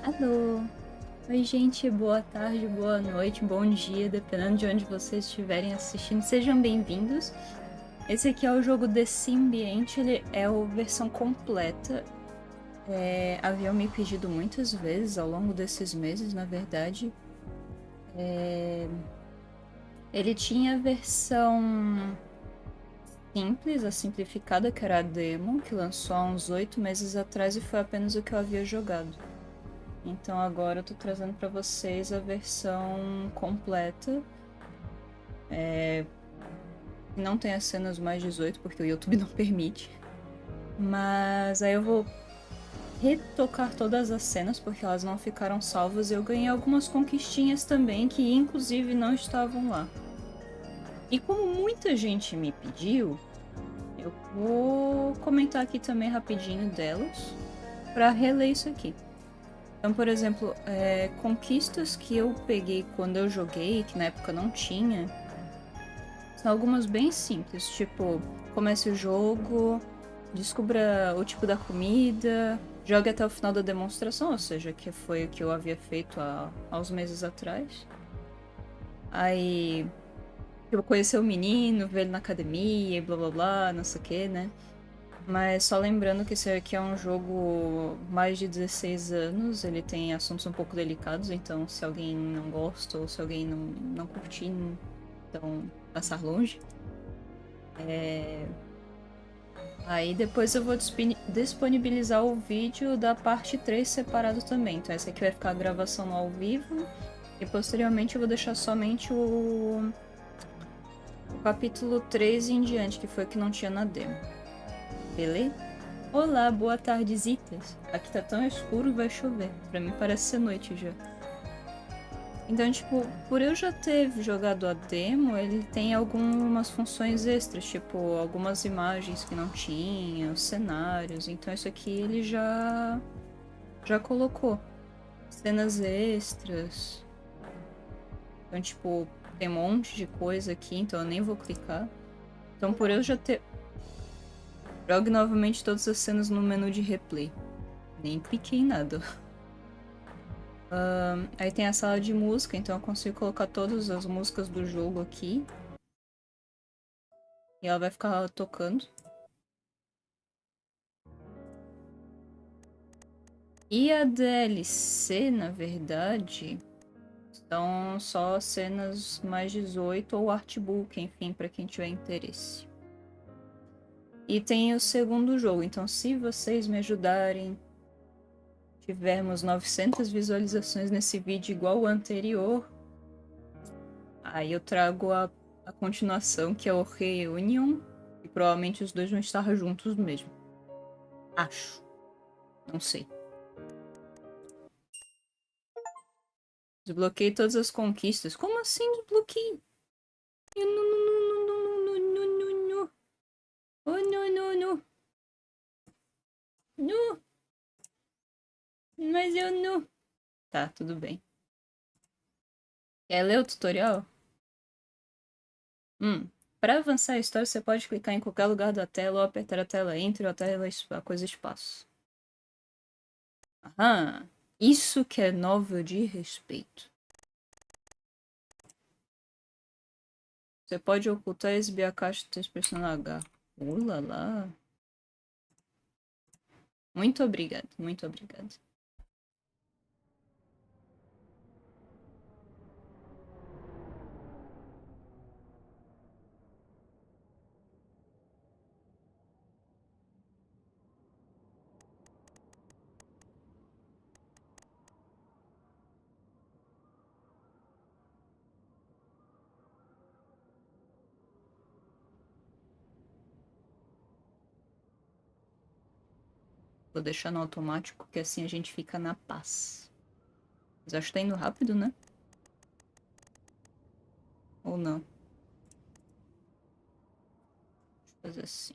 Alô! Oi, gente, boa tarde, boa noite, bom dia, dependendo de onde vocês estiverem assistindo. Sejam bem-vindos. Esse aqui é o jogo The Symbiant, ele é a versão completa. Haviam me pedido muitas vezes ao longo desses meses, na verdade. Ele tinha a versão simples, a simplificada, que era a demo, que lançou há uns 8 meses atrás e foi apenas o que eu havia jogado. Então agora eu tô trazendo pra vocês a versão completa. Não tem as cenas mais 18, porque o YouTube não permite. Mas aí eu vou retocar todas as cenas, porque elas não ficaram salvas. Eu ganhei algumas conquistinhas também, que inclusive não estavam lá. E como muita gente me pediu, eu vou comentar aqui também rapidinho delas, pra reler isso aqui. Então, por exemplo, conquistas que eu peguei quando eu joguei, que na época não tinha, são algumas bem simples, tipo, comece o jogo, descubra o tipo da comida, jogue até o final da demonstração, ou seja, que foi o que eu havia feito há uns meses atrás. Aí, eu conheci o menino, ver ele na academia e blá blá blá, não sei o que, né? Mas só lembrando que esse aqui é um jogo mais de 16 anos, ele tem assuntos um pouco delicados, então se alguém não gosta ou se alguém não curtir, então passar longe. Aí depois eu vou disponibilizar o vídeo da parte 3 separado também. Então essa aqui vai ficar a gravação ao vivo e posteriormente eu vou deixar somente o capítulo 3 em diante, que foi o que não tinha na demo. Beleza? Olá, boa tarde, Zitas. Aqui tá tão escuro, vai chover. Pra mim parece ser noite já. Então, tipo, por eu já ter jogado a demo, ele tem algumas funções extras, tipo, algumas imagens que não tinha, os cenários. Então isso aqui ele já colocou. Cenas extras. Então, tipo, tem um monte de coisa aqui, então eu nem vou clicar. Então, por eu já ter... Jogue novamente todas as cenas no menu de replay. Nem cliquei em nada. Aí tem a sala de música, então eu consigo colocar todas as músicas do jogo aqui. E ela vai ficar tocando. E a DLC, na verdade, são só cenas mais 18 ou artbook, enfim, para quem tiver interesse. E tem o segundo jogo, então se vocês me ajudarem, tivermos 900 visualizações nesse vídeo igual o anterior, aí eu trago a continuação, que é o Reunion, e provavelmente os dois vão estar juntos mesmo. Acho. Não sei. Desbloqueei todas as conquistas. Como assim desbloqueei? Não, não, não, não, não, não, não, não, não. Oh, não, não, não. Não. Mas eu não. Tá, tudo bem. Quer ler o tutorial? Para avançar a história, você pode clicar em qualquer lugar da tela ou apertar a tela Enter ou a coisa espaço. Aham. Isso que é novel de respeito. Você pode ocultar e exibir a caixa de texto pressionando H. Lá. Muito obrigado, muito obrigado. Vou deixar no automático, que assim a gente fica na paz. Mas acho que tá indo rápido, né? Ou não? Deixa eu fazer assim.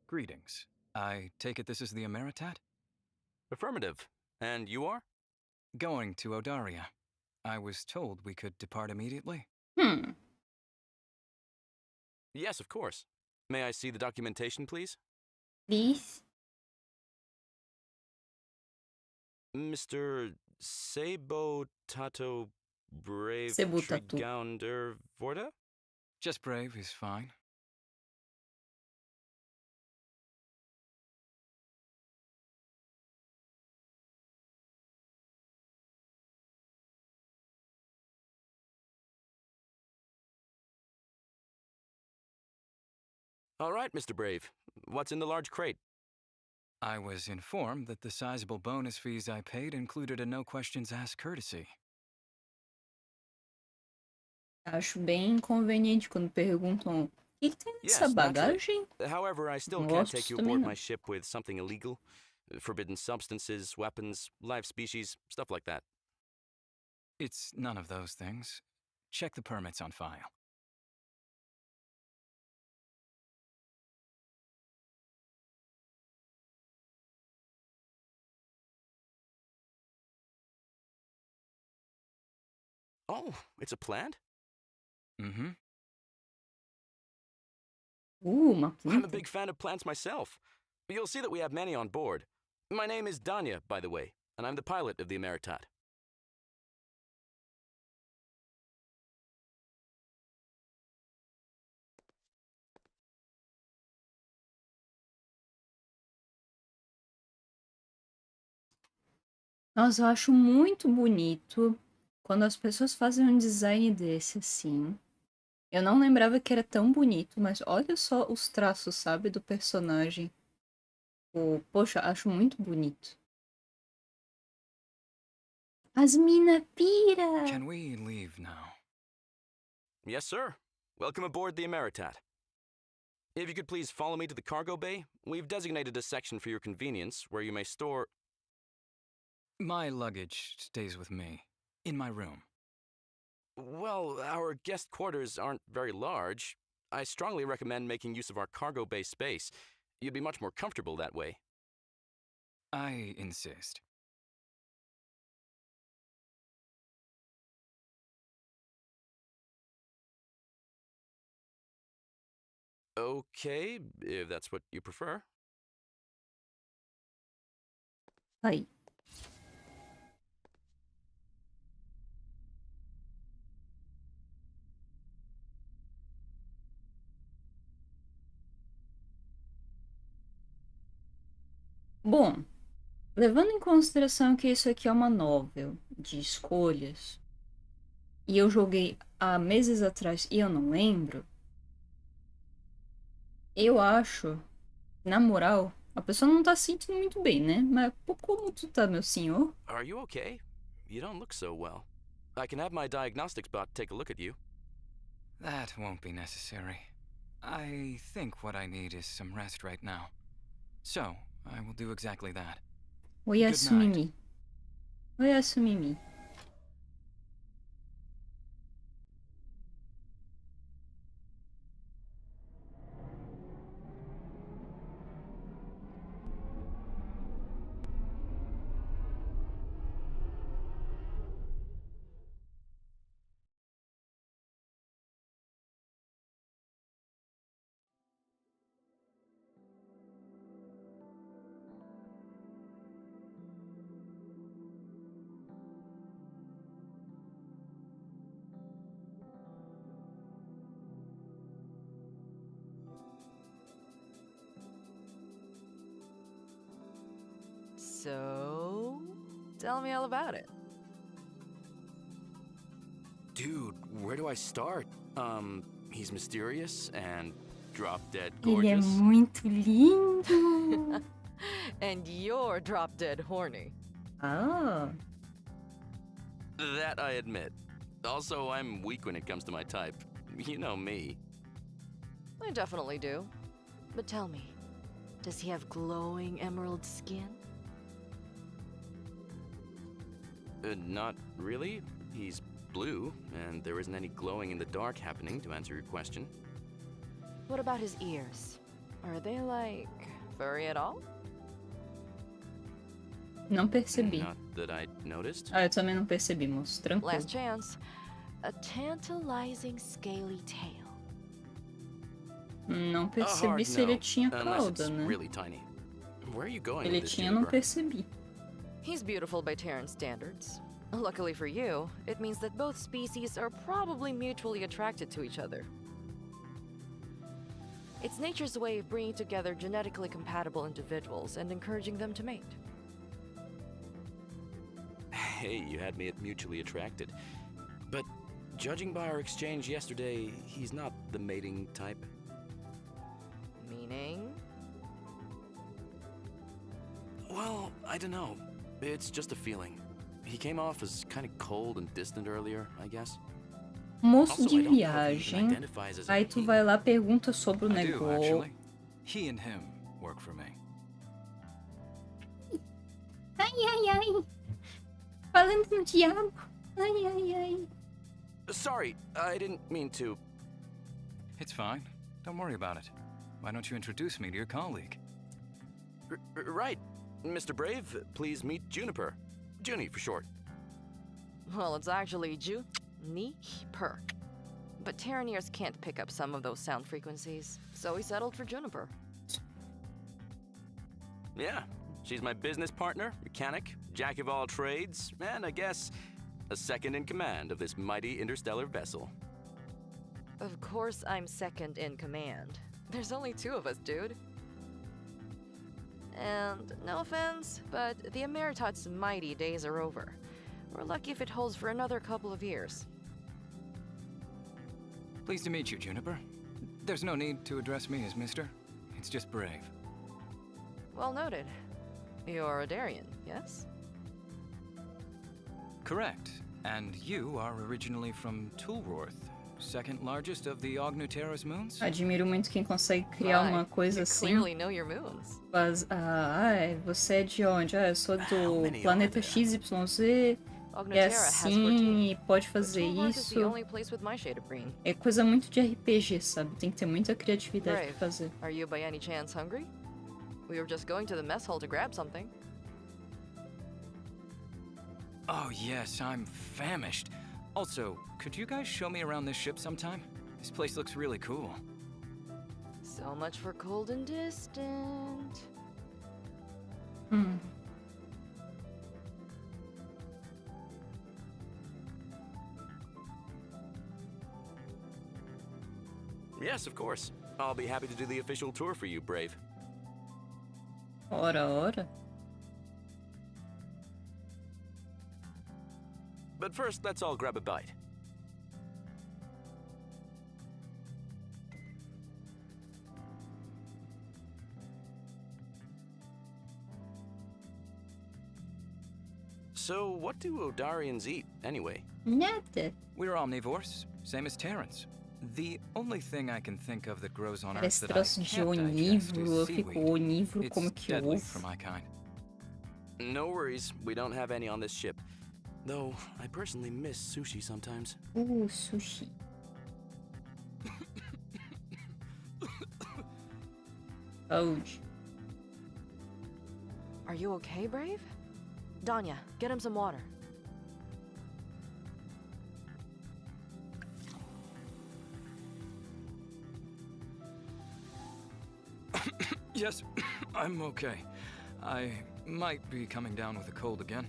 Greetings. I take it this is the Ameretat? Affirmative. And you are? Going to Odaria. I was told we could depart immediately. Yes, of course. May I see the documentation, please? Please? Mr. Sebo Tato Brave Cebu Tatu. Trigounder Vorda? Just brave is fine. All right, Mr. Brave. What's in the large crate? I was informed that the sizable bonus fees I paid included a no-questions-asked courtesy. Acho bem inconveniente quando perguntam o que tem nessa Yes, naturally. bagagem? However, I still Não can't gosto take you também aboard não. my ship with something illegal. Forbidden substances, weapons, live species, stuff like that. It's none of those things. Check the permits on file. Oh, it's a plant? Mm-hmm. Uma I'm a planta. big fan of plants myself. You'll see that we have many on board. My name is Danya, by the way, and I'm the pilot of the Ameretat. Nossa, eu acho muito bonito quando as pessoas fazem um design desse assim. Eu não lembrava que era tão bonito, mas olha só os traços, sabe, do personagem. Poxa, acho muito bonito. As mina pira! Can we leave now? Yes, sir. Welcome aboard the Ameretat. If you could please follow me to the cargo bay, we've designated a section for your convenience where you may store... My luggage stays with me. In my room. Well, our guest quarters aren't very large. I strongly recommend making use of our cargo bay space. You'd be much more comfortable that way. I insist. Okay, if that's what you prefer. Aí. Bom, levando em consideração que isso aqui é uma novel de escolhas, e eu joguei há meses atrás e eu não lembro, eu acho, na moral, a pessoa não tá se sentindo muito bem, né? Mas como tu tá, meu senhor? Are you okay? You don't look so well. I can have my diagnostics bot take a look at you. That won't be necessary. I think what I need is some rest right now. So, I will do exactly that. Oi, Assumimi. Oi, Assumimi. So, tell me all about it. Dude, where do I start? He's mysterious and drop-dead Ele é gorgeous. muito lindo. And you're drop dead horny. Ah, That I admit. Also, I'm weak when it comes to my type. You know me. I definitely do. But tell me, does he have glowing emerald skin? Not really. He's blue, and there isn't any glowing in the dark happening, to answer your question. What about his ears? Are they, like, furry at all? Não percebi. Not that I noticed. Ah, eu também não percebi, moço. Tranquilo. Last chance. A tantalizing scaly tail. Não A percebi hard se ele no, tinha unless cauda, it's né? really tiny. Where are you going Ele with this, tinha, não Juniper? percebi. He's beautiful by Terran standards. Luckily for you, it means that both species are probably mutually attracted to each other. It's nature's way of bringing together genetically compatible individuals and encouraging them to mate. Hey, you had me at mutually attracted. But judging by our exchange yesterday, he's not the mating type. Meaning? Well, I don't know. It's just a feeling. He came off as kind of cold and distant earlier, I guess. Moço Also, de I don't know if he even viagem. identifies as a Aí tu he. vai lá, pergunta sobre o I do, negócio. actually. He and him work for me. Ai, ai, ai. Falando no diabo. Ai, ai, ai. Sorry, I didn't mean to. It's fine. Don't worry about it. Why don't you introduce me to your colleague? Right. Mr. Brave, please meet Juniper. Junie for short. Well, it's actually Juniper. But Terraneers can't pick up some of those sound frequencies, so we settled for Juniper. Yeah, she's my business partner, mechanic, jack of all trades, and I guess a second in command of this mighty interstellar vessel. Of course I'm second in command. There's only two of us, dude. And no offense, but the Ameretat's mighty days are over. We're lucky if it holds for another couple of years. Pleased to meet you, Juniper. There's no need to address me as Mister. It's just Brave. Well noted. You're a Darien, yes? Correct. And you are originally from Tulworth, second largest of the Ognutera's moons? Admiro muito quem consegue criar My, uma coisa you assim. clearly know your moons. Mas, você é de onde? Ah, eu sou do many planeta are there? XYZ. É Ognutera has 14. assim, e pode But fazer Tulworth is the isso. only place with my shade of green. É coisa muito de RPG, sabe? Tem que ter muita criatividade Brave, pra fazer. are you by any chance hungry? We were just going to the mess hall to grab something. Oh, yes, I'm famished. Also, could you guys show me around this ship sometime? This place looks really cool. So much for cold and distant. Hum. Yes, of course. I'll be happy to do the official tour for you, Brave. Ora, ora. But first, let's all grab a bite. So, what do Odarians eat, anyway? Nada. We're omnivores, same as Terrans. The only thing I can think of that grows on Earth Parece that I troço de can't digest onívoro. Eu is fico seaweed. onívoro como It's que deadly ovo. for my kind. No worries, we don't have any on this ship. Though, I personally miss sushi sometimes. Sushi. Saúde. Are you okay, Brave? Danya, get him some water. Yes, I'm okay. I might be coming down with a cold again.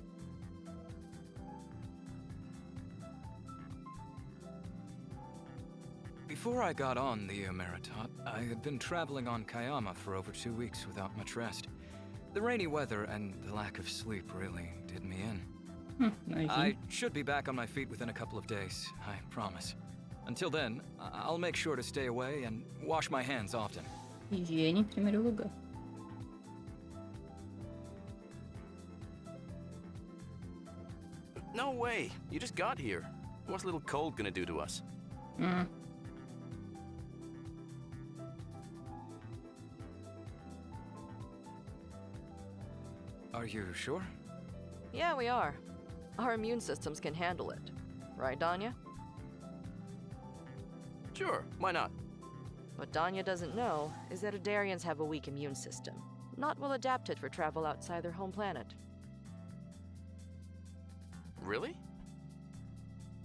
Before I got on the Ameretat, I had been traveling on Kayama for over 2 weeks without much rest. The rainy weather and the lack of sleep really did me in. Imagina. I should be back on my feet within a couple of days, I promise. Until then, I'll make sure to stay away and wash my hands often. Higiene em primeiro lugar. No way, you just got here. What's a little cold gonna do to us? Are you sure? Yeah, we are. Our immune systems can handle it. Right, Danya? Sure, why not? What Danya doesn't know is that Adarians have a weak immune system, not well adapted for travel outside their home planet. Really?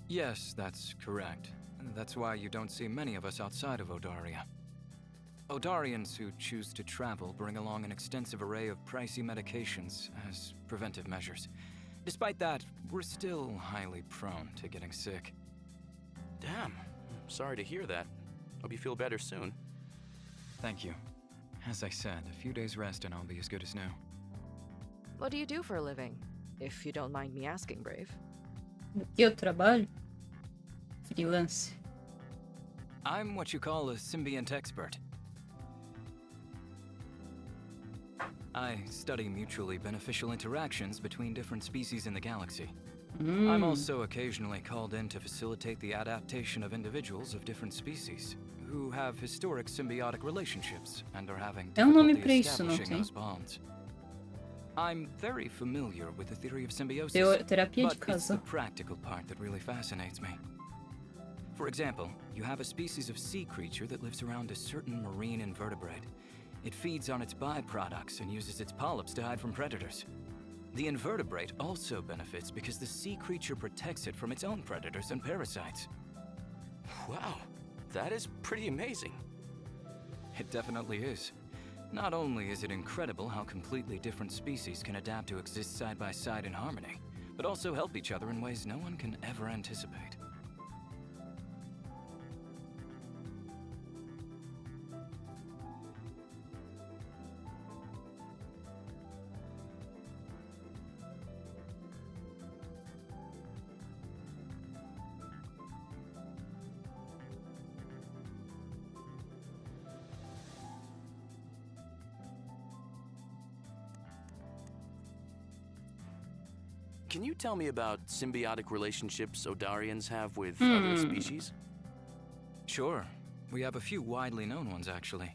Yes, that's correct. That's why you don't see many of us outside of Odaria. Odarians who choose to travel bring along an extensive array of pricey medications as preventive measures. Despite that, we're still highly prone to getting sick. Damn. Sorry to hear that. Hope you feel better soon. Thank you. As I said, a few days rest and I'll be as good as new. What do you do for a living? If you don't mind me asking, Brave. No que eu trabalho? Freelance. I'm what you call a symbiant expert. I study mutually beneficial interactions between different species in the galaxy. I'm also occasionally called in to facilitate the adaptation of individuals of different species who have historic symbiotic relationships and are having nome difficulty pra isso, não establishing tem? those bonds. I'm very familiar with the theory of symbiosis, Terapia de but it's the casal. practical part that really fascinates me. For example, you have a species of sea creature that lives around a certain marine invertebrate. It feeds on its byproducts and uses its polyps to hide from predators. The invertebrate also benefits because the sea creature protects it from its own predators and parasites. Wow, that is pretty amazing. It definitely is. Not only is it incredible how completely different species can adapt to exist side by side in harmony, but also help each other in ways no one can ever anticipate. Can you tell me about symbiotic relationships Odarians have with other species? Sure. We have a few widely known ones, actually.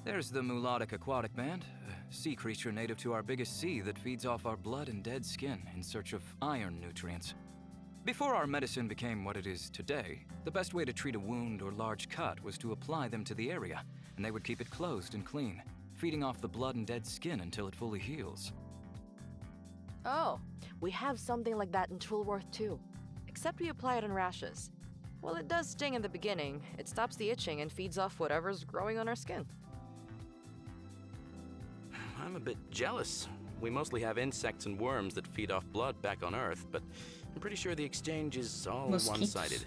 There's the melodic aquatic band, a sea creature native to our biggest sea that feeds off our blood and dead skin in search of iron nutrients. Before our medicine became what it is today, the best way to treat a wound or large cut was to apply them to the area, and they would keep it closed and clean, feeding off the blood and dead skin until it fully heals. Oh, we have something like that in Toolworth too. Except we apply it on rashes. While it does sting in the beginning, it stops the itching and feeds off whatever's growing on our skin. I'm a bit jealous. We mostly have insects and worms that feed off blood back on Earth, but I'm pretty sure the exchange is all Mosquitos. one-sided.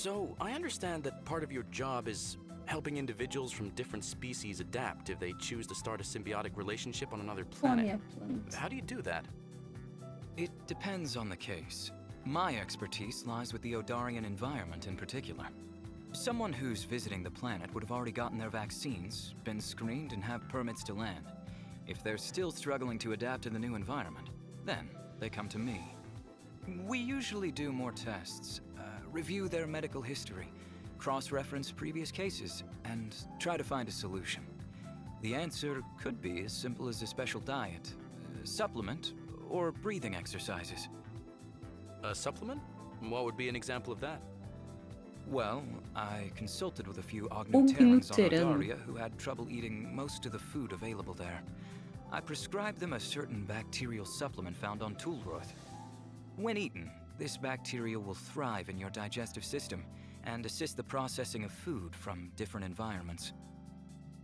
So, I understand that part of your job is helping individuals from different species adapt if they choose to start a symbiotic relationship on another planet. How do you do that? It depends on the case. My expertise lies with the Odarian environment in particular. Someone who's visiting the planet would have already gotten their vaccines, been screened, and have permits to land. If they're still struggling to adapt to the new environment, then they come to me. We usually do more tests, review their medical history, cross-reference previous cases, and try to find a solution. The answer could be as simple as a special diet, supplement, or breathing exercises. A supplement? What would be an example of that? Well, I consulted with a few Ogniterans on Ogniterano. Odaria who had trouble eating most of the food available there. I prescribed them a certain bacterial supplement found on Toolworth. When eaten, this bacteria will thrive in your digestive system and assist the processing of food from different environments.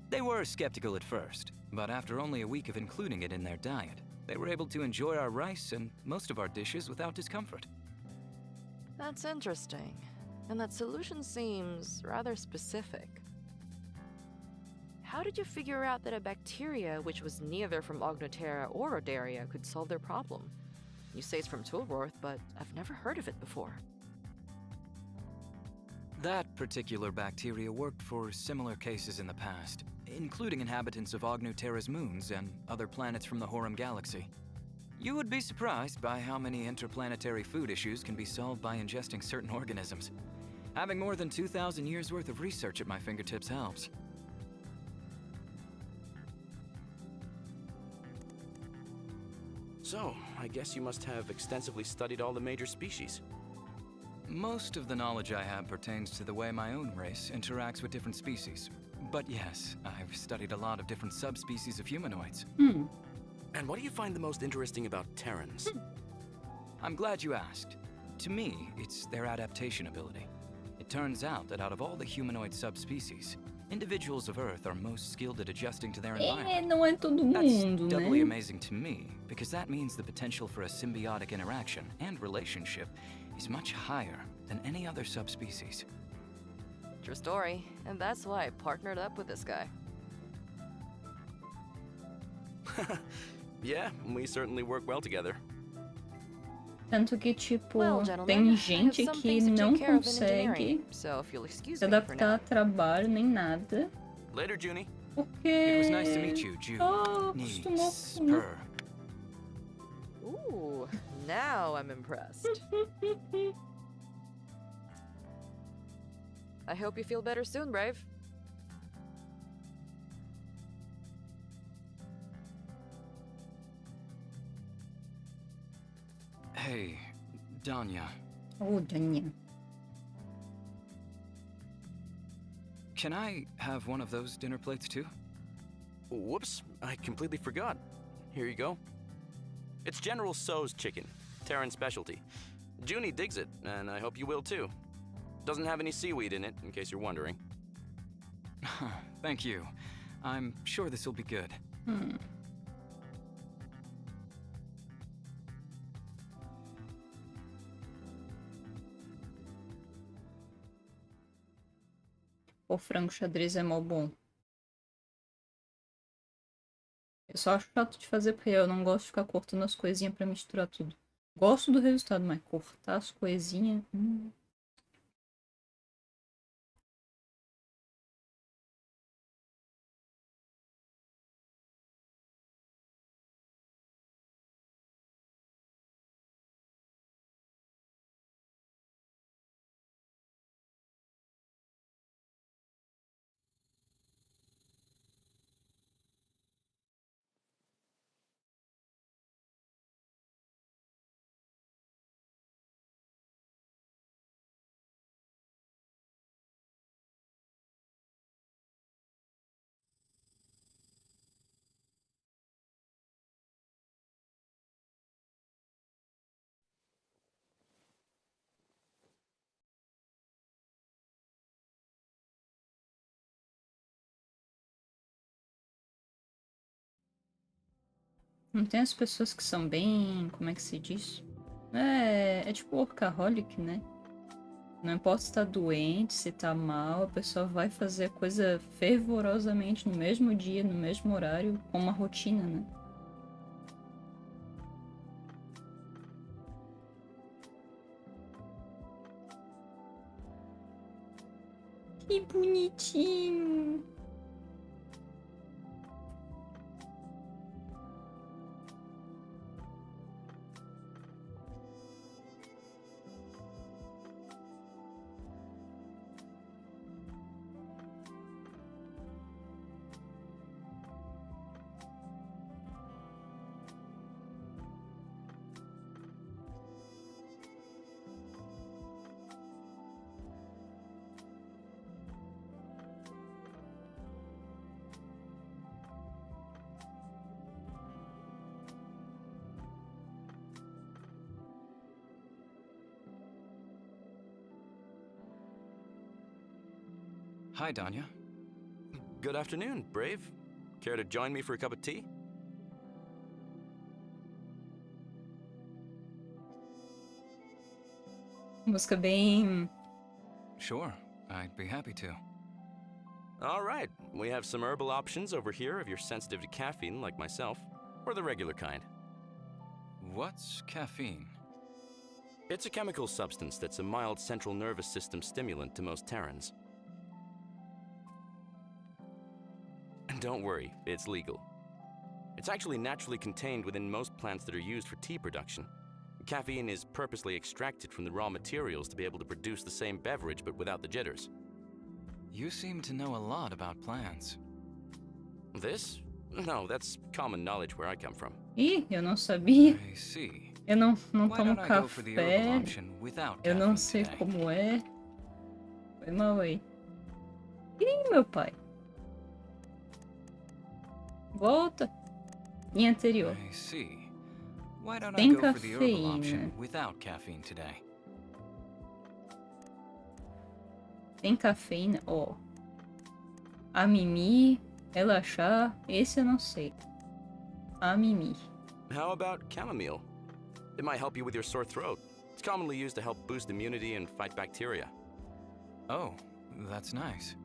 They were skeptical at first, but after only a week of including it in their diet, they were able to enjoy our rice and most of our dishes without discomfort. That's interesting. And that solution seems rather specific. How did you figure out that a bacteria which was neither from Ognotera or Odaria could solve their problem? You say it's from Toolworth, but I've never heard of it before. That particular bacteria worked for similar cases in the past, including inhabitants of Ognotera's moons and other planets from the Horum galaxy. You would be surprised by how many interplanetary food issues can be solved by ingesting certain organisms. Having more than 2,000 years worth of research at my fingertips helps. So, I guess you must have extensively studied all the major species. Most of the knowledge I have pertains to the way my own race interacts with different species. But yes, I've studied a lot of different subspecies of humanoids. And what do you find the most interesting about Terrans? I'm glad you asked. To me, it's their adaptation ability. It turns out that out of all the humanoid subspecies, individuals of Earth are most skilled at adjusting to their environment. Não é todo That's mundo, doubly né? amazing to me, because that means the potential for a symbiotic interaction and relationship is much higher than any other subspecies. True story, and that's why I partnered up with this guy. Yeah, we certainly work well together. Tanto que, tipo, Well, gentlemen, tem I gente have some que things to não take care of in consegue engineering, so if you'll excuse se me for adaptar now. a trabalho nem nada, Later, Junie. porque It was nice to meet you, só acostumou com... Spur. Ooh, now I'm impressed. I hope you feel better soon, Brave. Hey, Danya, Oh, Danya. can I have one of those dinner plates too? Whoops, I completely forgot. Here you go. It's General So's chicken, Terran specialty. Junie digs it, and I hope you will too. Doesn't have any seaweed in it, in case you're wondering. Thank you. I'm sure this will be good. O frango xadrez é mó bom. Eu só acho chato de fazer porque eu não gosto de ficar cortando as coisinhas pra misturar tudo. Gosto do resultado, mas cortar as coisinhas... Não tem as pessoas que são bem... Como é que se diz? É tipo workaholic, né? Não importa se tá doente, se tá mal, a pessoa vai fazer a coisa fervorosamente no mesmo dia, no mesmo horário, com uma rotina, né? Que bonitinho! Hi, Danya. Good afternoon, Brave. Care to join me for a cup of tea? Música bem... Sure, I'd be happy to. All right, we have some herbal options over here if you're sensitive to caffeine like myself, or the regular kind. What's caffeine? It's a chemical substance that's a mild central nervous system stimulant to most Terrans. And don't worry, it's legal. It's actually naturally contained within most plants that are used for tea production. Caffeine is purposely extracted from the raw materials to be able to produce the same beverage but without the jitters. You seem to know a lot about plants. This? No, that's common knowledge where I come from. Ih, eu não sabia. I see. Eu não Why tomo don't I go for the herbal café. option without Eu não caffeine sei today? como é. Foi mal aí. Ih, meu pai. Volta. Linha anterior. I see. Why don't I Sem go for the herbal cafeína. option without caffeine today? Tem cafeína, ó. A mimi, relaxar, esse eu não sei. A mimi. How about chamomile? It might help you with your sore throat. It's commonly used to help boost immunity and fight bacteria. Oh, that's nice.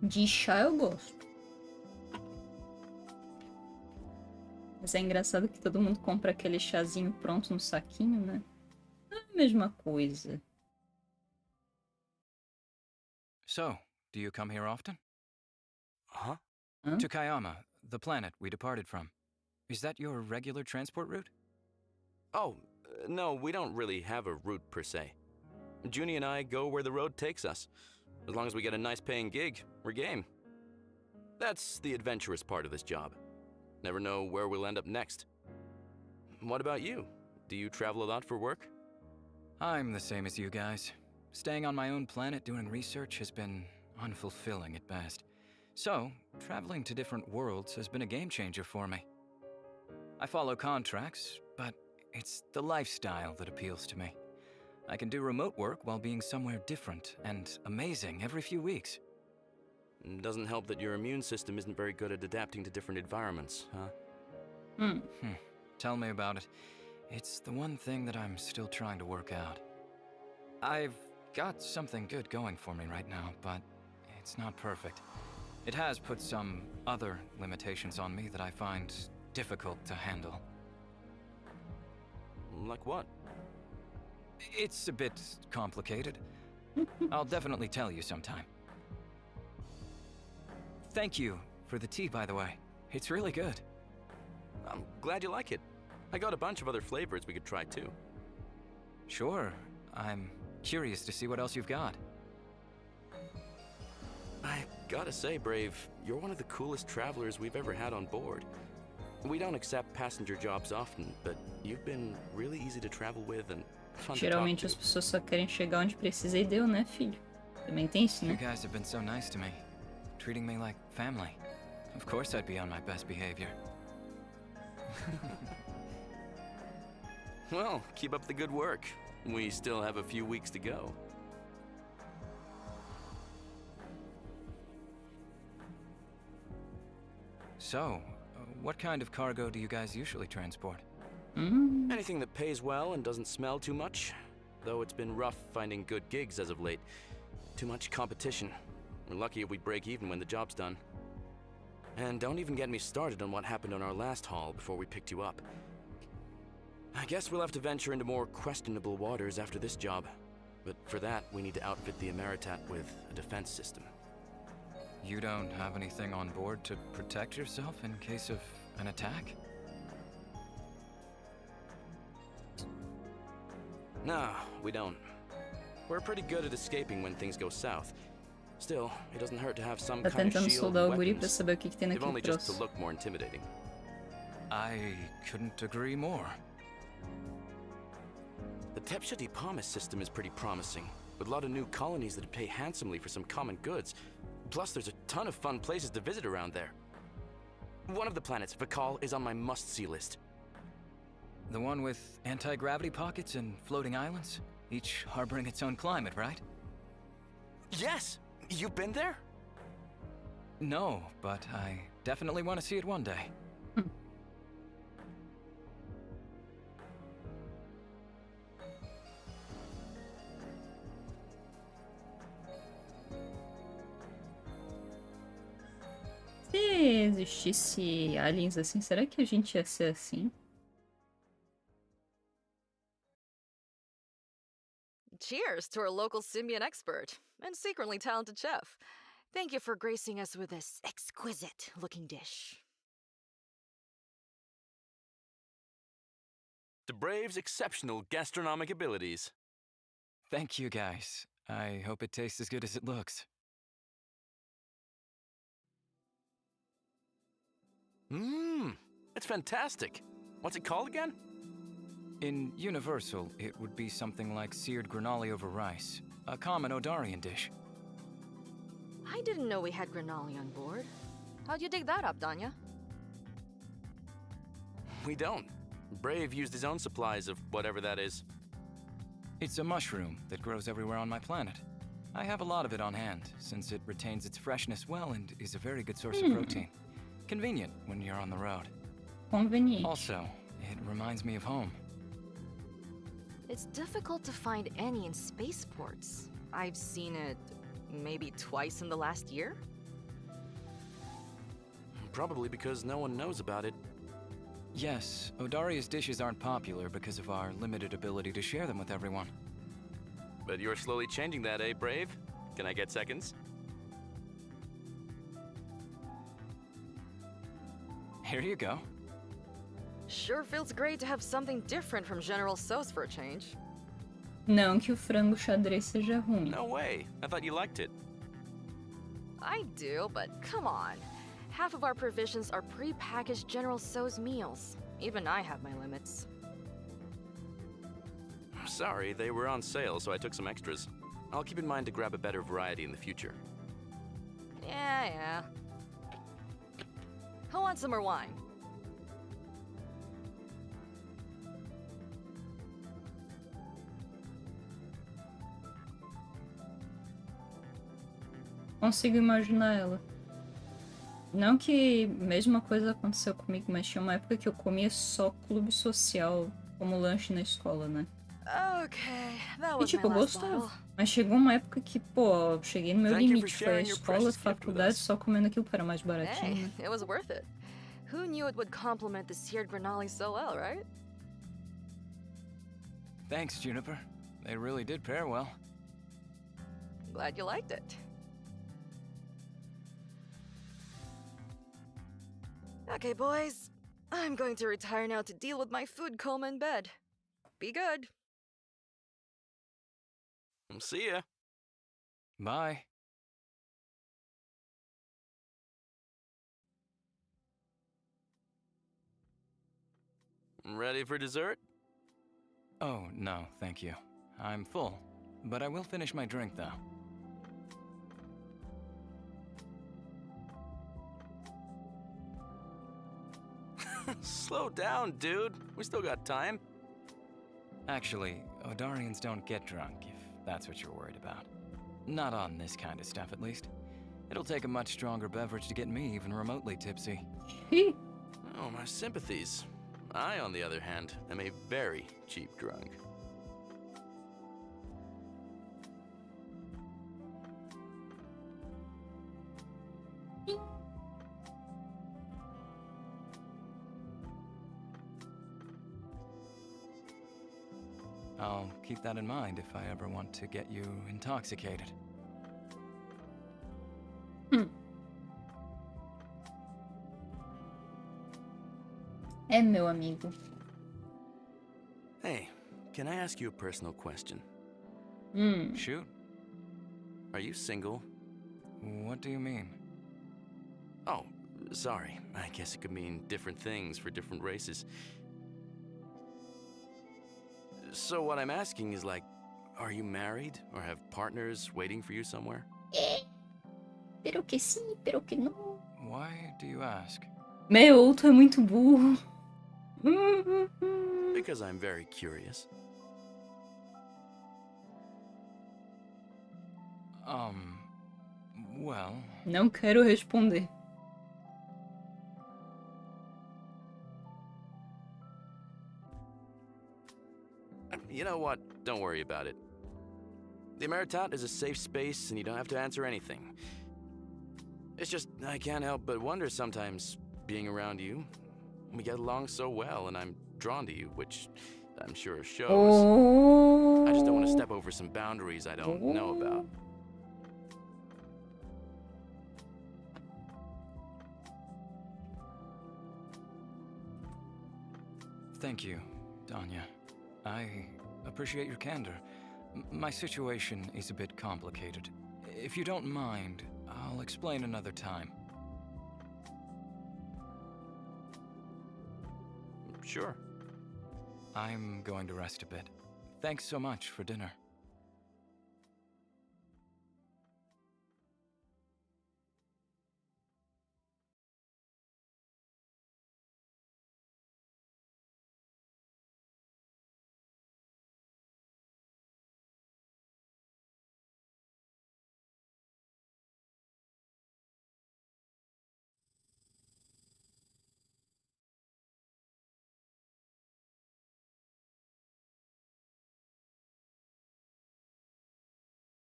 De chá eu gosto. Mas é engraçado que todo mundo compra aquele chazinho pronto no saquinho, né? Não é a mesma coisa. So, do you come here often? Huh? Hã? To Kayama, the planet we departed from. Is that your regular transport route? Oh, no, we don't really have a route per se. Junie and I go where the road takes us. As long as we get a nice paying gig, we're game. That's the adventurous part of this job. Never know where we'll end up next. What about you? Do you travel a lot for work? I'm the same as you guys. Staying on my own planet doing research has been unfulfilling at best. So, traveling to different worlds has been a game changer for me. I follow contracts, but it's the lifestyle that appeals to me. I can do remote work while being somewhere different and amazing every few weeks. Doesn't help that your immune system isn't very good at adapting to different environments, huh? Tell me about it. It's the one thing that I'm still trying to work out. I've got something good going for me right now, but it's not perfect. It has put some other limitations on me that I find difficult to handle. Like what? It's a bit complicated. I'll definitely tell you sometime. Thank you for the tea, by the way. It's really good. I'm glad you like it. I got a bunch of other flavors we could try too. Sure, I'm curious to see what else you've got. I gotta say, Brave, you're one of the coolest travelers we've ever had on board. We don't accept passenger jobs often, but you've been really easy to travel with and fun to talk Geralmente to. as pessoas só querem chegar onde precisa e deu, né, filho? Também tem isso, You né? guys have been so nice to me, treating me like family. Of course I'd be on my best behavior. Well, keep up the good work. We still have a few weeks to go. So, what kind of cargo do you guys usually transport? Anything that pays well and doesn't smell too much. Though it's been rough finding good gigs as of late. Too much competition. We're lucky if we break even when the job's done. And don't even get me started on what happened on our last haul before we picked you up. I guess we'll have to venture into more questionable waters after this job. But for that, we need to outfit the Ameretat with a defense system. You don't have anything on board to protect yourself in case of an attack? No, we don't. We're pretty good at escaping when things go south. Still, it doesn't hurt to have some Tá kind of tentando shield soldar and o guri pra weapons, saber o que tem if only naquele just to troço. look more intimidating. I couldn't agree more. The Tepshati Pomis system is pretty promising, with a lot of new colonies that pay handsomely for some common goods. Plus, there's a ton of fun places to visit around there. One of the planets, Vakal, is on my must-see list. The one with anti-gravity pockets and floating islands? Each harboring its own climate, right? Yes! You've been there? No, but I definitely want to see it one day. Se existisse aliens assim, será que a gente ia ser assim? Cheers to our local Symbiant expert and secretly talented chef. Thank you for gracing us with this exquisite looking dish. To Brave's exceptional gastronomic abilities. Thank you, guys. I hope it tastes as good as it looks. Mmm, it's fantastic. What's it called again? In Universal, it would be something like seared granoli over rice, a common Odarian dish. I didn't know we had granoli on board. How'd you dig that up, Danya? We don't. Brave used his own supplies of whatever that is. It's a mushroom that grows everywhere on my planet. I have a lot of it on hand, since it retains its freshness well and is a very good source of protein. Convenient when you're on the road. Conveniente. Also, it reminds me of home. It's difficult to find any in spaceports. I've seen it maybe twice in the last year. Probably because no one knows about it. Yes, Odaria's dishes aren't popular because of our limited ability to share them with everyone. But you're slowly changing that, eh, Brave? Can I get seconds? Here you go. Sure feels great to have something different from General Tso's for a change. Não que o frango xadrez seja ruim. No way. I thought you liked it. I do, but come on. Half of our provisions are pre-packaged General Tso's meals. Even I have my limits. Sorry, they were on sale, so I took some extras. I'll keep in mind to grab a better variety in the future. Yeah. Who wants some more wine? Consigo imaginar ela. Não que a mesma coisa aconteceu comigo, mas tinha uma época que eu comia só clube social como lanche na escola, né? Okay, that E was tipo, my eu last gostava. bottle. Mas chegou uma época que, pô, eu cheguei no meu Thank you for limite. Foi a sharing your escola, precious gift with faculdade, us. só comendo aquilo que era mais baratinho, Hey, né? it was worth it. Who knew it would complement the seared granoli so well, right? Thanks, Juniper. They really did pair well. Glad you liked it. Okay, boys. I'm going to retire now to deal with my food coma in bed. Be good. See ya. Bye. Ready for dessert? Oh, no, thank you. I'm full, but I will finish my drink, though. Slow down, dude. We still got time. Actually, Odarians don't get drunk, if that's what you're worried about. Not on this kind of stuff, at least. It'll take a much stronger beverage to get me even remotely tipsy. Oh, my sympathies. I, on the other hand, am a very cheap drunk. I'll keep that in mind if I ever want to get you intoxicated. É meu amigo. Hey, can I ask you a personal question? Shoot. Are you single? What do you mean? Oh, sorry. I guess it could mean different things for different races. So what I'm asking is like, are you married or have partners waiting for you somewhere? Pero que sim, pero que não. Why do you ask? Meu, tu é muito burro. Because I'm very curious. Well... Não quero responder. You know what? Don't worry about it. The Ameretat is a safe space and you don't have to answer anything. It's just, I can't help but wonder sometimes, being around you. We get along so well and I'm drawn to you, which I'm sure shows. Oh. I just don't want to step over some boundaries I don't know about. Thank you, Danya. I appreciate your candor. My situation is a bit complicated. If you don't mind, I'll explain another time. Sure. I'm going to rest a bit. Thanks so much for dinner.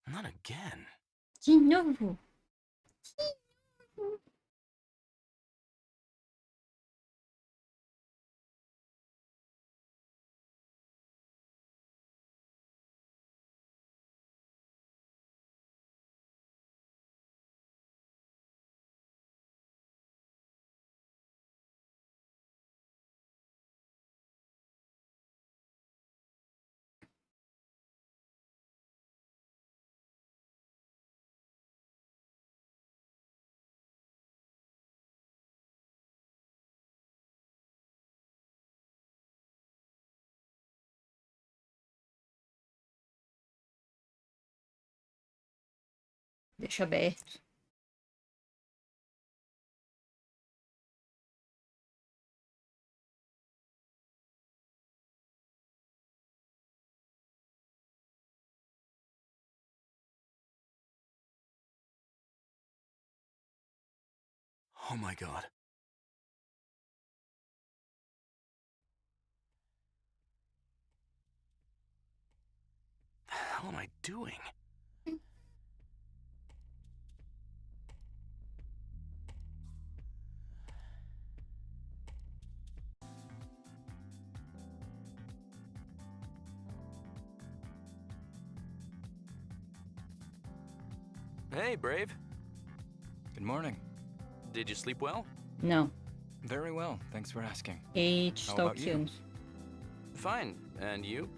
Not again. De novo. Deixa aberto. Oh my god. The hell am I doing? Hey, Brave. Good morning. Did you sleep well? Não. Very well, thanks for asking. E te How about you? stalkeando. Fine. And you?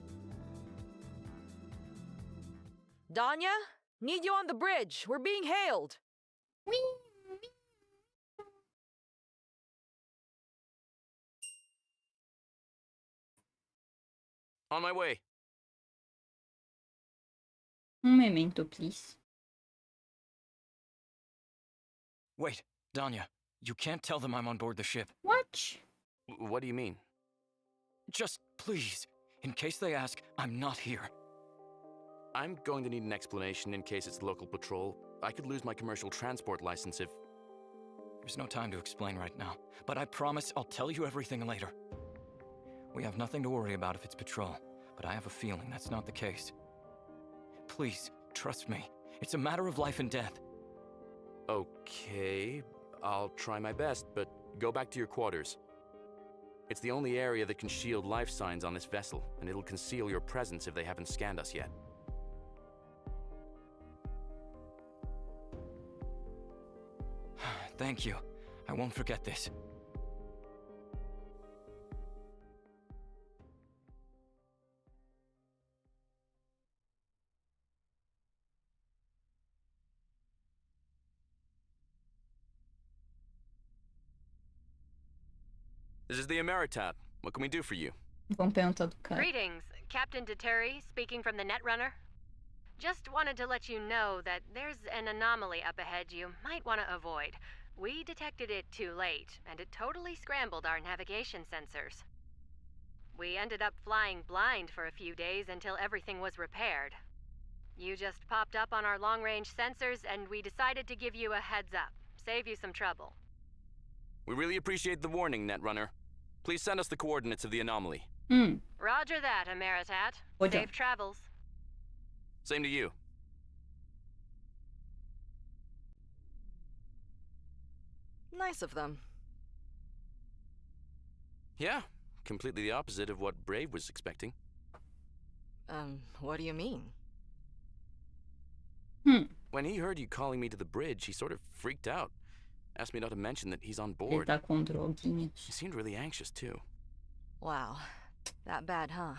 Danya? Need you on the bridge. We're being hailed. On my way. Memento, please. Wait, Danya, you can't tell them I'm on board the ship. What? What do you mean? Just please, in case they ask, I'm not here. I'm going to need an explanation in case it's local patrol. I could lose my commercial transport license if... There's no time to explain right now, but I promise I'll tell you everything later. We have nothing to worry about if it's patrol, but I have a feeling that's not the case. Please, trust me. It's a matter of life and death. Okay, I'll try my best, but go back to your quarters. It's the only area that can shield life signs on this vessel, and it'll conceal your presence if they haven't scanned us yet. Thank you. I won't forget this. This is the Ameretat. What can we do for you? Vão perguntar do cara. Greetings, Captain Deteri, speaking from the Netrunner. Just wanted to let you know that there's an anomaly up ahead you might want to avoid. We detected it too late, and it totally scrambled our navigation sensors. We ended up flying blind for a few days until everything was repaired. You just popped up on our long-range sensors, and we decided to give you a heads up, save you some trouble. We really appreciate the warning, Netrunner. Please send us the coordinates of the anomaly. Roger that, Ameretat. Podia. Safe travels. Same to you. Nice of them. Yeah, completely the opposite of what Brave was expecting. What do you mean? When he heard you calling me to the bridge, he sort of freaked out. Asked me not to mention that he's on Ele board. tá com droguinhas. He seemed really anxious, too. Wow. That bad, huh?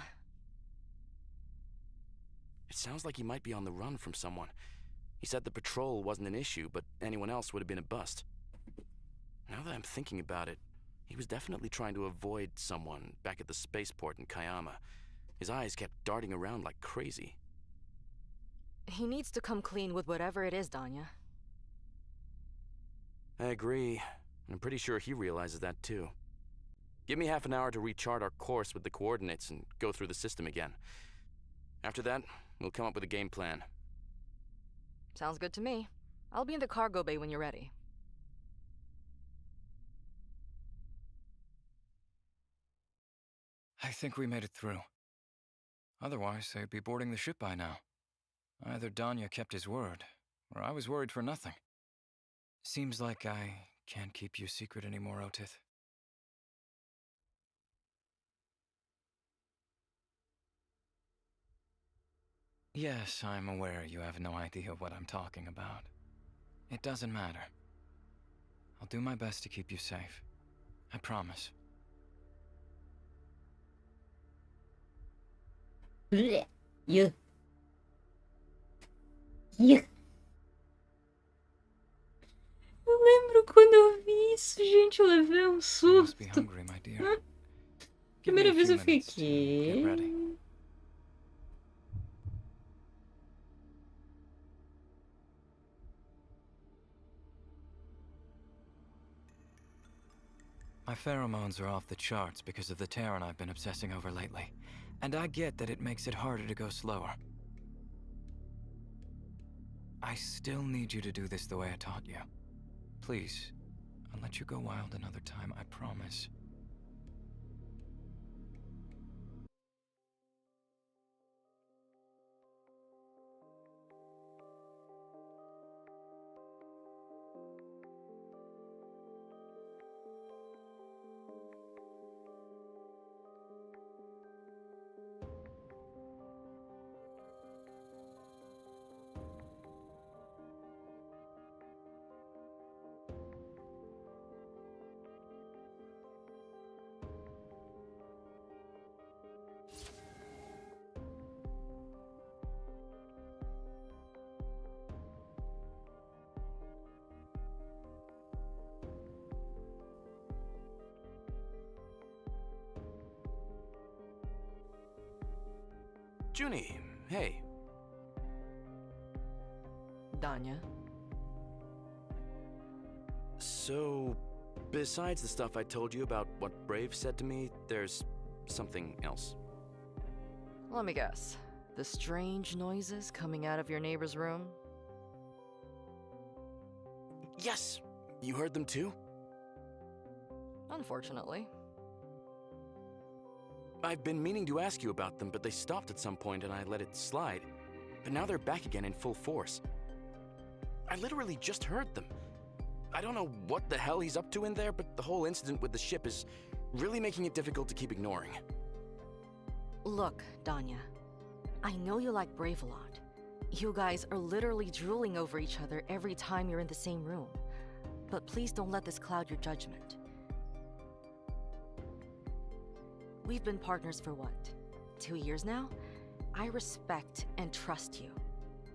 It sounds like he might be on the run from someone. He said the patrol wasn't an issue, but anyone else would have been a bust. Now that I'm thinking about it, he was definitely trying to avoid someone back at the spaceport in Kayama. His eyes kept darting around like crazy. He needs to come clean with whatever it is, Danya. I agree. I'm pretty sure he realizes that too. Give me half an hour to rechart our course with the coordinates and go through the system again. After that, we'll come up with a game plan. Sounds good to me. I'll be in the cargo bay when you're ready. I think we made it through. Otherwise, they'd be boarding the ship by now. Either Danya kept his word, or I was worried for nothing. Seems like I can't keep you secret anymore, Otith. Yes, I'm aware you have no idea what I'm talking about. It doesn't matter. I'll do my best to keep you safe. I promise. Bleh. Yuck. Yuck. Eu lembro quando eu vi isso, gente, eu levei um You must susto. be hungry, my dear. Give me Primeira a vez few eu minutes to fiquei. get ready. My pheromones are off the charts because of the Terran I've been obsessing over lately, and I get that it makes it harder to go slower. I still need you to do this the way I taught you. Please, I'll let you go wild another time, I promise. Junie, hey. Danya. So, besides the stuff I told you about what Brave said to me, there's something else. Let me guess. The strange noises coming out of your neighbor's room? Yes! You heard them too? Unfortunately. I've been meaning to ask you about them, but they stopped at some point and I let it slide. But now they're back again in full force. I literally just heard them. I don't know what the hell he's up to in there, but the whole incident with the ship is really making it difficult to keep ignoring. Look, Danya. I know you like Brave a lot. You guys are literally drooling over each other every time you're in the same room. But please don't let this cloud your judgment. We've been partners for what? 2 years now? I respect and trust you.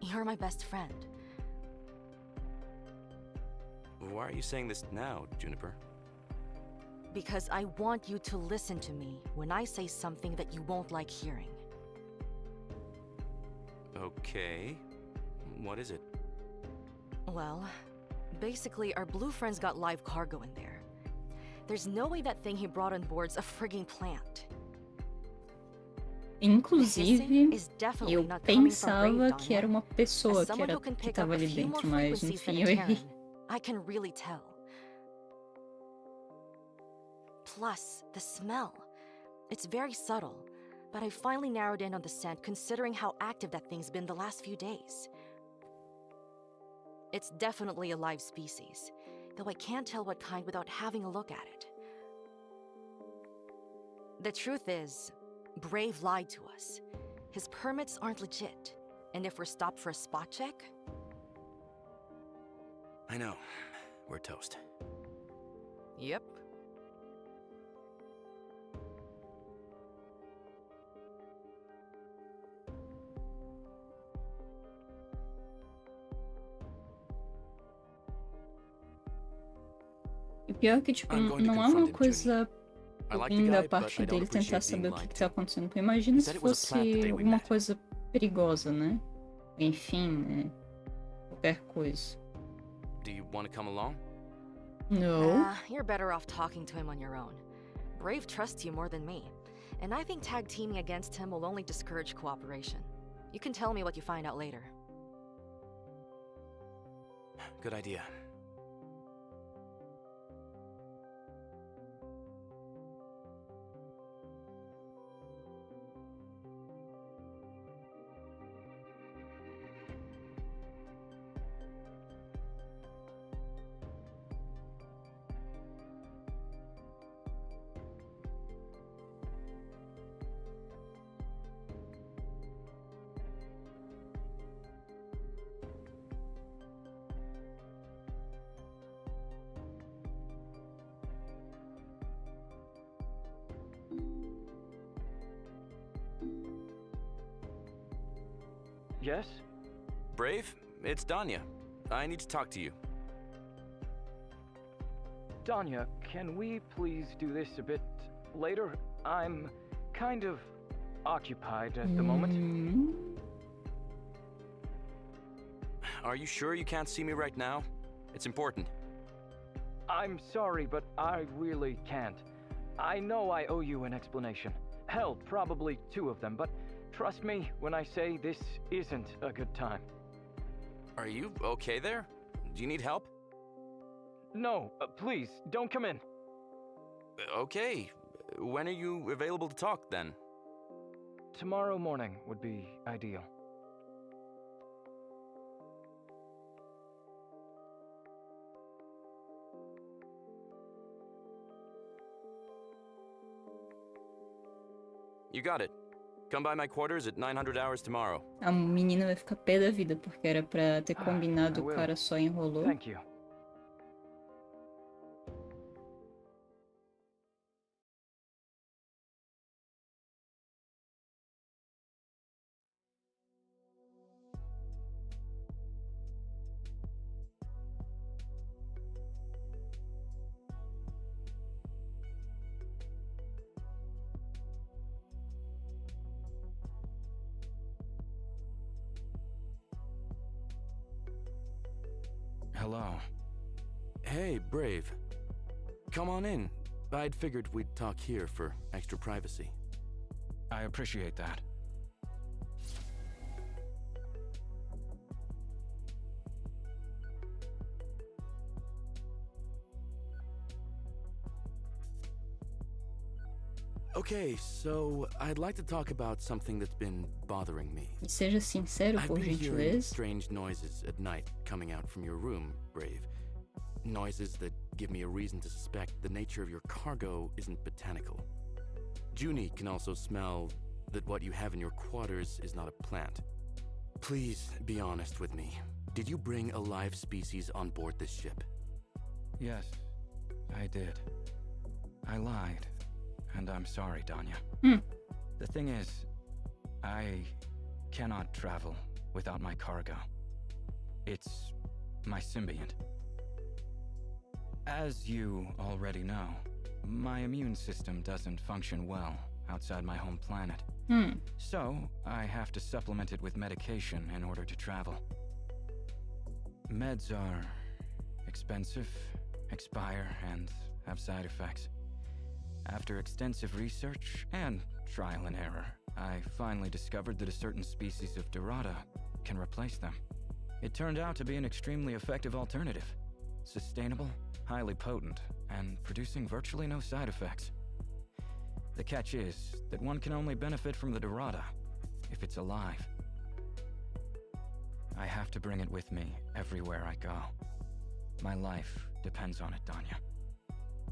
You're my best friend. Why are you saying this now, Juniper? Because I want you to listen to me when I say something that you won't like hearing. Okay. What is it? Well, basically our blue friend's got live cargo in there. There's no way that thing he brought on board's a frigging plant. Inclusive, Is definitely eu not coming from pensava Brave, que Danya. era uma pessoa As someone who que can pick estava up a ali few more dentro, mas frequencies enfim, than eu a errei. Terran, I can really tell. Plus, the smell. It's very subtle, but I finally narrowed in on the scent considering how active that thing's been the last few days. It's definitely a live species, though I can't tell what kind without having a look at it. The truth is, Brave lied to us. His permits aren't legit, and if we're stopped for a spot check... I know. We're toast. Yep. E pior é que, tipo, I'm going to não é confront uma him, coisa I like the ruim da guy, parte but I don't dele tentar appreciate saber being o que lied tá to. acontecendo. Porque imagina He se said it was a plant the fosse day we alguma met. coisa perigosa, né? Enfim, né? Qualquer coisa. Do you want to come along? No. You're better off talking to him on your own. Brave trusts you more than me, and I think tag teaming against him will only discourage cooperation. You can tell me what you find out later. Good idea. Yes? Brave, it's Danya. I need to talk to you. Danya, can we please do this a bit later? I'm kind of occupied at the moment. Are you sure you can't see me right now? It's important. I'm sorry, but I really can't. I know I owe you an explanation. Hell, probably 2 of them, but trust me when I say this isn't a good time. Are you okay there? Do you need help? No, please, don't come in. Okay. When are you available to talk then? Tomorrow morning would be ideal. You got it. Come by my quarters at 900 hours tomorrow. A menina vai ficar pé da vida, porque era pra ter combinado, I o will. cara só enrolou. Thank you. Hello. Hey, Brave. Come on in. I'd figured we'd talk here for extra privacy. I appreciate that. Okay, so I'd like to talk about something that's been bothering me. E seja sincero, I've por been hearing gentileza. strange noises at night coming out from your room, Brave. Noises that give me a reason to suspect the nature of your cargo isn't botanical. Junie can also smell that what you have in your quarters is not a plant. Please be honest with me. Did you bring a live species on board this ship? Yes, I did. I lied, and I'm sorry, Danya. The thing is, I cannot travel without my cargo. It's my symbiont. As you already know, my immune system doesn't function well outside my home planet. So, I have to supplement it with medication in order to travel. Meds are expensive, expire, and have side effects. After extensive research and trial and error, I finally discovered that a certain species of Dorada can replace them. It turned out to be an extremely effective alternative. Sustainable, highly potent, and producing virtually no side effects. The catch is that one can only benefit from the Dorada if it's alive. I have to bring it with me everywhere I go. My life depends on it, Danya.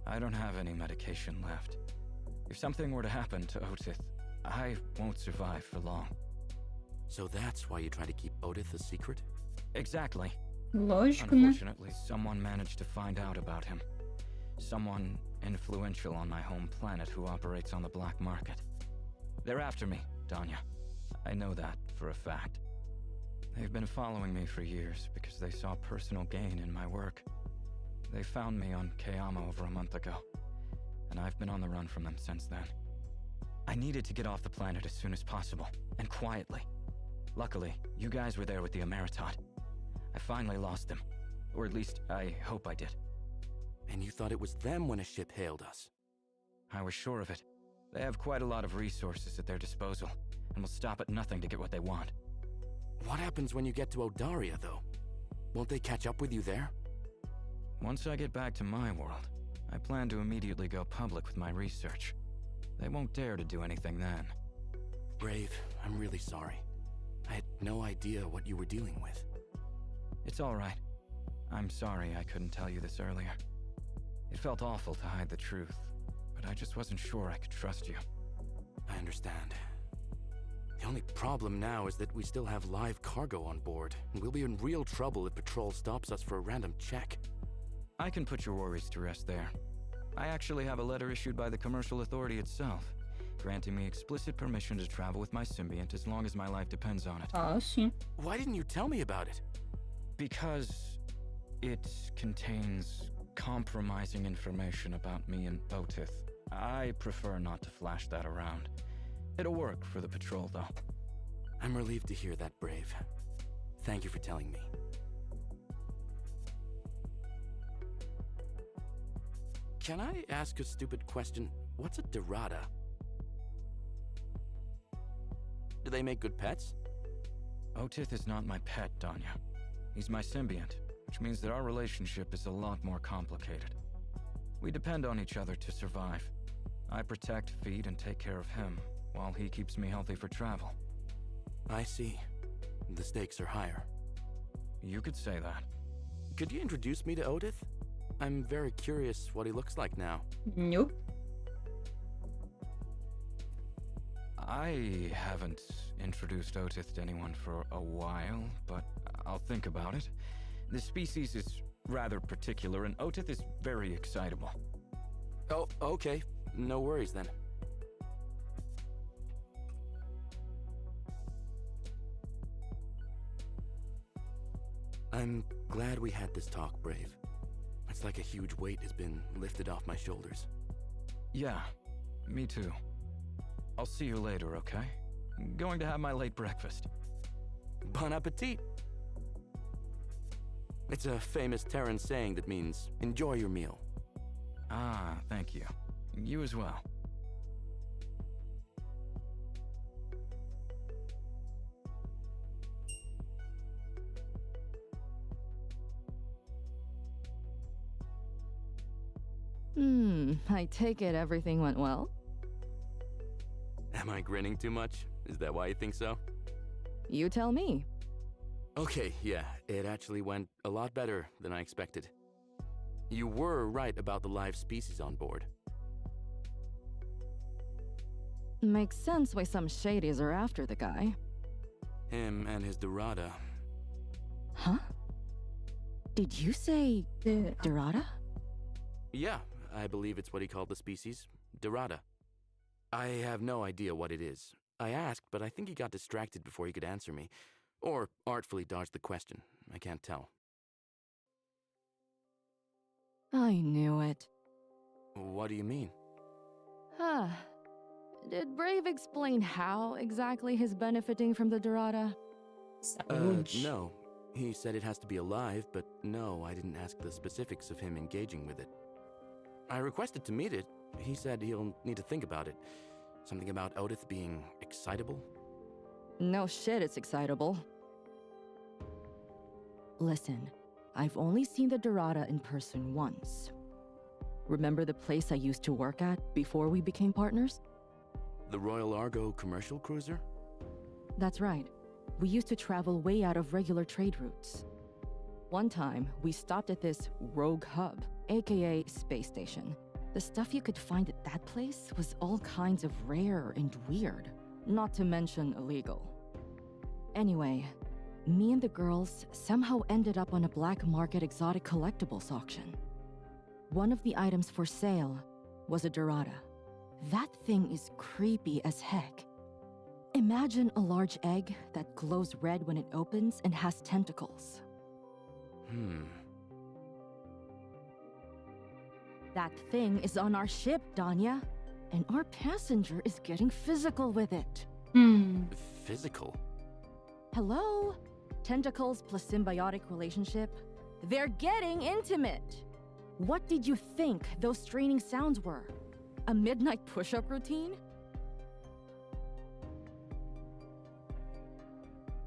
I don't have any medication left. If something were to happen to Otith, I won't survive for long. So that's why you try to keep Otith a secret? Exactly. Lógico, né? Unfortunately, someone managed to find out about him. Someone influential on my home planet who operates on the black market. They're after me, Danya. I know that for a fact. They've been following me for years because they saw personal gain in my work. They found me on Kayama over a month ago, and I've been on the run from them since then. I needed to get off the planet as soon as possible, and quietly. Luckily, you guys were there with the Ameretat. I finally lost them. Or at least, I hope I did. And you thought it was them when a ship hailed us? I was sure of it. They have quite a lot of resources at their disposal, and will stop at nothing to get what they want. What happens when you get to Odaria, though? Won't they catch up with you there? Once I get back to my world, I plan to immediately go public with my research. They won't dare to do anything then. Brave, I'm really sorry. I had no idea what you were dealing with. It's all right. I'm sorry I couldn't tell you this earlier. It felt awful to hide the truth, but I just wasn't sure I could trust you. I understand. The only problem now is that we still have live cargo on board, and we'll be in real trouble if Patrol stops us for a random check. I can put your worries to rest there. I actually have a letter issued by the Commercial Authority itself, granting me explicit permission to travel with my Symbiant as long as my life depends on it. Ah, sim. Why didn't you tell me about it? Because it contains compromising information about me and Otith. I prefer not to flash that around. It'll work for the Patrol, though. I'm relieved to hear that, Brave. Thank you for telling me. Can I ask a stupid question? What's a Dorada? Do they make good pets? Otith is not my pet, Danya. He's my Symbiant, which means that our relationship is a lot more complicated. We depend on each other to survive. I protect, feed, and take care of him, while he keeps me healthy for travel. I see. The stakes are higher. You could say that. Could you introduce me to Otith? I'm very curious what he looks like now. Nope. I haven't introduced Otith to anyone for a while, but I'll think about it. The species is rather particular, and Otith is very excitable. Oh, okay. No worries then. I'm glad we had this talk, Brave. It's like a huge weight has been lifted off my shoulders. Yeah, me too. I'll see you later, okay? I'm going to have my late breakfast. Bon appetit! It's a famous Terran saying that means, enjoy your meal. Ah, thank you. You as well. I take it everything went well? Am I grinning too much? Is that why you think so? You tell me. Okay, yeah, it actually went a lot better than I expected. You were right about the live species on board. Makes sense why some shadies are after the guy. Him and his Dorada. Huh? Did you say Dorada? Yeah, I believe it's what he called the species. Dorada. I have no idea what it is. I asked, but I think he got distracted before he could answer me. Or artfully dodged the question. I can't tell. I knew it. What do you mean? Did Brave explain how exactly he's benefiting from the Dorada? No. He said it has to be alive, but no, I didn't ask the specifics of him engaging with it. I requested to meet it. He said he'll need to think about it. Something about Otith being excitable? No shit, it's excitable. Listen, I've only seen the Dorada in person once. Remember the place I used to work at before we became partners? The Royal Argo commercial cruiser? That's right. We used to travel way out of regular trade routes. One time, we stopped at this rogue hub, aka space station. The stuff you could find at that place was all kinds of rare and weird, not to mention illegal. Anyway, me and the girls somehow ended up on a black market exotic collectibles auction. One of the items for sale was a Dorada. That thing is creepy as heck. Imagine a large egg that glows red when it opens and has tentacles. That thing is on our ship, Danya. And our passenger is getting physical with it. Physical? Hello? Tentacles plus symbiotic relationship? They're getting intimate! What did you think those straining sounds were? A midnight push-up routine?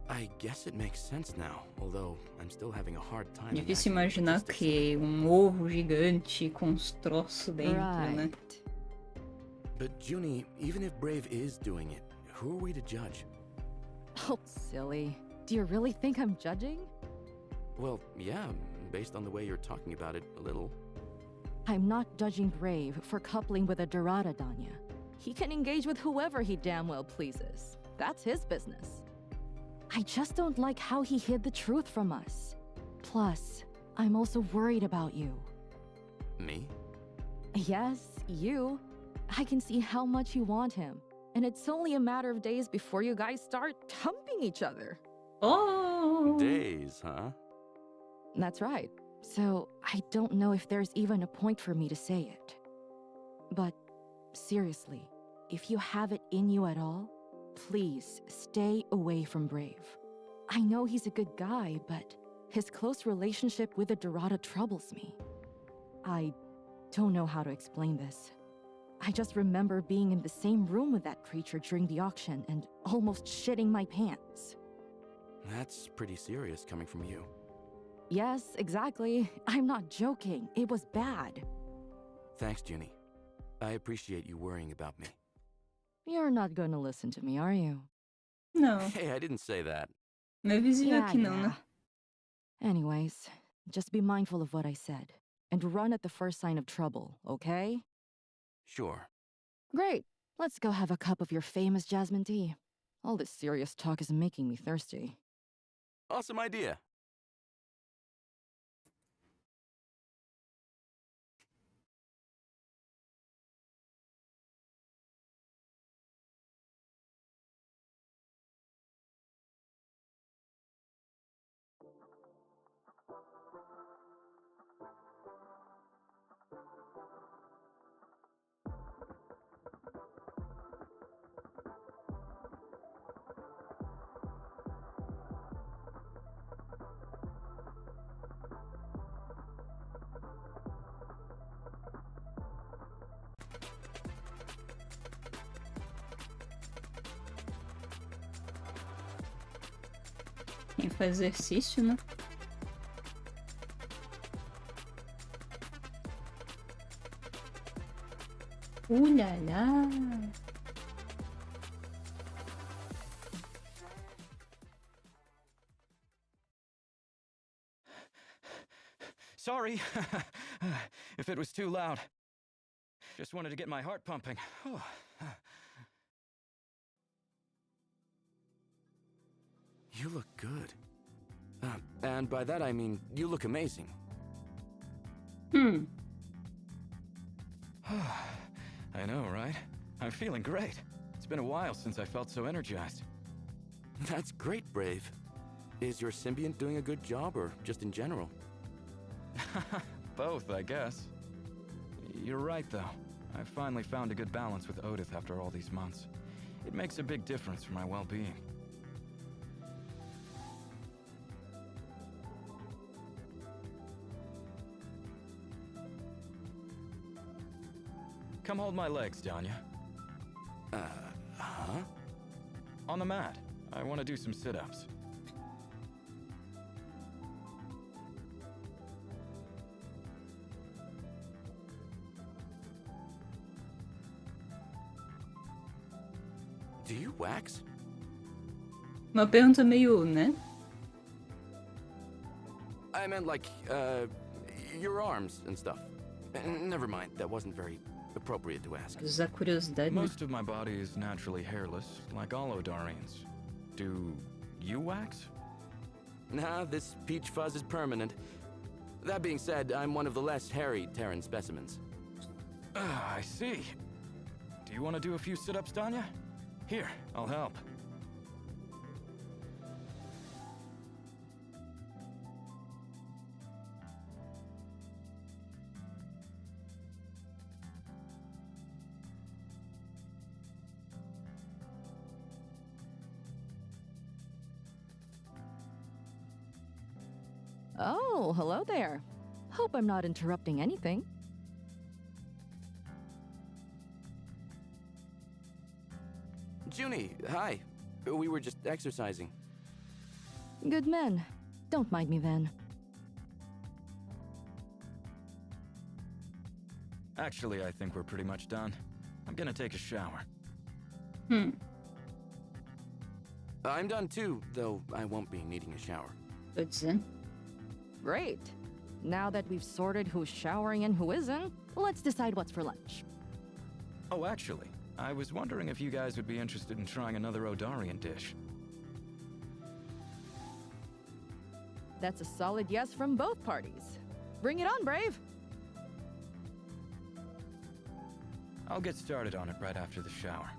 I guess it makes sense now, although I'm still having a hard time. Difícil imaginar que ovo gigante com uns troços dentro, né? But Junie, even if Brave is doing it, who are we to judge? Oh, silly. Do you really think I'm judging? Well, yeah, based on the way you're talking about it, a little. I'm not judging Brave for coupling with a Dorada, Danya. He can engage with whoever he damn well pleases. That's his business. I just don't like how he hid the truth from us. Plus, I'm also worried about you. Me? Yes, you. I can see how much you want him. And it's only a matter of days before you guys start humping each other. Oh! Days, huh? That's right. So, I don't know if there's even a point for me to say it. But, seriously, if you have it in you at all, please stay away from Brave. I know he's a good guy, but his close relationship with the Dorada troubles me. I don't know how to explain this. I just remember being in the same room with that creature during the auction and almost shitting my pants. That's pretty serious coming from you. Yes, exactly. I'm not joking. It was bad. Thanks, Junie. I appreciate you worrying about me. You're not gonna listen to me, are you? Não. Hey, I didn't say that. Meu vizinho aqui não, né? Anyways, just be mindful of what I said. And run at the first sign of trouble, okay? Sure. Great. Let's go have a cup of your famous jasmine tea. All this serious talk is making me thirsty. Awesome idea. Quem faz exercício, né? Ulala! Sorry if it was too loud. Just wanted to get my heart pumping. You look good. And by that I mean, you look amazing. Hmm. I know, right? I'm feeling great. It's been a while since I felt so energized. That's great, Brave. Is your Symbiant doing a good job, or just in general? Both, I guess. You're right, though. I've finally found a good balance with Odith after all these months. It makes a big difference for my well-being. Come hold my legs, Danya. Huh? On the mat. I want to do some sit-ups. Do you wax? Uma pergunta meio, né? I meant like, your arms and stuff. Never mind, that wasn't very appropriate to ask. Usar curiosidade, né? Most of my body is naturally hairless, like all Odarians. Do you wax? Nah, this peach fuzz is permanent. That being said, I'm one of the less hairy Terran specimens. Ah, I see. Do you want to do a few sit-ups, Danya? Here, I'll help. Oh, hello there. Hope I'm not interrupting anything. Junie, hi. We were just exercising. Good men. Don't mind me then. Actually, I think we're pretty much done. I'm gonna take a shower. I'm done too, though I won't be needing a shower. Good Zen. Great. Now that we've sorted who's showering and who isn't, let's decide what's for lunch. Oh, actually, I was wondering if you guys would be interested in trying another Odarian dish. That's a solid yes from both parties. Bring it on, Brave! I'll get started on it right after the shower.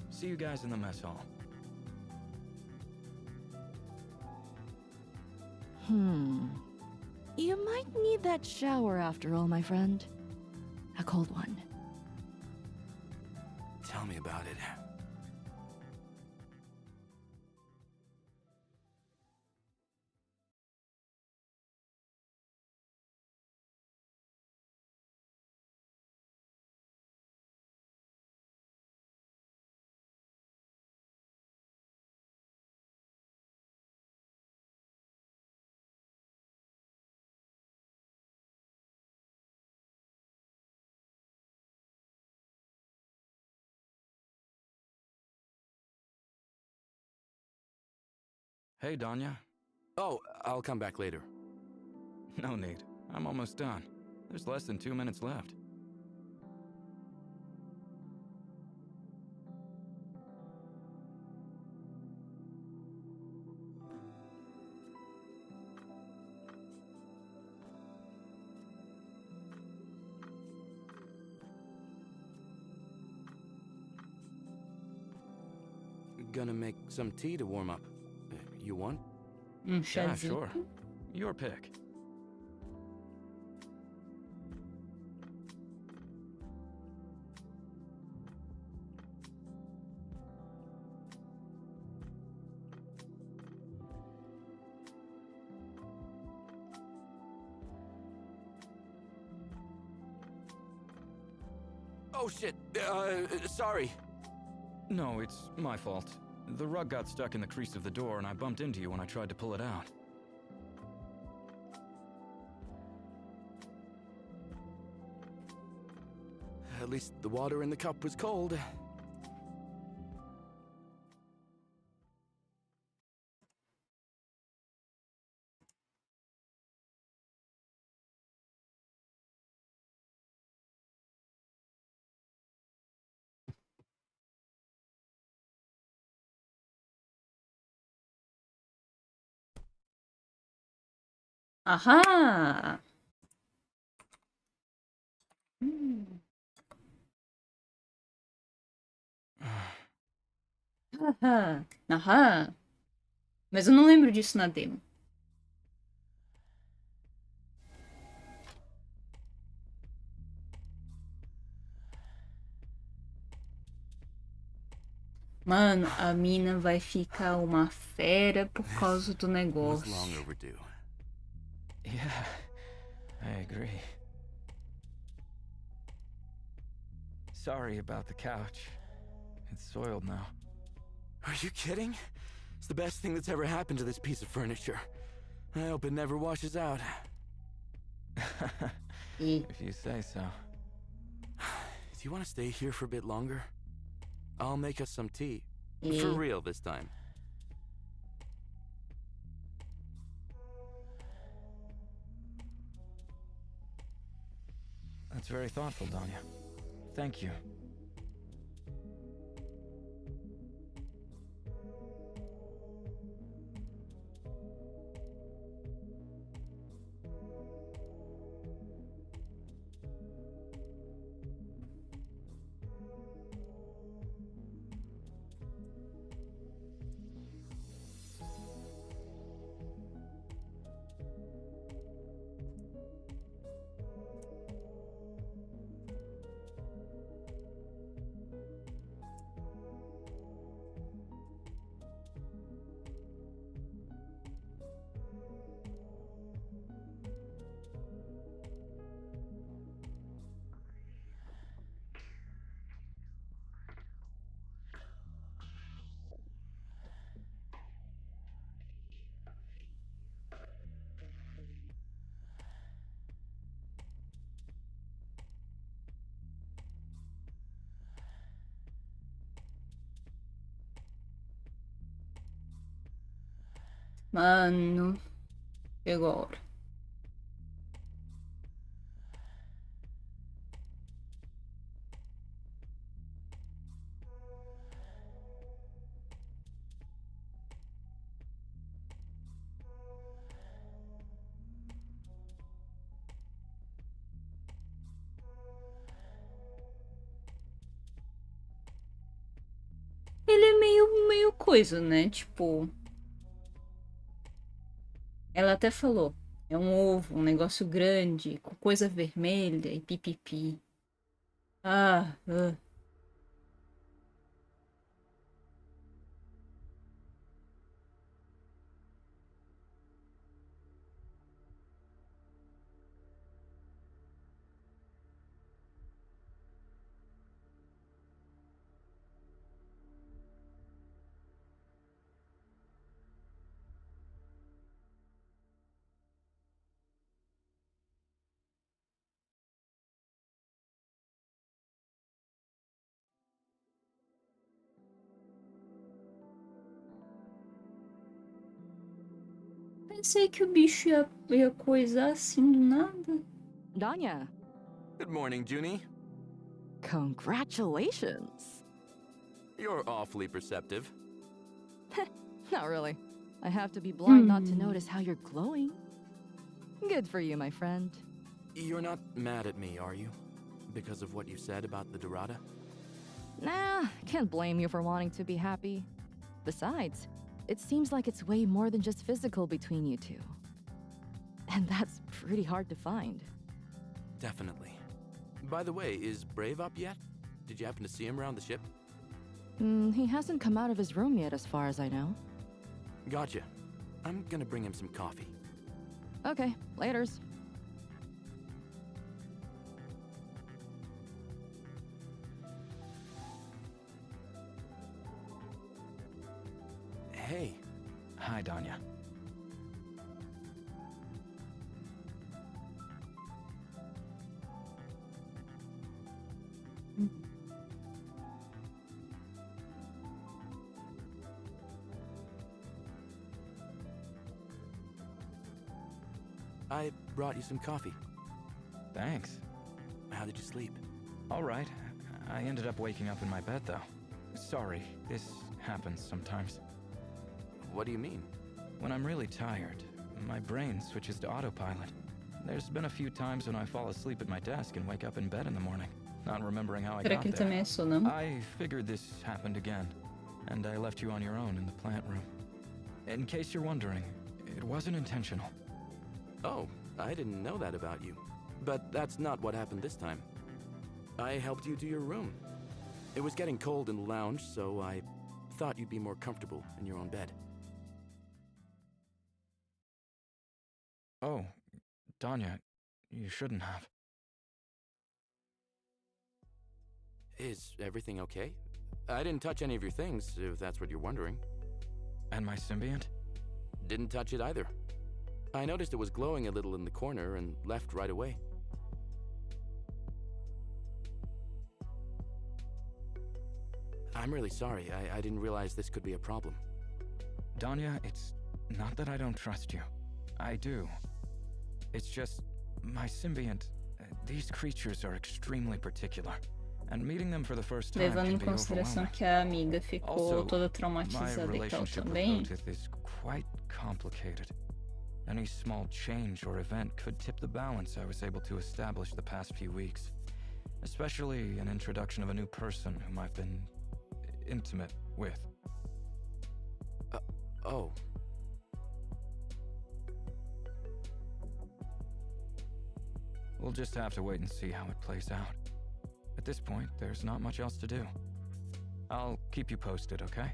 See you guys in the mess hall. You might need that shower after all, my friend. A cold one. Tell me about it. Hey, Danya. Oh, I'll come back later. No need. I'm almost done. There's less than 2 minutes left. Gonna make some tea to warm up. You want? Yeah, Chazinho. sure. Your pick. Oh shit, sorry. No, it's my fault. The rug got stuck in the crease of the door and I bumped into you when I tried to pull it out. At least the water in the cup was cold. Aha! Hum. Aham. Aham. Mas eu não lembro disso na demo. Mano, a mina vai ficar uma fera por causa do Was negócio. long overdue. Yeah, I agree. Sorry about the couch. It's soiled now. Are you kidding? It's the best thing that's ever happened to this piece of furniture. I hope it never washes out. E If you say so. Do you want to stay here for a bit longer? I'll make us some tea. E For real this time. That's very thoughtful, Danya. Thank you. Mano, chegou a hora. Ele é meio coisa, né? Tipo, ela até falou, é um ovo, um negócio grande, com coisa vermelha e pipipi. Ah. Pensei que o bicho ia coisar assim do nada. Danya, Good morning, Junie. congratulations. You're awfully perceptive. Not really. I have to be blind not to notice how you're glowing. Good for you, my friend. You're not mad at me, are you? Because of what you said about the Dorada? Nah, can't blame you for wanting to be happy. Besides, it seems like it's way more than just physical between you two. And that's pretty hard to find. Definitely. By the way, is Brave up yet? Did you happen to see him around the ship? He hasn't come out of his room yet, as far as I know. Gotcha. I'm gonna bring him some coffee. Okay, laters. Hey. Hi, Danya. I brought you some coffee. Thanks. How did you sleep? All right. I ended up waking up in my bed, though. Sorry, this happens sometimes. What do you mean? When I'm really tired, my brain switches to autopilot. There's been a few times when I fall asleep at my desk and wake up in bed in the morning, not remembering how I Será got que ele there. também é sonâmbulo? I figured this happened again, and I left you on your own in the plant room. In case you're wondering, it wasn't intentional. Oh, I didn't know that about you. But that's not what happened this time. I helped you to your room. It was getting cold in the lounge, so I thought you'd be more comfortable in your own bed. Oh, Danya, you shouldn't have. Is everything okay? I didn't touch any of your things, if that's what you're wondering. And my symbiont? Didn't touch it either. I noticed it was glowing a little in the corner and left right away. I'm really sorry. I didn't realize this could be a problem. Danya, it's not that I don't trust you. I do. It's just, my symbiont, these creatures are extremely particular. And meeting them for the first time Levando em can be consideração overwhelming. que a amiga ficou Also, toda my traumatizada e tal relationship with também. Otith is quite complicated. Any small change or event could tip the balance I was able to establish the past few weeks. Especially an introduction of a new person whom I've been intimate with. Oh. We'll just have to wait and see how it plays out. At this point, there's not much else to do. I'll keep you posted, okay?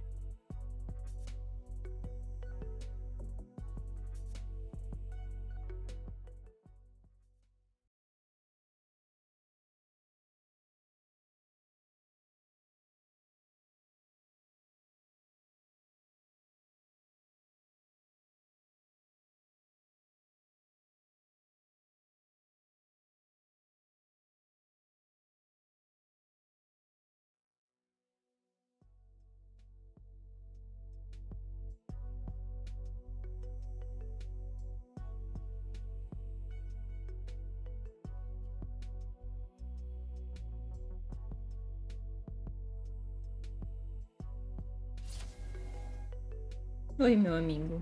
Oi, meu amigo.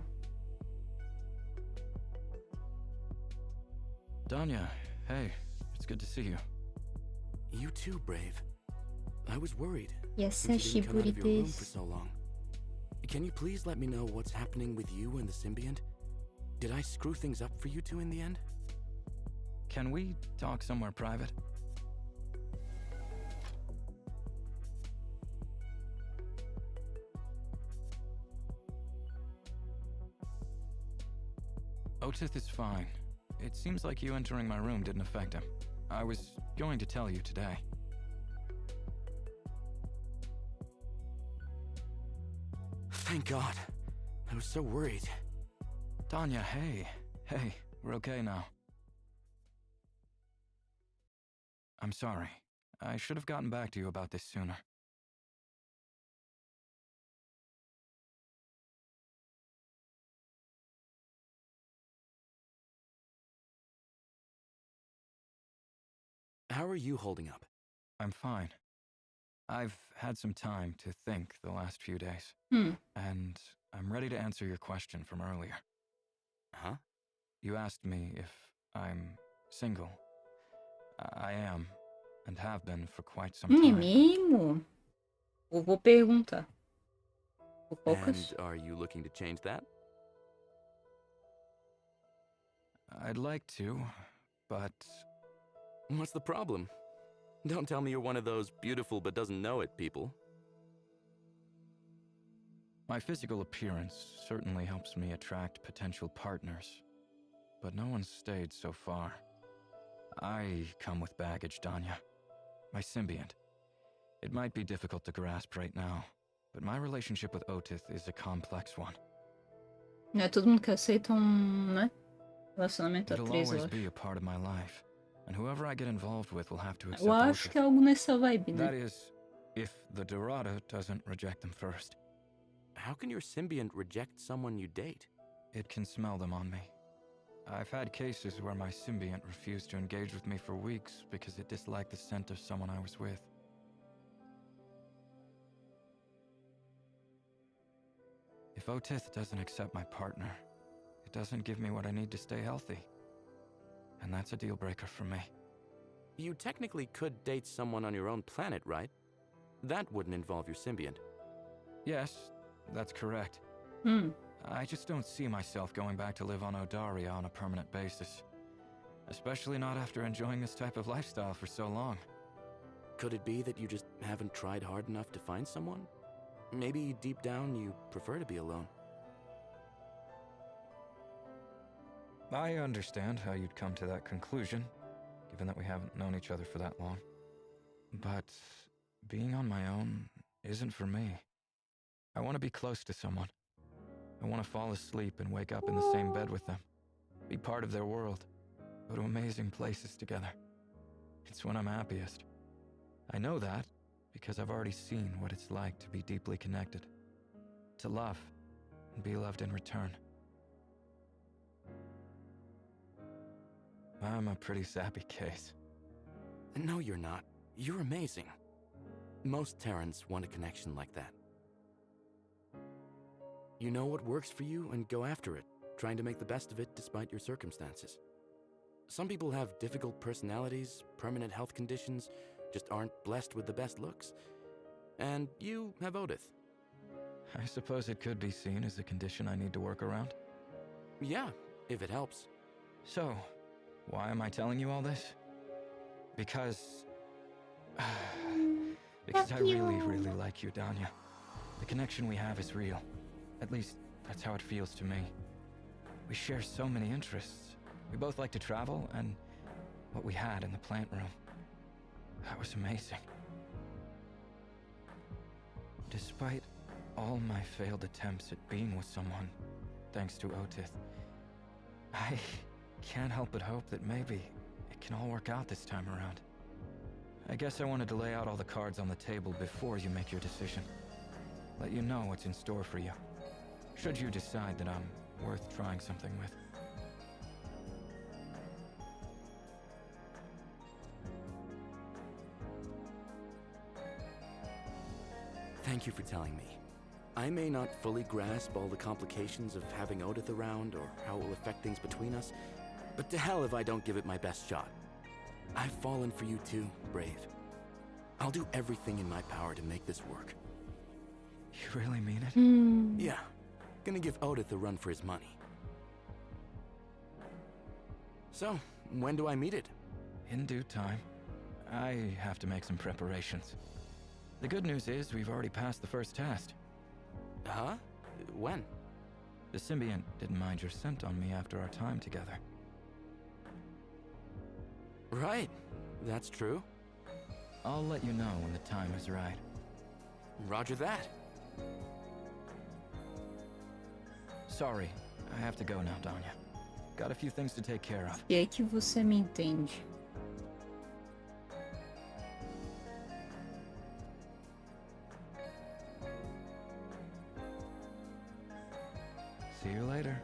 Danya, hey, it's good to see you. You too, Brave. I was worried Yes, since you didn't come out of your room for so long. Can you please let me know what's happening with you and the Symbiant? Did I screw things up for you two in the end? Can we talk somewhere private? Otith is fine. It seems like you entering my room didn't affect him. I was going to tell you today. Thank God. I was so worried. Danya, hey. Hey, we're okay now. I'm sorry. I should have gotten back to you about this sooner. How are you holding up? I'm fine. I've had some time to think the last few days. And I'm ready to answer your question from earlier. Huh? You asked me if I'm single. I am, and have been for quite some É time. mesmo? Vou perguntar. And are you looking to change that? I'd like to, but What's the problem? Don't tell me you're one of those beautiful but doesn't know it people. my physical appearance certainly helps me attract potential partners. But no one's stayed so far. I come with baggage, Danya. My Symbiant. It might be difficult to grasp right now, but my relationship with Otith is a complex one. Não é todo mundo que aceita né? Relacionamento a It'll três, eu always acho. be a part of my life, and whoever I get involved with will have to accept Eu acho Otith. que é algo nessa vibe, That né? is, if the Dorada doesn't reject them first. How can your Symbiant reject someone you date? It can smell them on me. I've had cases where my Symbiant refused to engage with me for weeks because it disliked the scent of someone I was with. If Otith doesn't accept my partner, it doesn't give me what I need to stay healthy. And that's a deal breaker for me. You technically could date someone on your own planet, right? That wouldn't involve your Symbiant. Yes, that's correct. I just don't see myself going back to live on Odaria on a permanent basis. Especially not after enjoying this type of lifestyle for so long. Could it be that you just haven't tried hard enough to find someone? Maybe deep down you prefer to be alone. I understand how you'd come to that conclusion, given that we haven't known each other for that long. But being on my own isn't for me. I want to be close to someone. I want to fall asleep and wake up in the same bed with them. Be part of their world. Go to amazing places together. It's when I'm happiest. I know that because I've already seen what it's like to be deeply connected. To love and be loved in return. I'm a pretty sappy case. No, you're not. You're amazing. Most Terrans want a connection like that. You know what works for you and go after it, trying to make the best of it despite your circumstances. Some people have difficult personalities, permanent health conditions, just aren't blessed with the best looks. And you have Otith. I suppose it could be seen as a condition I need to work around. Yeah, if it helps. So, why am I telling you all this? Because I really, really like you, Danya. The connection we have is real. At least, that's how it feels to me. We share so many interests. We both like to travel, and what we had in the plant room. That was amazing. Despite all my failed attempts at being with someone, thanks to Otith, I can't help but hope that maybe it can all work out this time around. I guess I wanted to lay out all the cards on the table before you make your decision. Let you know what's in store for you. Should you decide that I'm worth trying something with. Thank you for telling me. I may not fully grasp all the complications of having Odith around or how it will affect things between us, but to hell if I don't give it my best shot. I've fallen for you too, Brave. I'll do everything in my power to make this work. You really mean it? Yeah. Gonna give Odith a run for his money. So, when do I meet it? In due time. I have to make some preparations. The good news is we've already passed the first test. Huh? When? The Symbiant didn't mind your scent on me after our time together. Right. That's true. I'll let you know when the time is right. Roger that. Sorry, I have to go now, Danya. Got a few things to take care of. E aí que você me entende. See you later.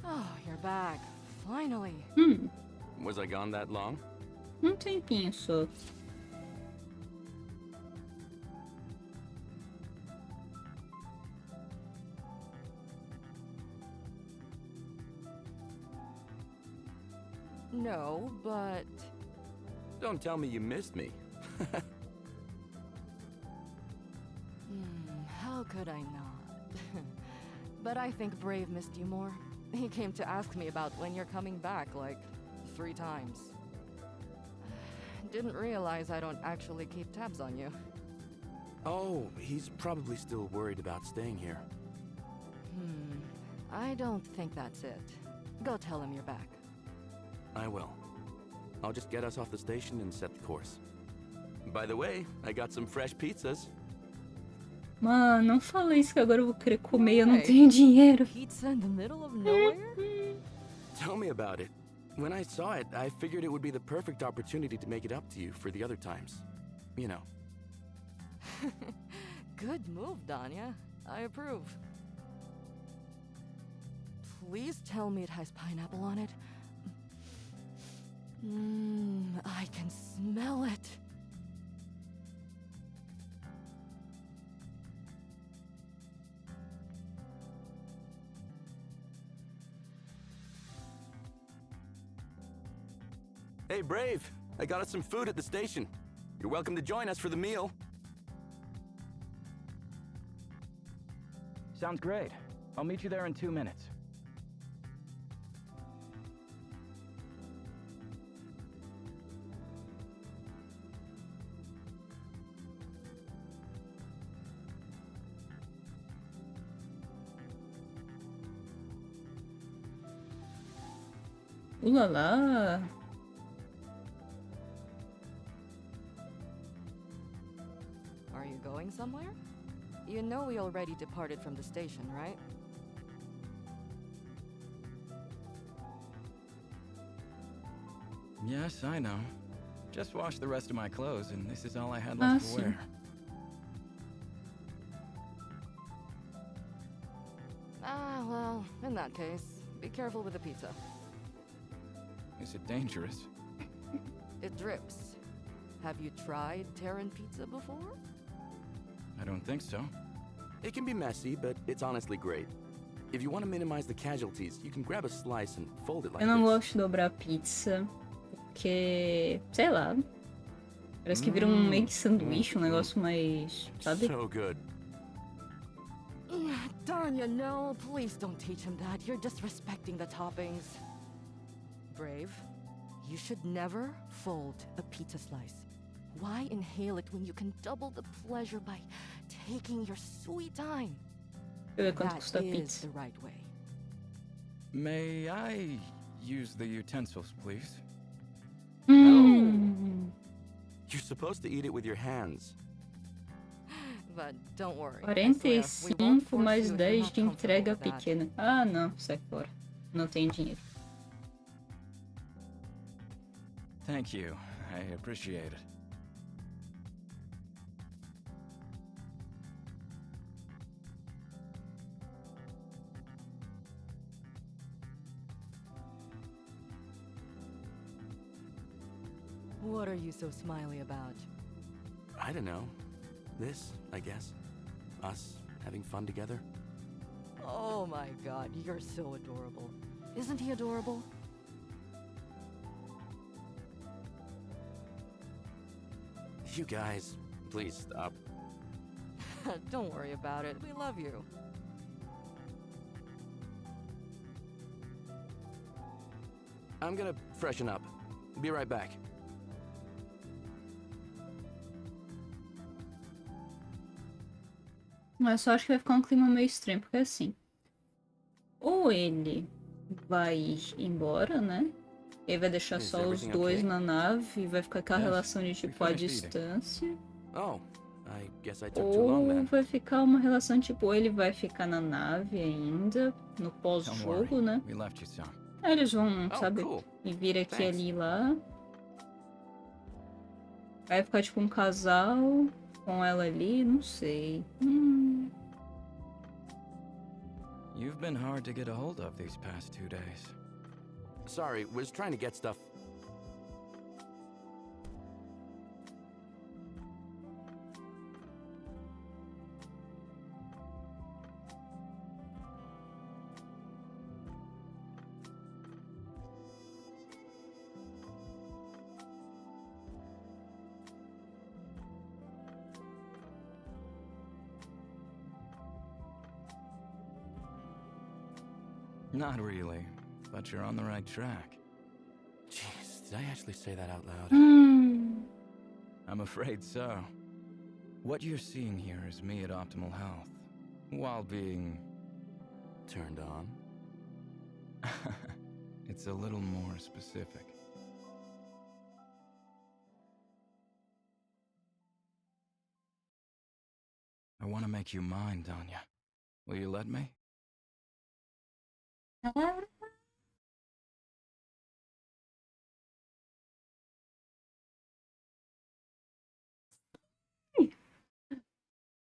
Oh, you're back. Finally. Was I gone that long? Tempinho só. No, but... Don't tell me you missed me. How could I not? But I think Brave missed you more. He came to ask me about when you're coming back, like, 3 times. Didn't realize I don't actually keep tabs on you. Oh, he's probably still worried about staying here. I don't think that's it. Go tell him you're back. I will. I'll just get us off the station and set the course. By the way, I got some fresh pizzas. Mano, não fala isso que agora eu vou querer comer e eu não tenho dinheiro. Pizza in the middle of nowhere? Tell me about it. When I saw it, I figured it would be the perfect opportunity to make it up to you for the other times. You know. Good move, Danya. I approve. Please tell me it has pineapple on it. I can smell it. Hey, Brave. I got us some food at the station. You're welcome to join us for the meal. Sounds great. I'll meet you there in 2 minutes. Lá lá. Are you going somewhere? You know we already departed from the station, right? Yes, I know. Just washed the rest of my clothes, and this is all I had left to wear. Well, in that case, be careful with the pizza. Is it dangerous? It drips. Have you tried Terran pizza before? I don't think so. It can be messy, but it's honestly great. If you want to minimize the casualties, you can grab a slice and fold it like Eu não this. gosto de dobrar pizza, porque, sei lá, parece que vira um meio que sanduíche, um negócio mais, sabe? So good. Danya, no, please don't teach him that. You're disrespecting the toppings. Brave, you should never fold a pizza slice. Why inhale it when you can double the pleasure by taking your sweet time? Deixa eu ver quanto That custa a is pizza. the right way. May I use the utensils, please? You're supposed to eat it with your hands. But don't worry. I swear, we won't 45 force mais you if you're 10 not de entrega comfortable with that. pequena. Ah, não, sai fora. Não tem dinheiro. Thank you. I appreciate it. What are you so smiley about? I don't know. This, I guess. Us having fun together. Oh my god, you're so adorable. Isn't he adorable? You guys, please stop. Don't worry about it. We love you. I'm gonna freshen up. Be right back. Mas só acho que vai ficar um clima meio estranho, porque assim. Ou ele vai embora, né? Ele vai deixar Is só os everything dois okay? na nave, vai ficar aquela Yes, relação de we tipo a finished eating. distância. Oh, I guess I took too long Ou then. vai ficar uma relação tipo, ele vai ficar na nave ainda, no Don't pós-jogo, worry. né? We left you some. Aí eles vão, Oh, sabe, cool. e vir aqui Thanks. ali e lá. Vai ficar tipo um casal com ela ali, não sei. You've been hard to get a hold of these past 2 days. Sorry, was trying to get stuff. Not really, but you're on the right track. Jeez, did I actually say that out loud? I'm afraid so. What you're seeing here is me at optimal health, while being... Turned on? It's a little more specific. I want to make you mine, Danya. Will you let me?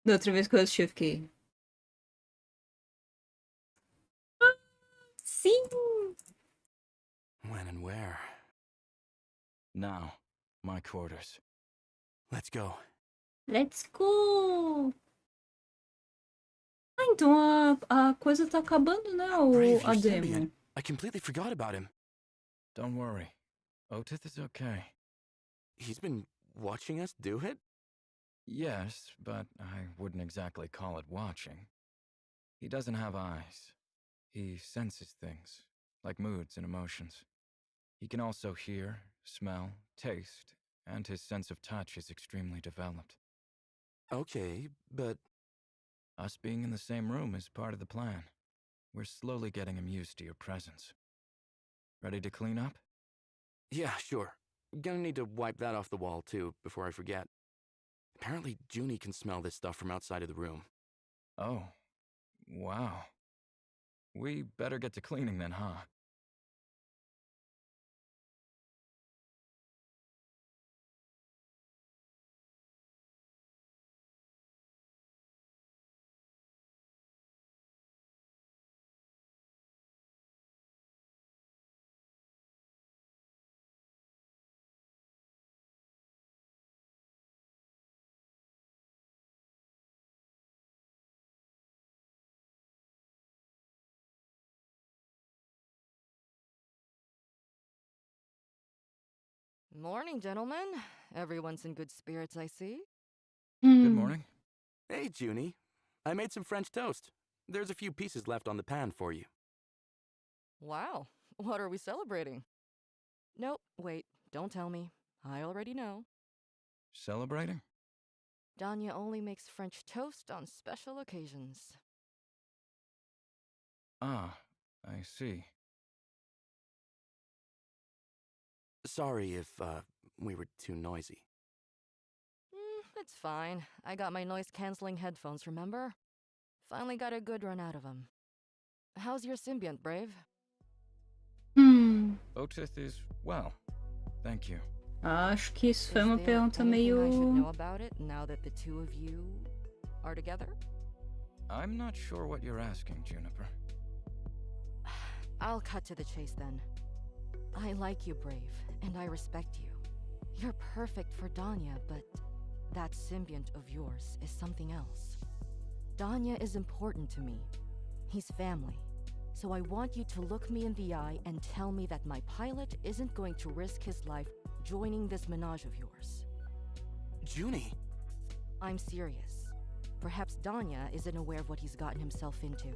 Da outra vez que eu assisti, eu fiquei. Sim! When and where? Now, my quarters. Let's go. Let's go! Ah, então a coisa tá acabando, né? Brave, A you're demo. Symbiant. I completely forgot about him. Don't worry. Otith is okay. He's been watching us do it? Yes, but I wouldn't exactly call it watching. He doesn't have eyes. He senses things, like moods and emotions. He can also hear, smell, taste, and his sense of touch is extremely developed. Okay, but Us being in the same room is part of the plan. We're slowly getting him used to your presence. Ready to clean up? yeah, sure. Gonna need to wipe that off the wall, too, before I forget. Apparently, Junie can smell this stuff from outside of the room. Oh, wow. We better get to cleaning then, huh? Morning, gentlemen. Everyone's in good spirits, I see. Good morning. Hey, Junie. I made some French toast. There's a few pieces left on the pan for you. Wow, what are we celebrating? Nope, wait, don't tell me. I already know. Celebrating? Danya only makes French toast on special occasions. Ah, I see. Sorry if, we were too noisy. It's fine. I got my noise-canceling headphones, remember? Finally got a good run out of them. How's your Symbiant, Brave? Otith is well. Thank you. Acho que isso foi Is uma there pergunta anything I should know meio. about it now that the two of you are together? I'm not sure what you're asking, Juniper. I'll cut to the chase then. I like you, Brave, and I respect you. You're perfect for Danya, but that symbiont of yours is something else. Danya is important to me. He's family. So I want you to look me in the eye and tell me that my pilot isn't going to risk his life joining this menage of yours. Junie! I'm serious. Perhaps Danya isn't aware of what he's gotten himself into.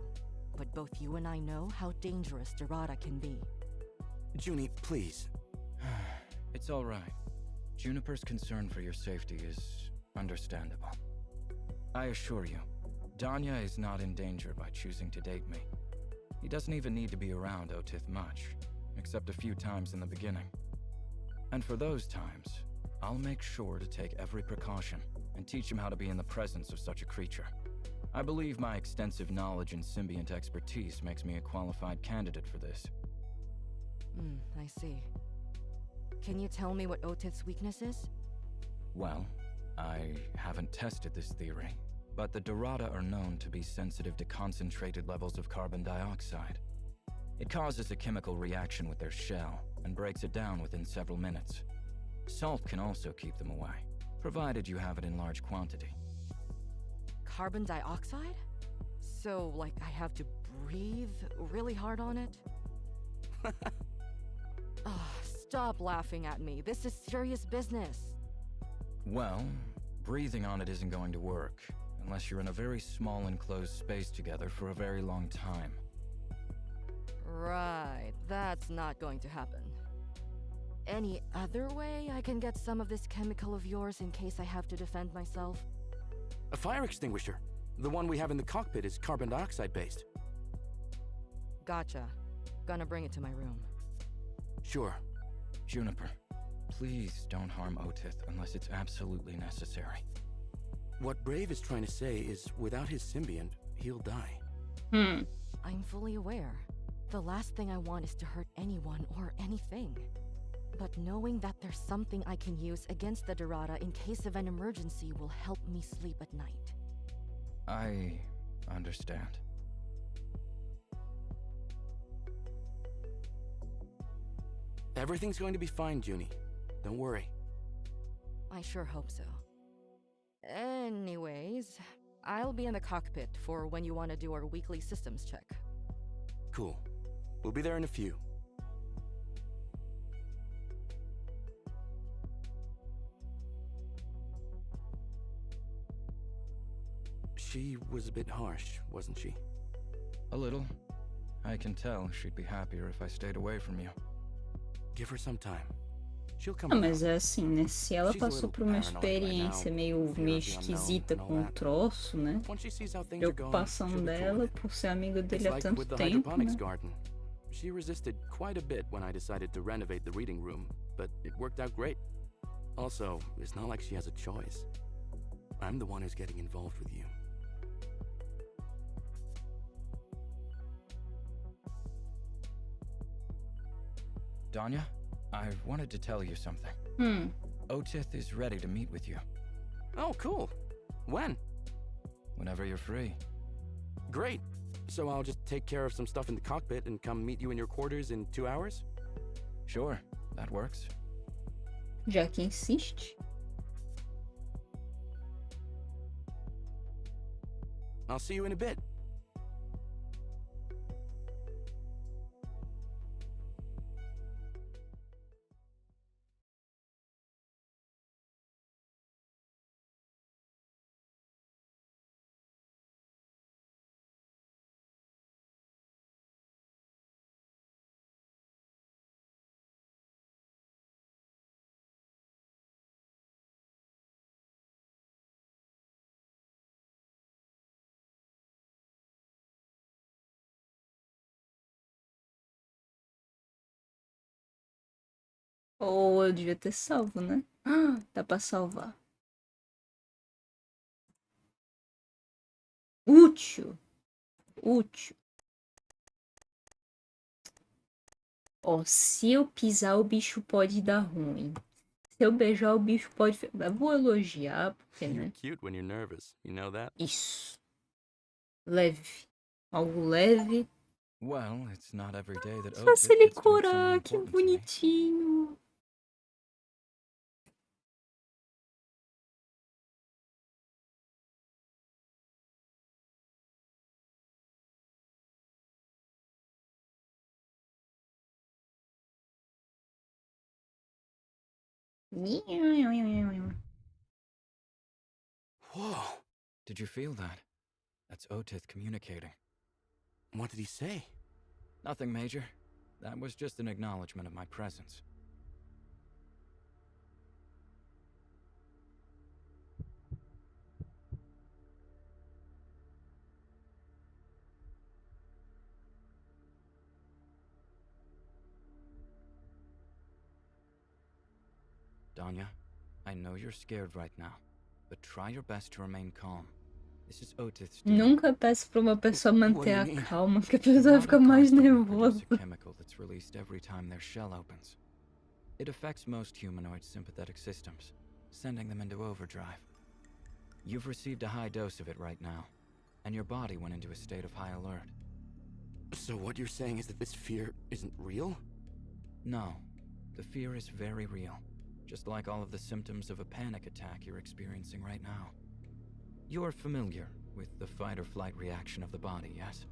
But both you and I know how dangerous Dorada can be. Junie, please. It's all right. Juniper's concern for your safety is understandable. I assure you, Danya is not in danger by choosing to date me. He doesn't even need to be around Otith much, except a few times in the beginning. And for those times, I'll make sure to take every precaution and teach him how to be in the presence of such a creature. I believe my extensive knowledge and symbiont expertise makes me a qualified candidate for this. I see. Can you tell me what Otith's weakness is? Well, I haven't tested this theory, but the Dorada are known to be sensitive to concentrated levels of carbon dioxide. It causes a chemical reaction with their shell and breaks it down within several minutes. Salt can also keep them away, provided you have it in large quantity. Carbon dioxide? So, like, I have to breathe really hard on it? Stop laughing at me. This is serious business. Well, breathing on it isn't going to work, unless you're in a very small enclosed space together for a very long time. Right, that's not going to happen. Any other way I can get some of this chemical of yours in case I have to defend myself? A fire extinguisher. The one we have in the cockpit is carbon dioxide based. Gotcha. Gonna bring it to my room. Sure. Juniper, please don't harm Otith unless it's absolutely necessary. What Brave is trying to say is, without his symbiont, he'll die. I'm fully aware. The last thing I want is to hurt anyone or anything. But knowing that there's something I can use against the Dorada in case of an emergency will help me sleep at night. I understand. Everything's going to be fine, Junie. Don't worry. I sure hope so. Anyways, I'll be in the cockpit for when you want to do our weekly systems check. Cool. We'll be there in a few. She was a bit harsh, wasn't she? A little. I can tell she'd be happier if I stayed away from you. Give her some time. She'll come Ah, around. mas é assim, né? Se ela passou por uma experiência meio esquisita com o troço, né? Once she sees how things are going, Preocupação she'll be cool dela with it. por ser amiga It's dele há like tanto with the tempo, hydroponics né? garden. She resisted quite a bit when I decided to renovate the reading room, but it worked out great. Also, it's not like she has a choice. I'm the one who's getting involved with you. Danya, I wanted to tell you something. Otith is ready to meet with you. Oh, cool. When? Whenever you're free. Great. So I'll just take care of some stuff in the cockpit and come meet you in your quarters in 2 hours? Sure, that works. Já que insiste. I'll see you in a bit. Ou eu devia ter salvo, né? Dá pra salvar. Útil. Útil. Ó, se eu pisar, o bicho pode dar ruim. Se eu beijar, o bicho pode... Eu vou elogiar, porque, You're né? cute when you're nervous. You know that? Isso. Leve. Algo leve. Well, it's not every day that Faça Otis ele gets to meet someone corar, que important to me. bonitinho. Whoa. Did you feel that? That's Otis communicating. What did he say? Nothing major. That was just an acknowledgement of my presence. Danya, I know you're scared right now, but try your best to remain calm. This is Otis doing. Nunca peço pra uma pessoa What do manter you a mean? calma, que a The pessoa fica Rama mais constantly produce nervosa. a chemical that's released every time their shell opens. It affects most humanoid sympathetic systems, sending them into overdrive. You've received a high dose of it right now, and your body went into a state of high alert. So what you're saying is that this fear isn't real? No, the fear is very real, just like all of the symptoms of a panic attack you're experiencing right now. You're familiar with the fight or flight reaction of the body, yes?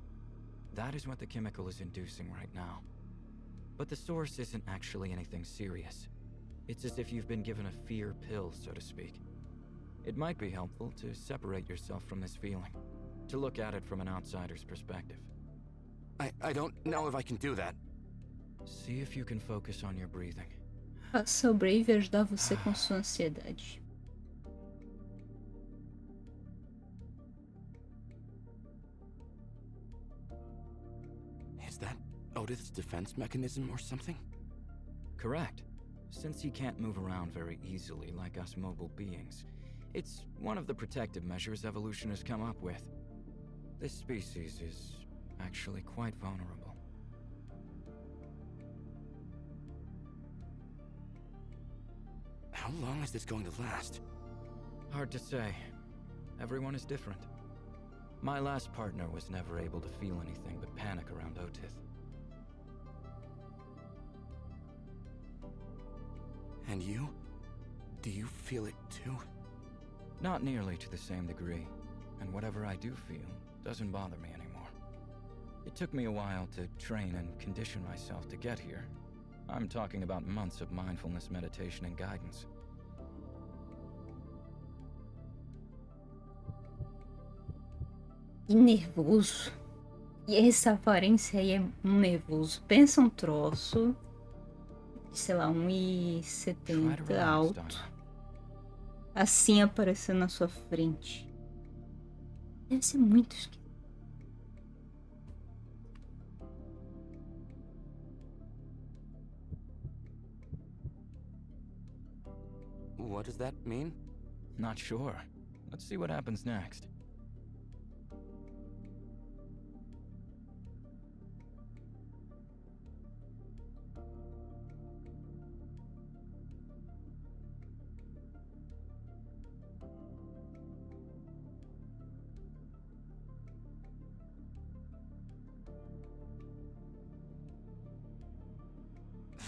That is what the chemical is inducing right now. But the source isn't actually anything serious. It's as if you've been given a fear pill, so to speak. It might be helpful to separate yourself from this feeling, to look at it from an outsider's perspective. I don't know if I can do that. See if you can focus on your breathing. Faça o Brave ajudar você com sua ansiedade. Is that Otis' defense mechanism or something? Correct. Since he can't move around very easily like us mobile beings, it's one of the protective measures evolution has come up with. This species is actually quite vulnerable. How long is this going to last? Hard to say. Everyone is different. My last partner was never able to feel anything but panic around Otis. And you? Do you feel it too? Not nearly to the same degree, and whatever I do feel doesn't bother me anymore. It took me a while to train and condition myself to get here. I'm talking about months of mindfulness meditation and guidance. Que nervoso. E essa aparência aí é um nervoso. Pensa um troço, sei lá, 1,70 alto. Assim aparecendo na sua frente. Deve ser muito esquisito. What does that mean? Not sure. Let's see what happens next.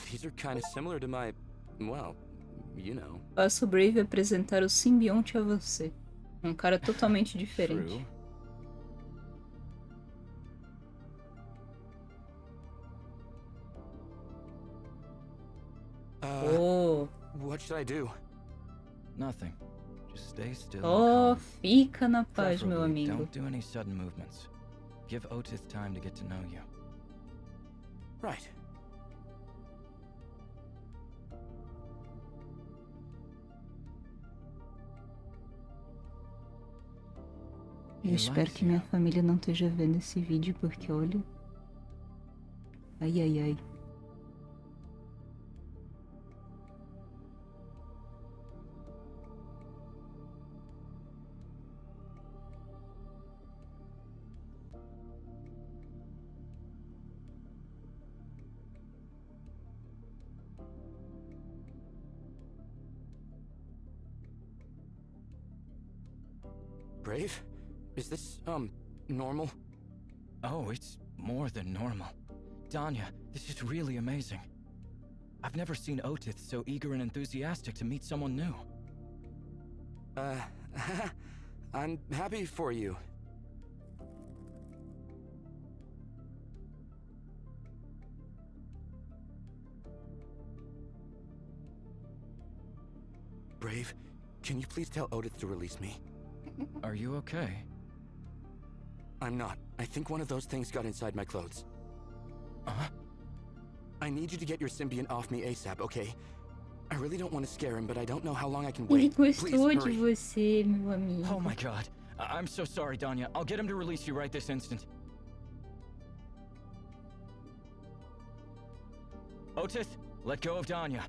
These are kind of similar to my, well, you know. Faça o Brave apresentar o Symbiont a você. Um cara totalmente diferente. True. Oh, What should I do? Nothing. Just stay still. oh, And calm. fica na paz, meu Preferably, amigo. don't do any sudden movements. Give Otis time to get to know you. Right. Eu espero que minha família não esteja vendo esse vídeo, porque olha... Ai, ai, ai. Brave? Is this, normal? Oh, it's more than normal. Danya, this is really amazing. I've never seen Otith so eager and enthusiastic to meet someone new. I'm happy for you. Brave, can you please tell Otith to release me? Are you okay? I'm not. I think one of those things got inside my clothes. Huh? I need you to get your symbiont off me ASAP, okay? I really don't want to scare him, but I don't know how long I can Ele wait. gostou de hurry. você, meu amigo. Oh my god. I'm so sorry, Danya. I'll get him to release you right this instant. Otith, let go of Danya.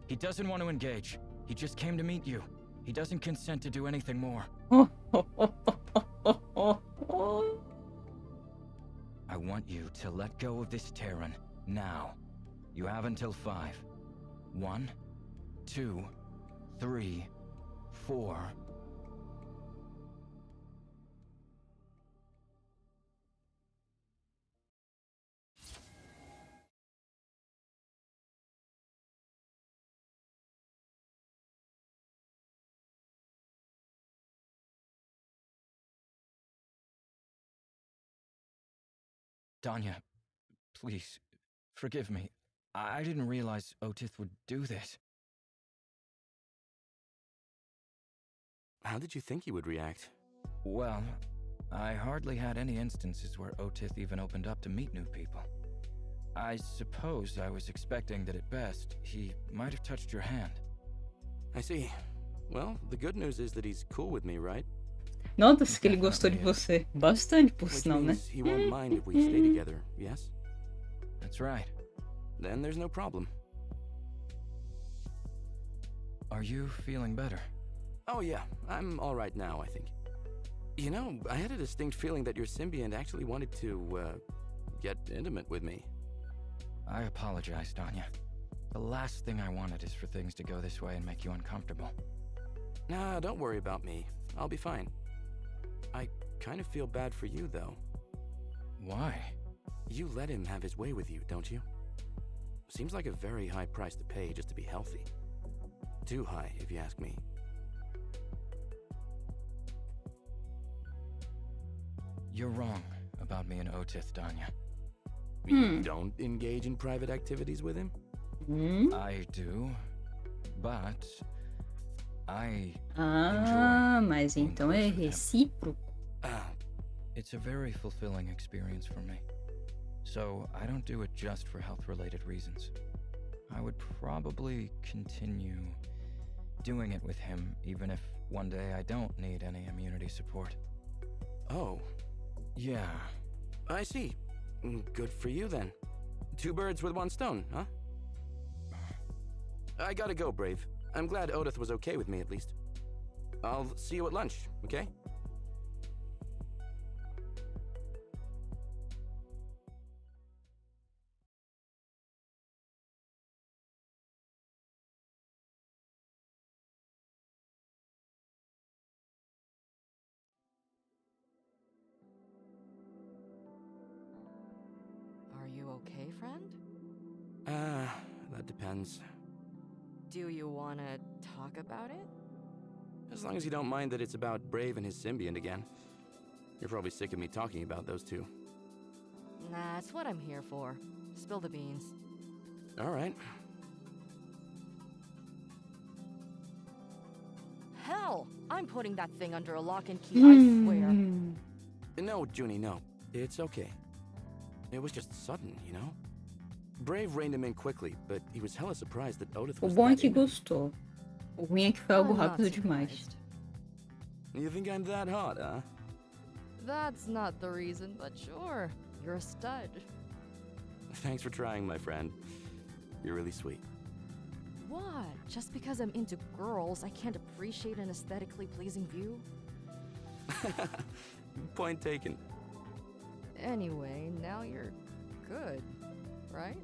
He doesn't want to engage. He just came to meet you. He doesn't consent to do anything more. I want you to let go of this Terran now. You have until 5. 1, 2, 3, 4. Danya, please, forgive me. I didn't realize Otith would do this. How did you think he would react? Well, I hardly had any instances where Otith even opened up to meet new people. I suppose I was expecting that at best, he might have touched your hand. I see. Well, the good news is that he's cool with me, right? Nota-se que ele gostou de você. Bastante, por Which sinal, né? means he won't mind if we stay together, yes? That's right. Then there's no problem. Are you feeling better? Oh yeah, I'm alright now, I think. You know, I had a distinct feeling that your symbiont actually wanted to, get intimate with me. I apologize, Danya. The last thing I wanted is for things to go this way and make you uncomfortable. Nah, don't worry about me. I'll be fine. I kind of feel bad for you, though. Why? You let him have his way with you, don't you? Seems like a very high price to pay just to be healthy. Too high, if you ask me. You're wrong about me and Otith, Danya. You don't engage in private activities with him? I do, but I Ah, enjoy mas being então é close with him. recíproco. It's a very fulfilling experience for me. So I don't do it just for health-related reasons. I would probably continue doing it with him, even if one day I don't need any immunity support. Oh, Yeah. I see. Good for you, then. 2 birds with 1 stone, huh? I gotta go, Brave. I'm glad Otith was okay with me, at least. I'll see you at lunch, okay? Are you okay, friend? That depends. Do you want to talk about it? As long as you don't mind that it's about Brave and his symbiont again. You're probably sick of me talking about those two. Nah, it's what I'm here for. Spill the beans. All right. Hell! I'm putting that thing under a lock and key, I swear. No, Junie, no. It's okay. It was just sudden, you know? Brave reined him in quickly, but he was hella surprised that Otith O was bom é that que into him. gostou. O ruim é que foi algo I'm not rápido demais. surprised. You think I'm that hot, huh? That's not the reason, but sure. You're a stud. Thanks for trying, my friend. You're really sweet. What? Just because I'm into girls, I can't appreciate an aesthetically pleasing view? Point taken. Anyway, now you're good, right?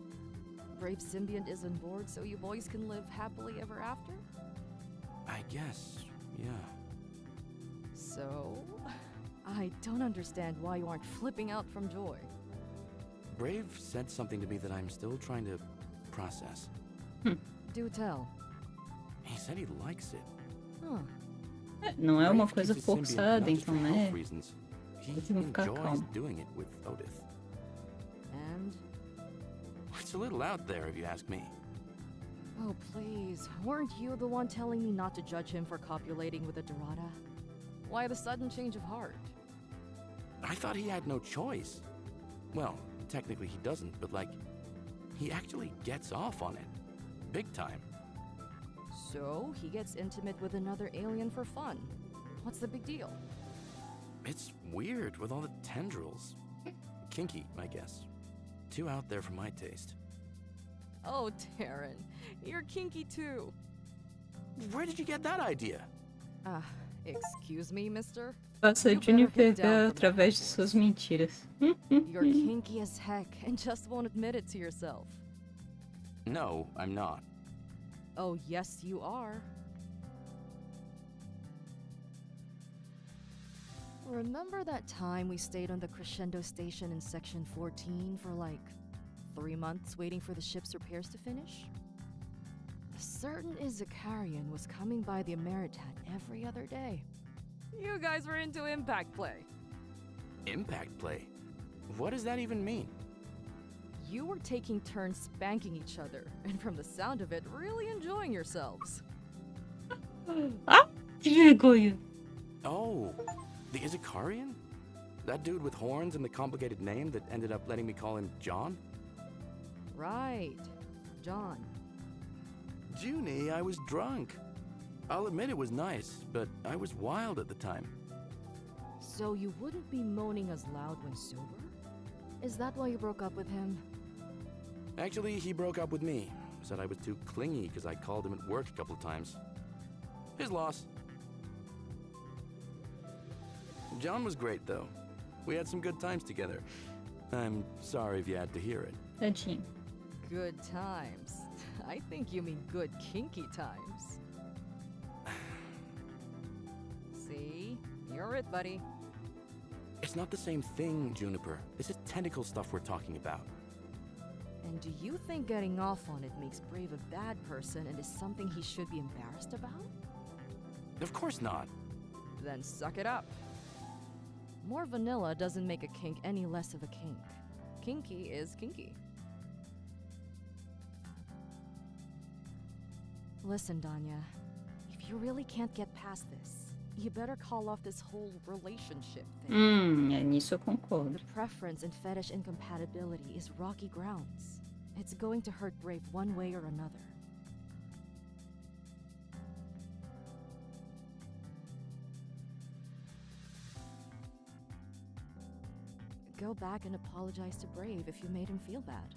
Brave Symbiont is on board so you boys can live happily ever after? I guess. yeah. So, I don't understand why you aren't flipping out from joy. Brave said something to me that I'm still trying to process. Do tell. He said he likes it. Huh. Não é uma Brave coisa keeps his symbiant forçada, not just então, for né? health reasons. He Tem que ficar enjoys calmo. doing it with Odith. And? It's a little out there, if you ask me. Oh, please. Weren't you the one telling me not to judge him for copulating with a Dorada? Why the sudden change of heart? I thought he had no choice. Well, technically he doesn't, but like, he actually gets off on it. Big time. So, he gets intimate with another alien for fun. What's the big deal? It's weird with all the tendrils. Kinky, I guess. Too out there for my taste. Oh, Taryn, you're kinky too. Where did you get that idea? Excuse me, mister? Faça You better Juniper get down from that através de horse. suas mentiras. You're kinky as heck and just won't admit it to yourself. No, I'm not. Oh, yes, you are. Remember that time we stayed on the Crescendo station in Section 14 for like 3 months waiting for the ship's repairs to finish? A certain Izakarian was coming by the Ameretat every other day. You guys were into impact play. Impact play? What does that even mean? You were taking turns spanking each other, and from the sound of it, really enjoying yourselves. Ah, que vergonha. Oh, the Izakarian? That dude with horns and the complicated name that ended up letting me call him John? Right, John. Junie, I was drunk. I'll admit it was nice, but I was wild at the time. So you wouldn't be moaning as loud when sober? Is that why you broke up with him? Actually, he broke up with me. Said I was too clingy because I called him at work a couple of times. His loss. John was great, though. We had some good times together. I'm sorry if you had to hear it. Tadinho. Good times. I think you mean good kinky times. See? You're it, buddy. It's not the same thing, Juniper. This is tentacle stuff we're talking about. And do you think getting off on it makes Brave a bad person and is something he should be embarrassed about? Of course not. Then suck it up. More vanilla doesn't make a kink any less of a kink. Kinky is kinky. Listen, Danya. If you really can't get past this, you better call off this whole relationship thing. Nisso eu concordo. The preference and fetish incompatibility is rocky grounds. It's going to hurt Brave one way or another. Go back and apologize to Brave if you made him feel bad.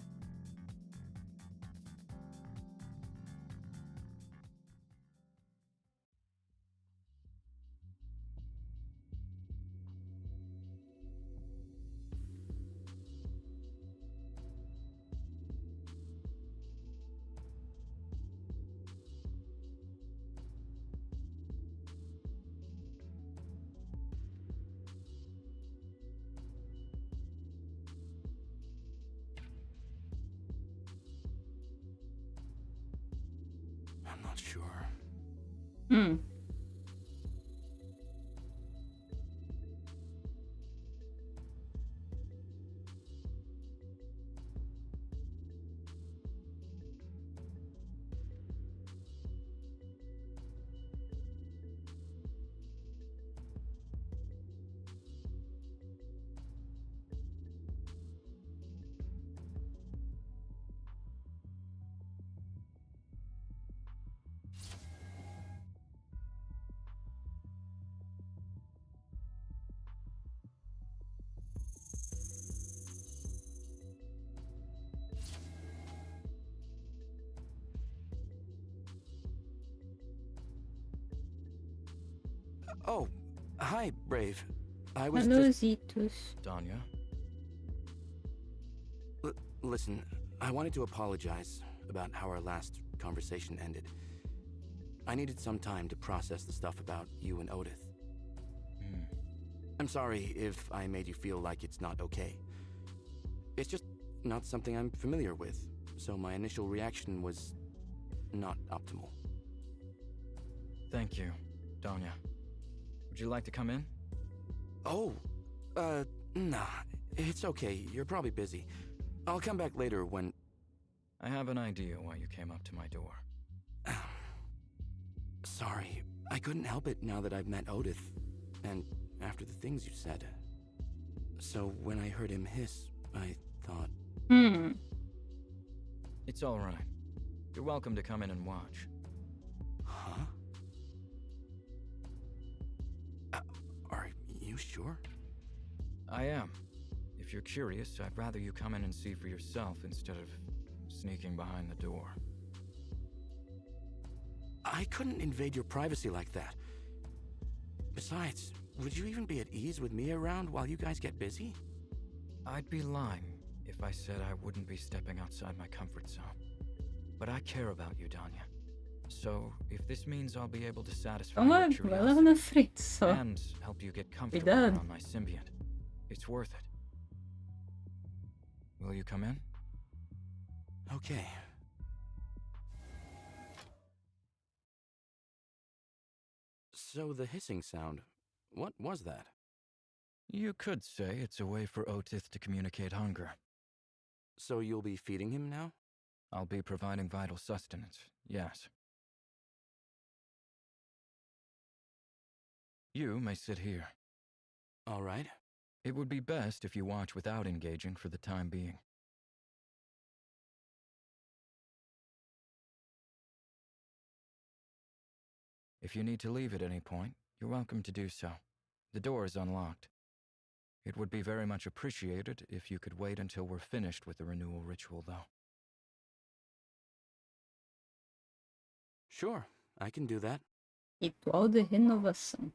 I'm not sure. Oh, hi, Brave. I was just... Alôzitos. Danya? Listen, I wanted to apologize about how our last conversation ended. I needed some time to process the stuff about you and Odith. I'm sorry if I made you feel like it's not okay. It's just not something I'm familiar with, so my initial reaction was not optimal. Thank you, Danya. Would you like to come in? Oh, nah, it's okay. You're probably busy. I'll come back later when... I have an idea why you came up to my door. Sorry, I couldn't help it now that I've met Odith, and after the things you said. So when I heard him hiss, I thought... It's all right. You're welcome to come in and watch. Huh? Are you sure? I am. If you're curious, I'd rather you come in and see for yourself instead of sneaking behind the door. I couldn't invade your privacy like that. Besides, would you even be at ease with me around while you guys get busy? I'd be lying if I said I wouldn't be stepping outside my comfort zone. But I care about you, Danya. So, if this means I'll be able to satisfy Então your vai lá na curiosity frente só. and help you get comfortable Cuidado. around my Symbiant, it's worth it. Will you come in? Okay. So the hissing sound, what was that? You could say it's a way for Odith to communicate hunger. So you'll be feeding him now? I'll be providing vital sustenance, yes. You may sit here. All right. It would be best if you watch without engaging for the time being. If you need to leave at any point, you're welcome to do so. The door is unlocked. It would be very much appreciated if you could wait until we're finished with the renewal ritual, though. Sure, I can do that. Ritual de renovação.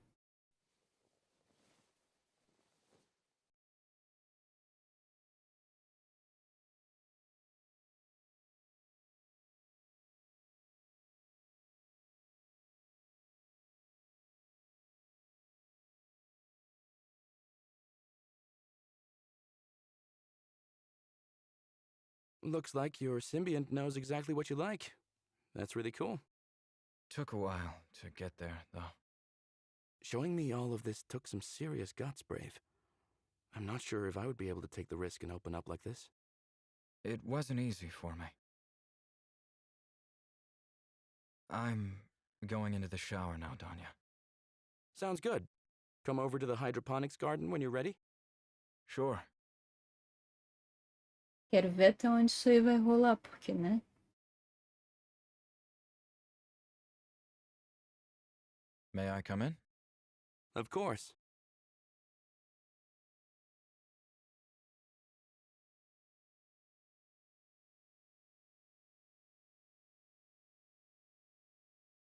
Looks like your symbiont knows exactly what you like. That's really cool. Took a while to get there, though. Showing me all of this took some serious guts, Brave. I'm not sure if I would be able to take the risk and open up like this. It wasn't easy for me. I'm going into the shower now, Danya. Sounds good. Come over to the hydroponics garden when you're ready. Sure. Quero ver até onde isso aí vai rolar, porque, né? May I come in? Of course.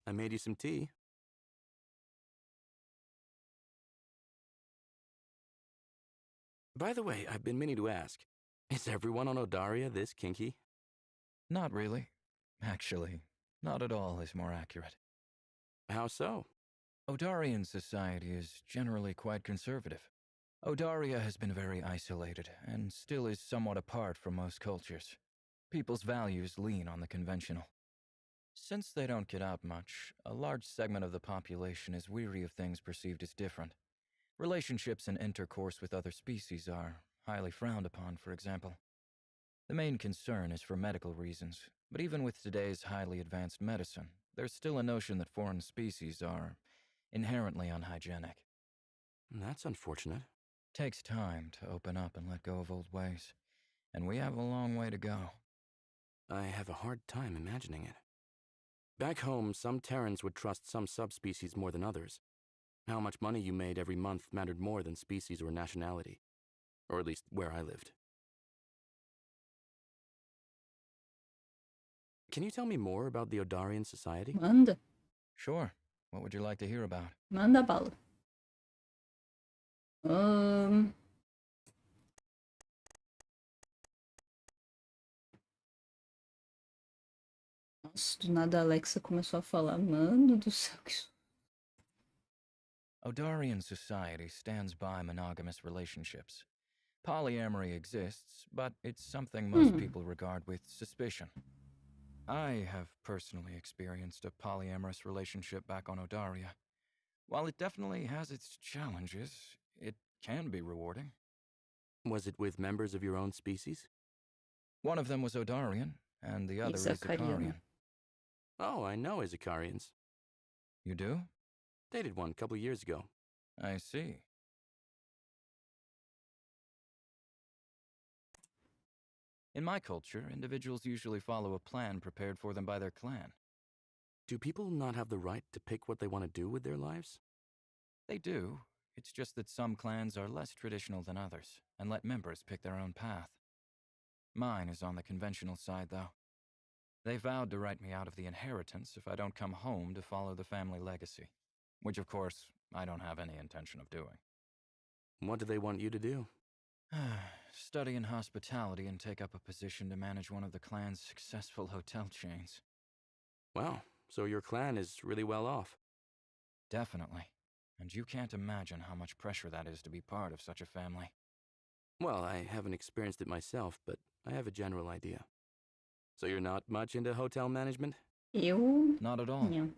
I made you some tea. By the way, I've been meaning to ask, is everyone on Odaria this kinky? Not really. Actually, not at all is more accurate. How so? Odarian society is generally quite conservative. Odaria has been very isolated, and still is somewhat apart from most cultures. People's values lean on the conventional. Since they don't get out much, a large segment of the population is weary of things perceived as different. Relationships and intercourse with other species are highly frowned upon, for example. The main concern is for medical reasons, but even with today's highly advanced medicine, there's still a notion that foreign species are inherently unhygienic. That's unfortunate. Takes time to open up and let go of old ways, and we have a long way to go. I have a hard time imagining it. Back home, some Terrans would trust some subspecies more than others. How much money you made every month mattered more than species or nationality. Or at least where I lived. Can you tell me more about the Odarian society? Manda. Sure. What would you like to hear about? Manda bala. Do nada a Alexa começou a falar, mano do céu, que isso. Odarian society stands by monogamous relationships. Polyamory exists, but it's something most people regard with suspicion. I have personally experienced a polyamorous relationship back on Odaria. While it definitely has its challenges, it can be rewarding. Was it with members of your own species? One of them was Odarian, and the other is Ixacariano. Icarian. Oh, I know Icarians. You do? Dated one a couple years ago. I see. In my culture, individuals usually follow a plan prepared for them by their clan. Do people not have the right to pick what they want to do with their lives? They do. It's just that some clans are less traditional than others, and let members pick their own path. Mine is on the conventional side, though. They vowed to write me out of the inheritance if I don't come home to follow the family legacy, which of course, I don't have any intention of doing. What do they want you to do? Study in hospitality and take up a position to manage one of the clan's successful hotel chains. Wow, so your clan is really well off. Definitely. And you can't imagine how much pressure that is to be part of such a family. Well, I haven't experienced it myself, but I have a general idea. So you're not much into hotel management? Not at all. Não.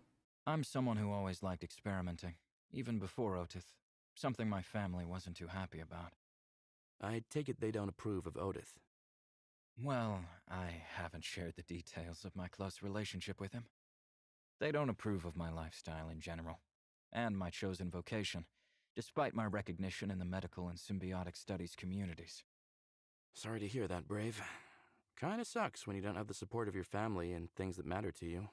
I'm someone who always liked experimenting, even before Otith, something my family wasn't too happy about. I take it they don't approve of Odith. Well, I haven't shared the details of my close relationship with him. They don't approve of my lifestyle in general, and my chosen vocation, despite my recognition in the medical and symbiotic studies communities. Sorry to hear that, Brave. Kinda sucks when you don't have the support of your family and things that matter to you.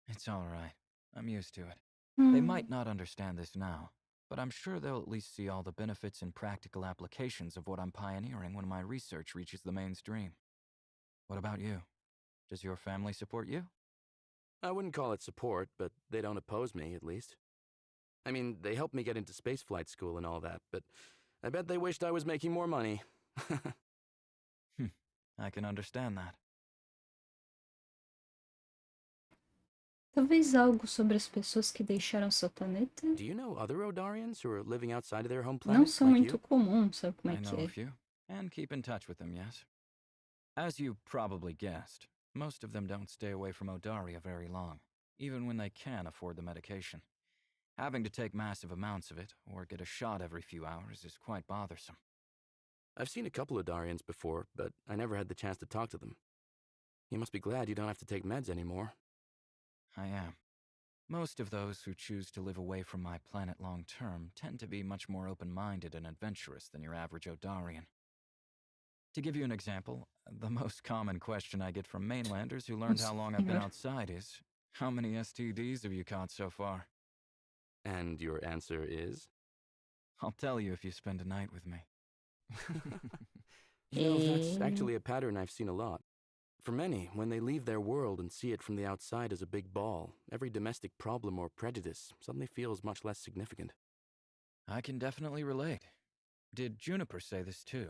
It's all right. I'm used to it. They might not understand this now, but I'm sure they'll at least see all the benefits and practical applications of what I'm pioneering when my research reaches the mainstream. What about you? Does your family support you? I wouldn't call it support, but they don't oppose me, at least. I mean, they helped me get into spaceflight school and all that, but I bet they wished I was making more money. I can understand that. Talvez algo sobre as pessoas que deixaram seu planeta Do you know other Odarians who are living outside of their home não planet, são like muito you? comuns, sabe como I é know que a é? few, and keep in touch with them, yes. As you probably guessed, most of them don't stay away from Odaria very long, even when they can afford the medication. Having to take massive amounts of it, or get a shot every few hours, is quite bothersome. I've seen a couple of Odarians before, but I never had the chance to talk to them. You must be glad you don't have to take meds anymore. I am. Most of those who choose to live away from my planet long term tend to be much more open-minded and adventurous than your average Odarian. To give you an example, the most common question I get from mainlanders who learned how long I've been outside is, how many STDs have you caught so far? And your answer is? I'll tell you if you spend a night with me. You know, that's actually a pattern I've seen a lot. For many, when they leave their world and see it from the outside as a big ball, every domestic problem or prejudice suddenly feels much less significant. I can definitely relate. Did Juniper say this too?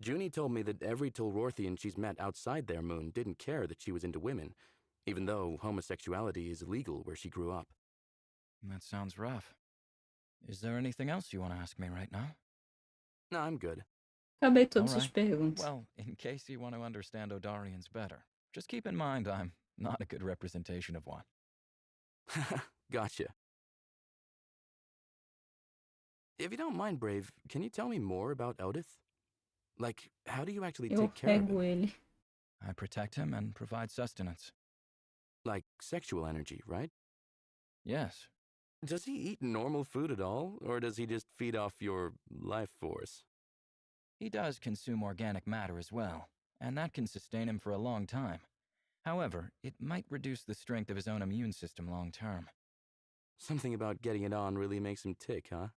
Junie told me that every Tolrorthian she's met outside their moon didn't care that she was into women, even though homosexuality is illegal where she grew up. That sounds rough. Is there anything else you want to ask me right now? No, I'm good. Acabei todas All as right. perguntas. Well, in case you want to understand Odarians better, just keep in mind I'm not a good representation of one. Gotcha. If you don't mind, Brave, can you tell me more about Odith? Like, how do you actually Eu take care of pego him? ele. I protect him and provide sustenance. Like sexual energy, right? Yes. Does he eat normal food at all, or does he just feed off your life force? He does consume organic matter as well, and that can sustain him for a long time. However, it might reduce the strength of his own immune system long term. Something about getting it on really makes him tick, huh?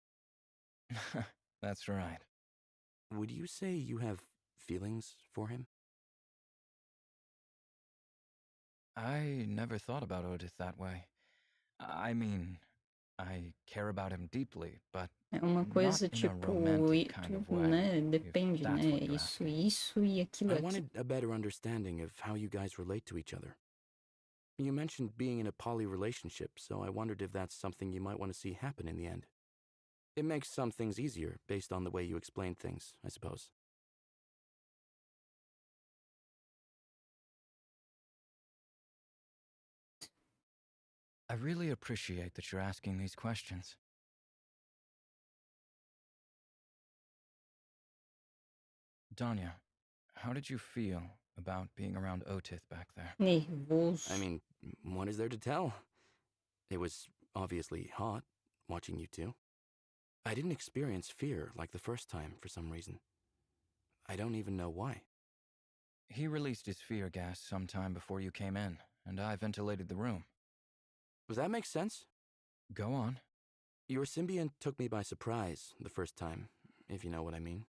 That's right. Would you say you have feelings for him? I never thought about Odith that way. I mean, I care about him deeply, but É uma not coisa in a tipo, romantic kind of tudo, way, né? Depende, that's né? what you're Isso, asking. isso e aquilo I aqui. wanted a better understanding of how you guys relate to each other. You mentioned being in a poly relationship, so I wondered if that's something you might want to see happen in the end. It makes some things easier based on the way you explain things, I suppose. I really appreciate that you're asking these questions. Danya, how did you feel about being around Otith back there? Nervoso. I mean, what is there to tell? It was obviously hot, watching you two. I didn't experience fear like the first time for some reason. I don't even know why. He released his fear gas sometime before you came in, and I ventilated the room. Does that make sense? Go on. Your symbiont took me by surprise the first time, if you know what I mean.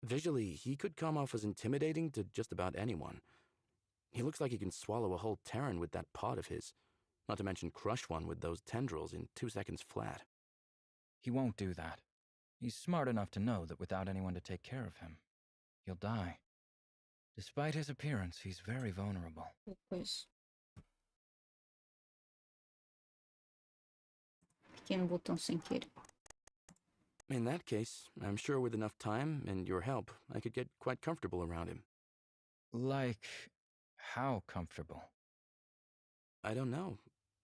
Visually, he could come off as intimidating to just about anyone. He looks like he can swallow a whole Terran with that pod of his, not to mention crush one with those tendrils in 2 seconds flat. He won't do that. He's smart enough to know that without anyone to take care of him, he'll die. Despite his appearance, he's very vulnerable. Depois. Pequeno botão sem querer. In that case, I'm sure with enough time and your help, I could get quite comfortable around him. Like, how comfortable? I don't know.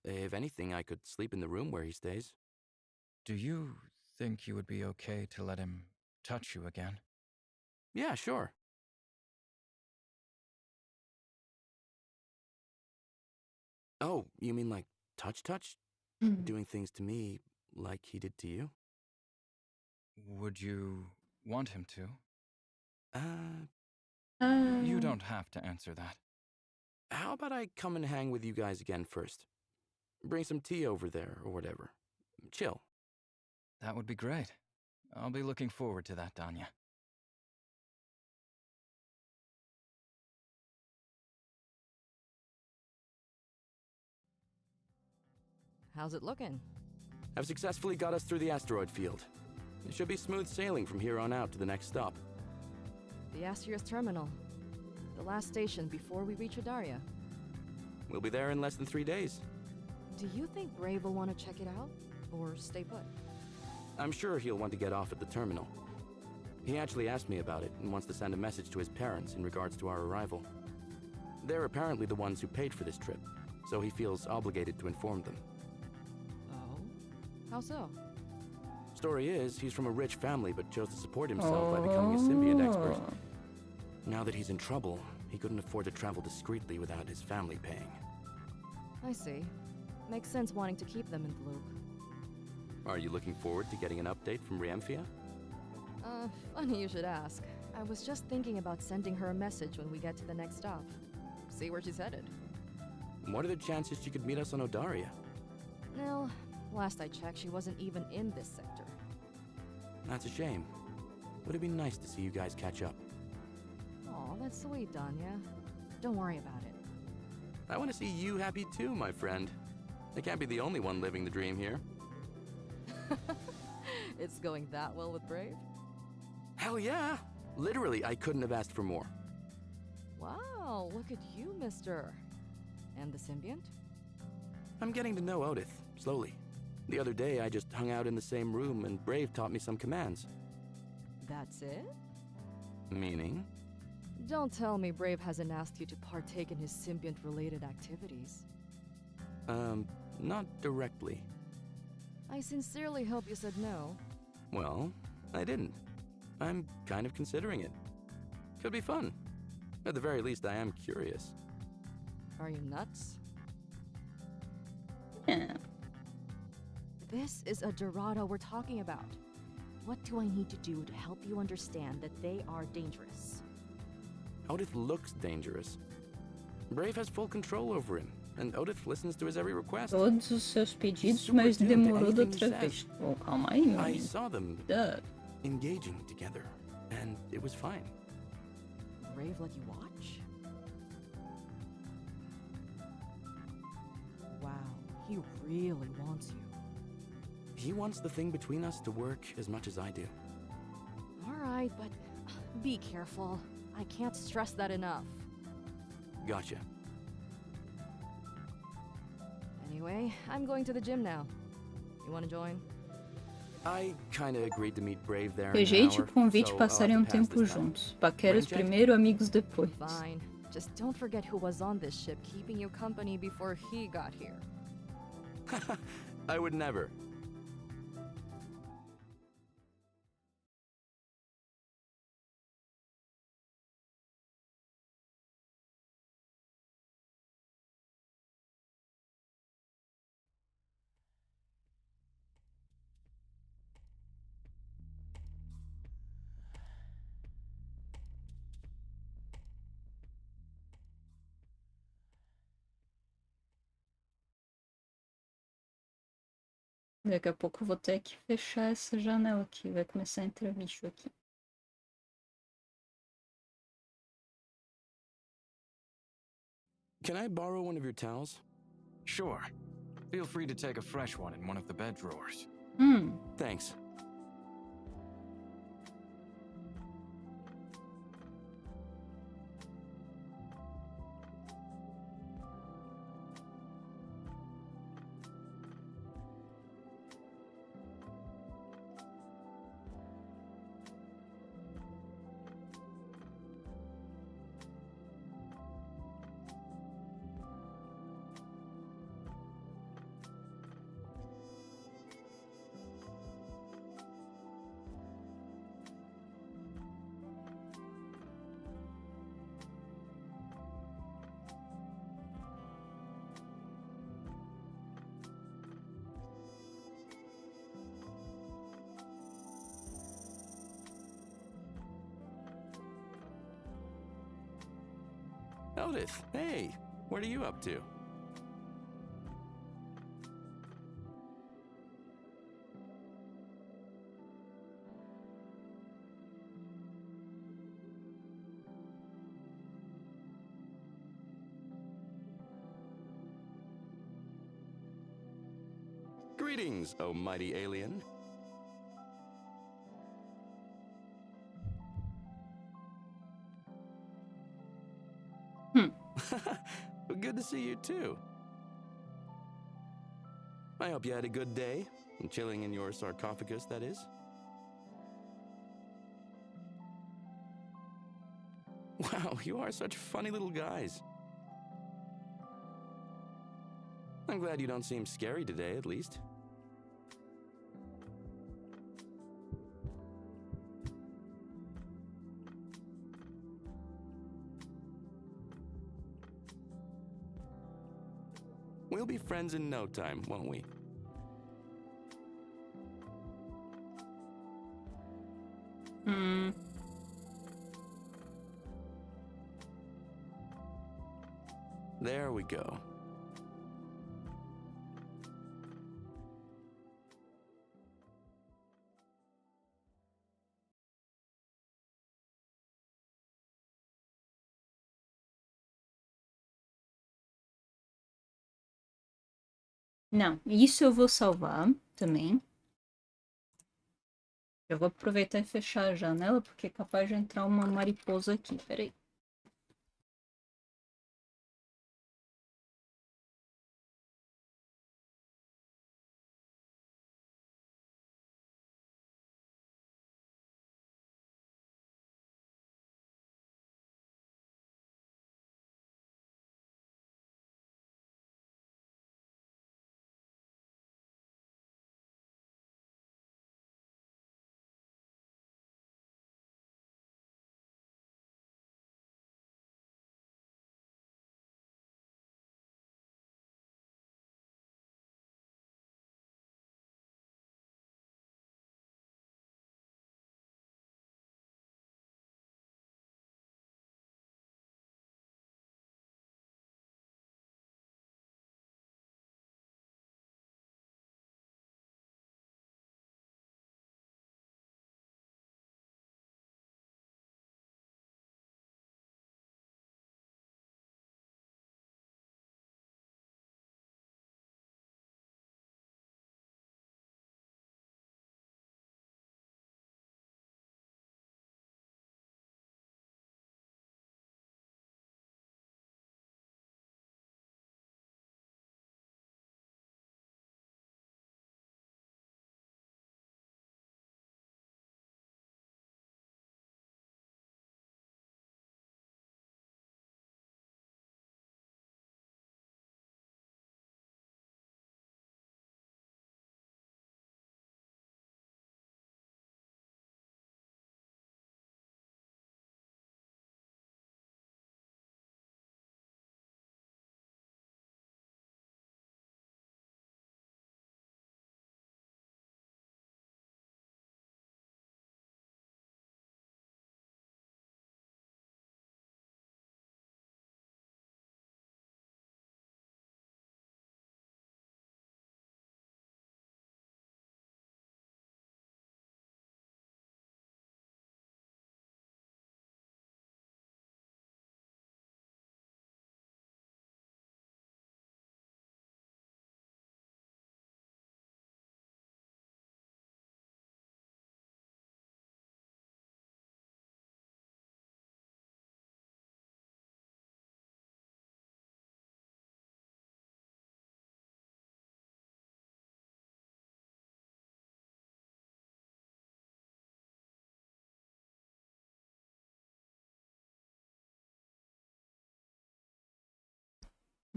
If anything, I could sleep in the room where he stays. Do you think you would be okay to let him touch you again? Yeah, sure. Oh, you mean like touch? Doing things to me like he did to you? Would you want him to? Uh, You don't have to answer that. How about I come and hang with you guys again first? Bring some tea over there or whatever. Chill. That would be great. I'll be looking forward to that, Danya. How's it looking? I've successfully got us through the asteroid field. It should be smooth sailing from here on out to the next stop. The Asterius Terminal. The last station before we reach Adaria. We'll be there in less than 3 days. Do you think Brave will want to check it out? Or stay put? I'm sure he'll want to get off at the terminal. He actually asked me about it and wants to send a message to his parents in regards to our arrival. They're apparently the ones who paid for this trip, so he feels obligated to inform them. Oh? How so? Story is, he's from a rich family but chose to support himself by becoming a symbiont expert. Now that he's in trouble, he couldn't afford to travel discreetly without his family paying. I see. Makes sense wanting to keep them in the loop. Are you looking forward to getting an update from Riamphia? Funny you should ask. I was just thinking about sending her a message when we get to the next stop. See where she's headed. What are the chances she could meet us on Odaria? Well, last I checked, she wasn't even in this sector. That's a shame. Would it be nice to see you guys catch up? Aw, that's sweet, Danya. Don't worry about it. I want to see you happy too, my friend. I can't be the only one living the dream here. It's going that well with Brave? Hell yeah! Literally, I couldn't have asked for more. Wow, look at you, mister. And the symbiont? I'm getting to know Odith, slowly. The other day, I just hung out in the same room and Brave taught me some commands. That's it? Meaning? Don't tell me Brave hasn't asked you to partake in his symbiont-related activities. Not directly. I sincerely hope you said no. Well, I didn't. I'm kind of considering it. Could be fun. At the very least, I am curious. Are you nuts? Yeah. This is a Dorado we're talking about. What do I need to do to help you understand that they are dangerous? Odith looks dangerous. Brave has full control over him, and Odith listens to his every request. Todos os seus pedidos, Super mas tuned to demorou da anything he outra says. vez. Oh, calma aí, meu I amigo. saw them Duh. engaging together, and it was fine. Brave let you watch? Wow, he really wants you. He wants the thing between us to work as much as I do. Alright, but be careful. I can't stress that enough. Gotcha. Anyway, I'm going to the gym now. You want to join? I kinda agreed to meet Brave there in an Rejeite o hour, convite so e I'll passarem have um to pass tempo this time. juntos. Paqueros Rain check? primeiro, amigos depois. Fine. Just don't forget who was on this ship keeping you company before he got here. I would never. Daqui a pouco eu vou ter que fechar essa janela aqui. Vai começar a entrar bicho aqui. Can I borrow one of your towels? Sure. Feel free to take a fresh one in one of the bed drawers. Thanks. Otis, hey, what are you up to? Greetings, oh mighty alien. Good to see you too. I hope you had a good day, chilling in your sarcophagus, that is. Wow, you are such funny little guys. I'm glad you don't seem scary today, at least. We'll be friends in no time, won't we? There we go. Não, isso eu vou salvar também. Eu vou aproveitar e fechar a janela, porque é capaz de entrar uma mariposa aqui. Peraí.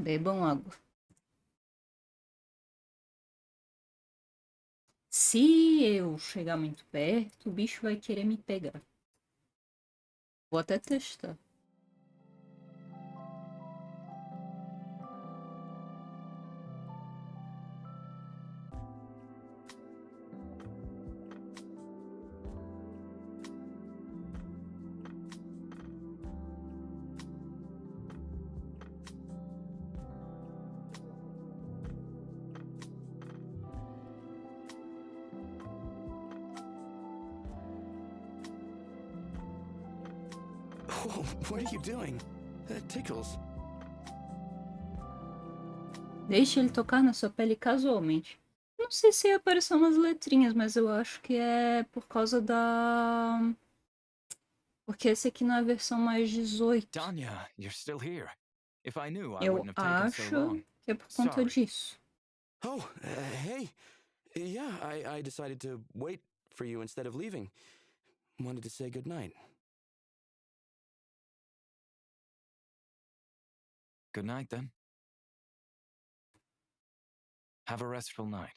Bebam água. Se eu chegar muito perto, o bicho vai querer me pegar. Vou até testar. Whoa, what are you doing? That tickles. Deixe ele tocar na sua pele casualmente. Não sei se apareceu umas letrinhas, mas eu acho que é por causa da... Porque esse aqui não é a versão mais 18. Danya, you're still here. If I knew, I Eu wouldn't have taken so acho long. que é por conta Sorry. disso. Oh, hey. Yeah, I decided to wait for you instead of leaving. Wanted to say goodnight. Good night, then. Have a restful night.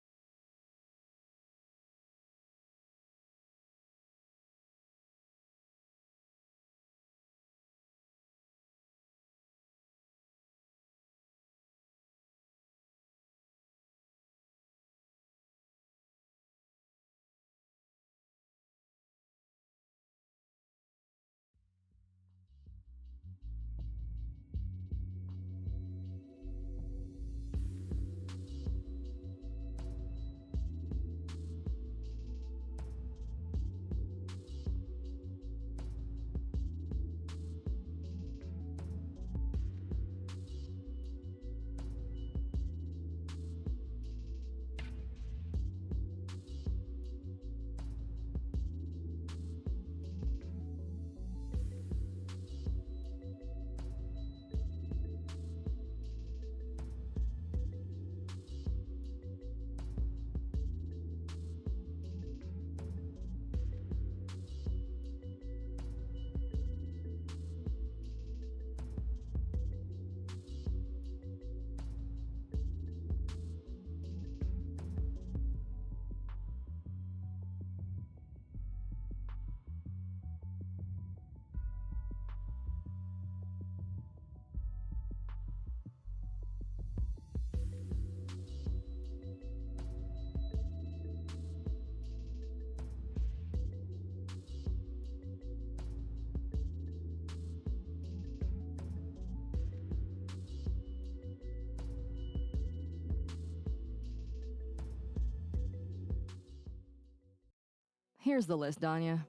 Here's the list, Danya.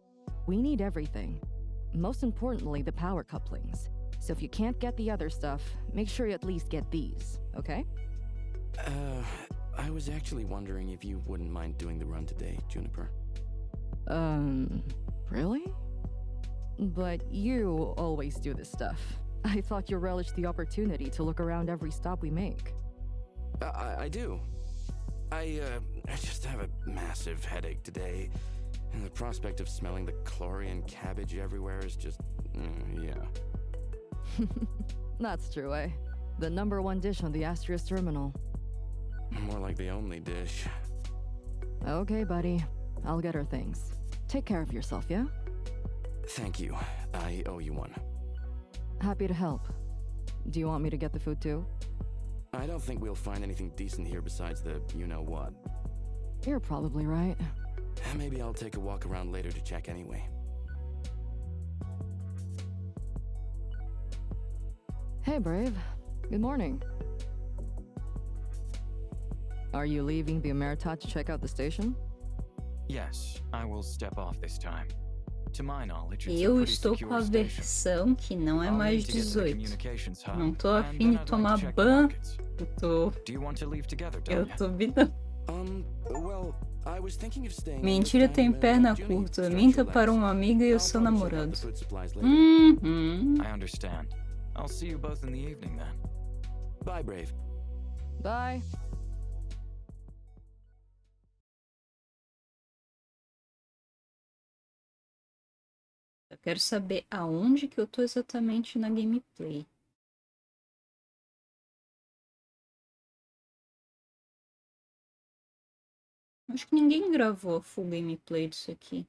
We need everything. Most importantly, the power couplings. So if you can't get the other stuff, make sure you at least get these, okay? I was actually wondering if you wouldn't mind doing the run today, Juniper. Really? But you always do this stuff. I thought you relished the opportunity to look around every stop we make. I do. I just have a massive headache today. And the prospect of smelling the chlorine cabbage everywhere is just, yeah. That's true, eh? The #1 dish on the Astrius terminal. More like the only dish. Okay, buddy. I'll get her things. Take care of yourself, yeah? Thank you. I owe you one. Happy to help. Do you want me to get the food too? I don't think we'll find anything decent here besides the you-know-what. You're probably right. Maybe I'll take a walk around later to check anyway. Hey, Brave. Good morning. Are you leaving the Ameretat to check out the station? Yes, I will step off this time. To my knowledge, it's a Eu pretty estou com secure a station. versão que não é I'll mais need to get to the 18. communications hub, Não tô and afim then de I'd like tomar to check the ban. markets. Do you want to leave together, Eu Danya? tô bidão. Well, I was thinking of staying. Mentira tem perna curta. Minta para uma amiga e o seu namorado. Uhum. I understand. I'll see you both in the evening then. Bye, Brave. Bye. Eu quero saber aonde que eu tô exatamente na gameplay. Acho que ninguém gravou a full gameplay disso aqui.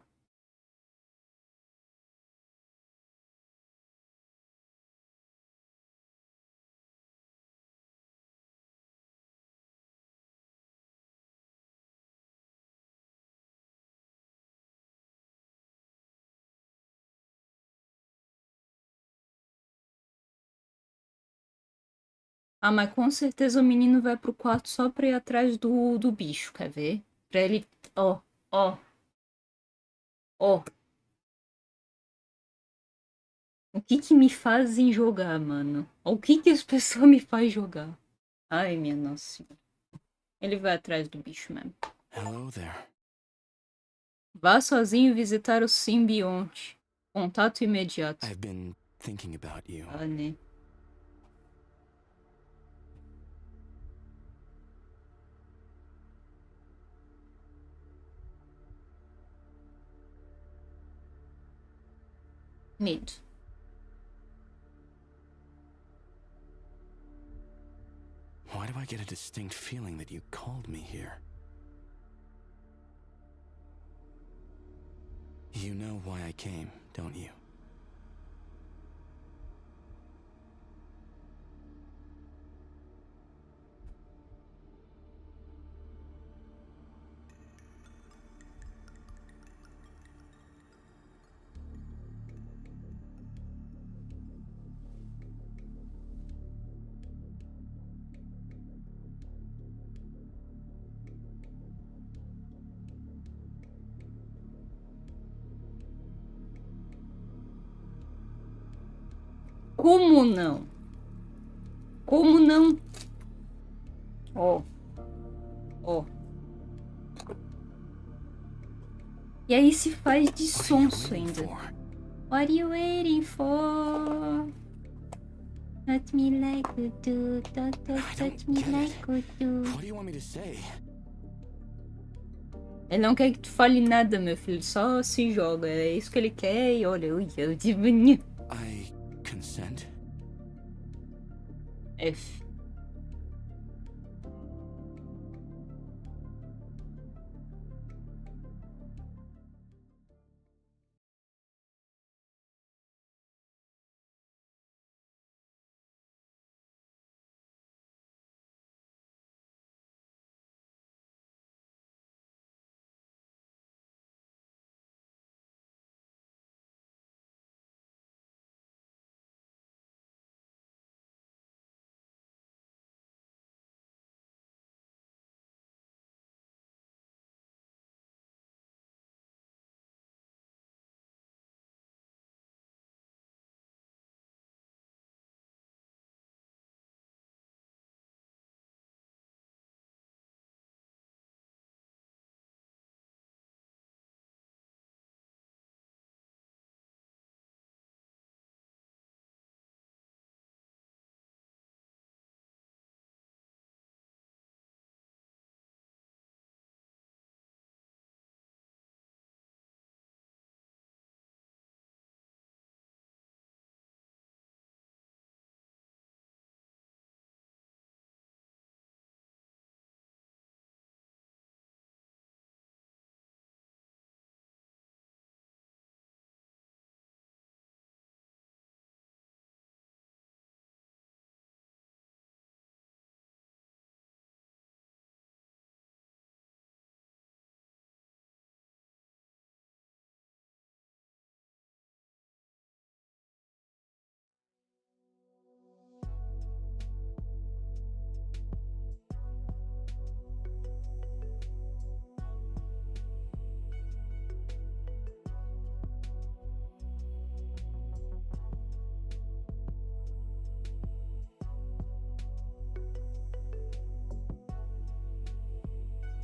Ah, mas com certeza o menino vai pro quarto só pra ir atrás do bicho, quer ver? Pra ele... Ó, ó, ó. O que que me fazem jogar, mano? O que que as pessoas me fazem jogar? Ai, minha nossa senhora. Ele vai atrás do bicho mesmo. Hello there. Vá sozinho visitar o Symbiont. Contato imediato. I've been thinking about you. Ah, né? Medo. Why do I get a distinct feeling that you called me here? You know why I came, don't you? Como não? Como não? Ó. Ó. E aí se faz de sonso ainda. What are you waiting for? Touch me like you do. Touch me like you do. What do you want me to say? Ele não quer que tu fale nada, meu filho. Só se joga. É isso que ele quer. E olha, eu de I consent? F.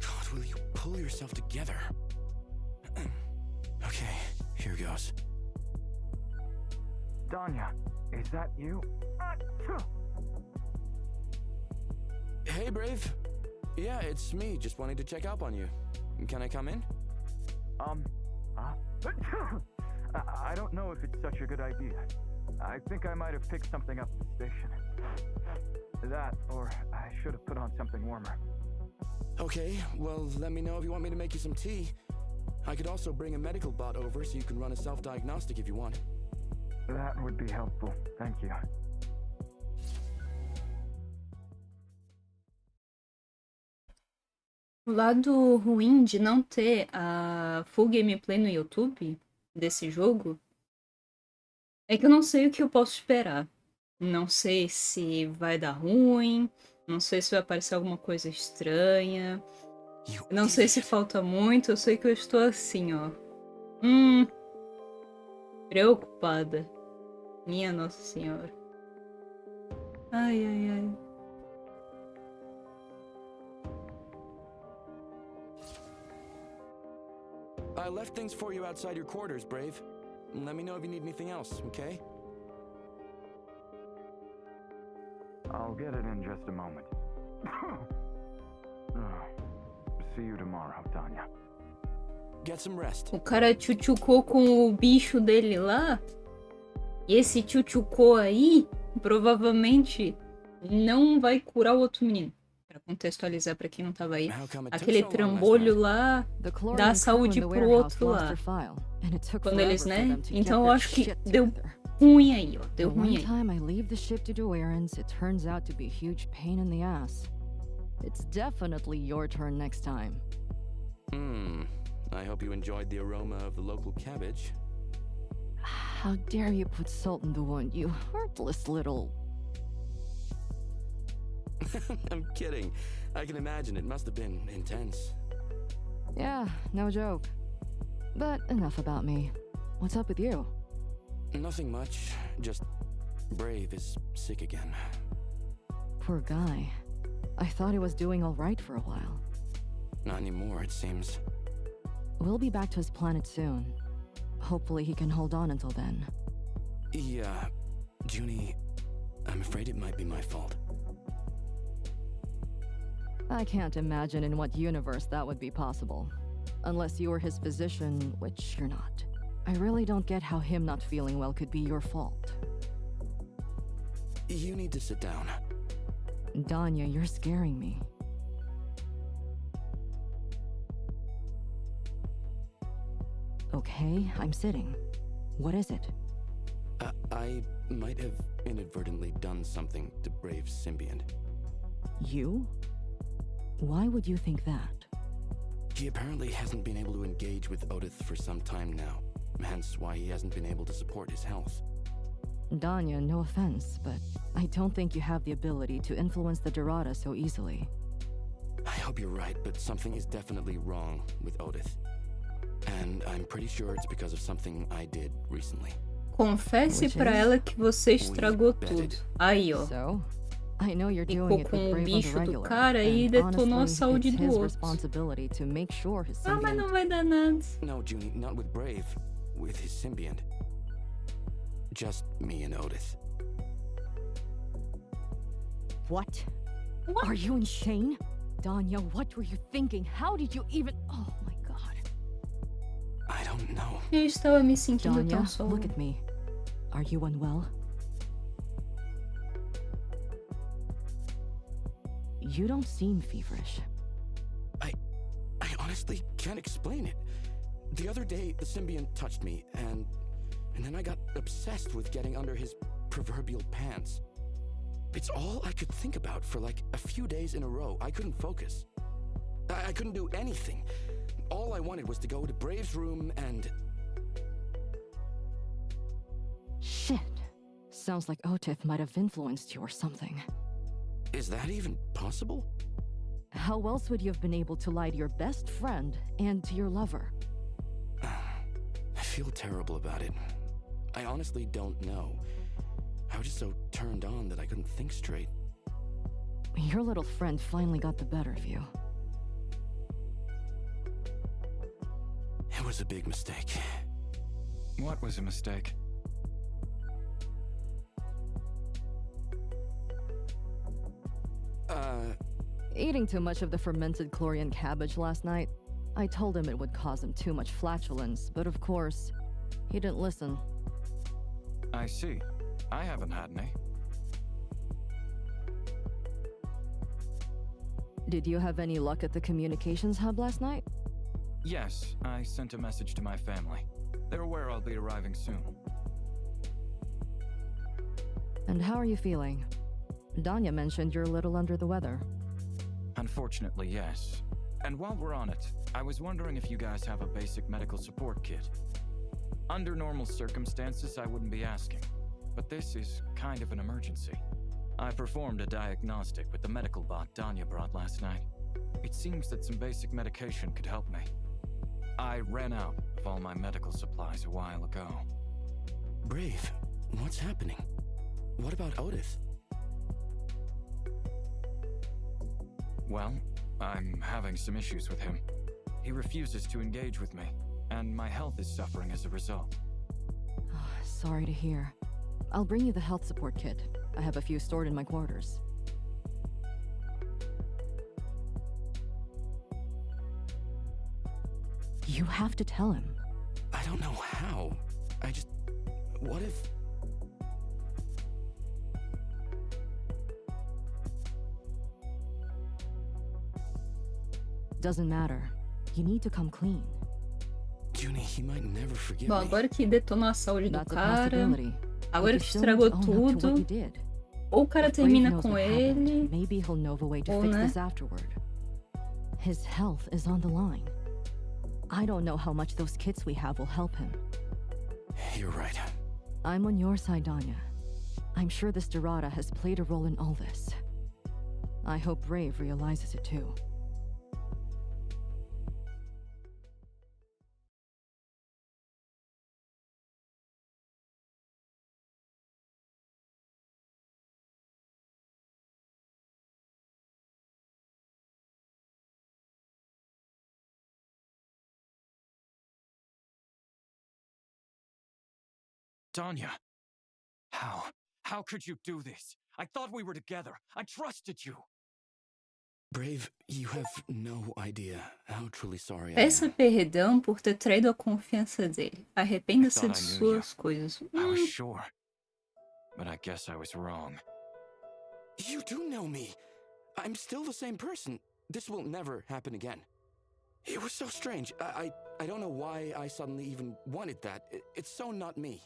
God, will you pull yourself together? Okay, here goes. Danya, is that you? Hey, Brave. Yeah, it's me, just wanting to check up on you. Can I come in? I don't know if it's such a good idea. I think I might have picked something up at the station. That, or I should have put on something warmer. Okay, well, let me know if you want me to make you some tea. I could also bring a medical bot over so you can run a self-diagnostic if you want. That would be helpful. Thank you. O lado ruim de não ter a full gameplay no YouTube desse jogo é que eu não sei o que eu posso esperar. Não sei se vai dar ruim, não sei se vai aparecer alguma coisa estranha, não sei se falta muito, eu sei que eu estou assim, ó. Preocupada. Minha Nossa Senhora. Ai, ai, ai. I left things for you outside your quarters, Brave. Let me know if you need anything else, okay? I'll get it in just a moment. See you tomorrow, Danya. Get some rest. O cara tchutchucou com o bicho dele lá. E esse tchutchucou aí, provavelmente, não vai curar o outro menino. Pra contextualizar pra quem não tava aí. Aquele trambolho lá dá saúde pro outro lá. Quando eles, né? Então eu acho que deu ruim aí, ó. Deu ruim aí. Time I leave the ship to do errands, it turns out to be a huge pain in the ass. It's definitely your turn next time. I hope you enjoyed the aroma of the local cabbage. How dare you put salt in the wound, you heartless little... I'm kidding. I can imagine it must have been intense. Yeah, no joke. But enough about me. What's up with you? Nothing much. Just Brave is sick again. Poor guy. I thought he was doing all right for a while. Not anymore, it seems. We'll be back to his planet soon. Hopefully he can hold on until then. Yeah, Junie, I'm afraid it might be my fault. I can't imagine in what universe that would be possible. Unless you were his physician, which you're not. I really don't get how him not feeling well could be your fault. You need to sit down. Danya, you're scaring me. Okay, I'm sitting. What is it? I might have inadvertently done something to Brave's Symbiant. You? Why would you think that? He apparently hasn't been able to engage with Odith for some time now, hence why he hasn't been able to support his health. Danya, no offense, but I don't think you have the ability to influence the Dorada so easily. I hope you're right, but something is definitely wrong with Odith. And I'm pretty sure it's because of something I did recently. Confesse pra ela que você estragou tudo. Aí, ó. So, I know you're Ficou doing it com with o Brave on the bicho do regular, cara e and detonou a honestly, saúde it's do his outro. responsibility to make sure his Ah, mas Symbiant... não vai dar nada. No, Junie, not with Brave. With his Symbiant. Just me and Odith. What? What? Are you insane? Danya, what were you thinking? How did you even... Oh my god. I don't know. Eu estava me sentindo tão Danya, só. look at me. Are you unwell? You don't seem feverish. I honestly can't explain it. The other day, the Symbiont touched me, and then I got obsessed with getting under his proverbial pants. It's all I could think about for like a few days in a row. I couldn't focus. I couldn't do anything. All I wanted was to go to Brave's room and... Shit. Sounds like Otif might have influenced you or something. Is that even possible? How else would you have been able to lie to your best friend and to your lover? I feel terrible about it. I honestly don't know. I was just so turned on that I couldn't think straight. Your little friend finally got the better of you. It was a big mistake. What was a mistake? Eating too much of the fermented Chlorian cabbage last night. I told him it would cause him too much flatulence, but of course, he didn't listen. I see. I haven't had any. Did you have any luck at the communications hub last night? Yes, I sent a message to my family. They're aware I'll be arriving soon. And how are you feeling? Danya mentioned you're a little under the weather. Unfortunately, yes. And while we're on it, I was wondering if you guys have a basic medical support kit. Under normal circumstances, I wouldn't be asking, but this is kind of an emergency. I performed a diagnostic with the medical bot Danya brought last night. It seems that some basic medication could help me. I ran out of all my medical supplies a while ago. Brave, what's happening? What about Otis? Well, I'm having some issues with him. He refuses to engage with me, and my health is suffering as a result. Sorry to hear. I'll bring you the health support kit. I have a few stored in my quarters. You have to tell him. I don't know how. What if... Doesn't matter. You need to come clean. Junie, he might never forgive Bom, me. agora que detonou a saúde do That's a cara, possibility. agora You que still need to estragou own up to what tudo, you did. ou o cara If Brave termina knows com what happened, ele, maybe he'll know of a way to ou fix né? this afterward. His health is on the line. I don't know how much those kits we have will help him. You're right. I'm on your side, Danya. I'm sure this Dorada has played a role in all this. I hope Brave realizes it too. Danya! How? How could you do this? I thought we were together. I trusted you. Brave, you have no idea how truly sorry I peça am. perdão por ter traído a confiança dele. Arrependa-se I de thought I knew suas coisas. I was sure. But I guess I was wrong. You do know me. I'm still the same person. This will never happen again. It was so strange. I don't know why I suddenly even wanted that. It's so not me.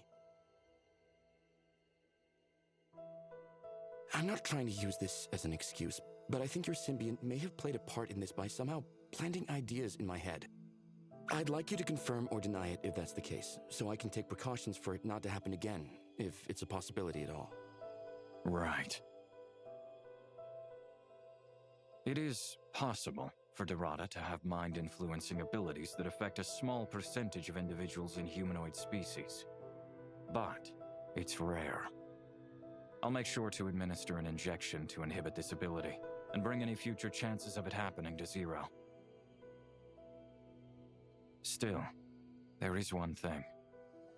I'm not trying to use this as an excuse, but I think your symbiont may have played a part in this by somehow planting ideas in my head. I'd like you to confirm or deny it if that's the case, so I can take precautions for it not to happen again, if it's a possibility at all. Right. It is possible for Dorada to have mind-influencing abilities that affect a small percentage of individuals in humanoid species. But it's rare. I'll make sure to administer an injection to inhibit this ability, and bring any future chances of it happening to zero. Still, there is one thing.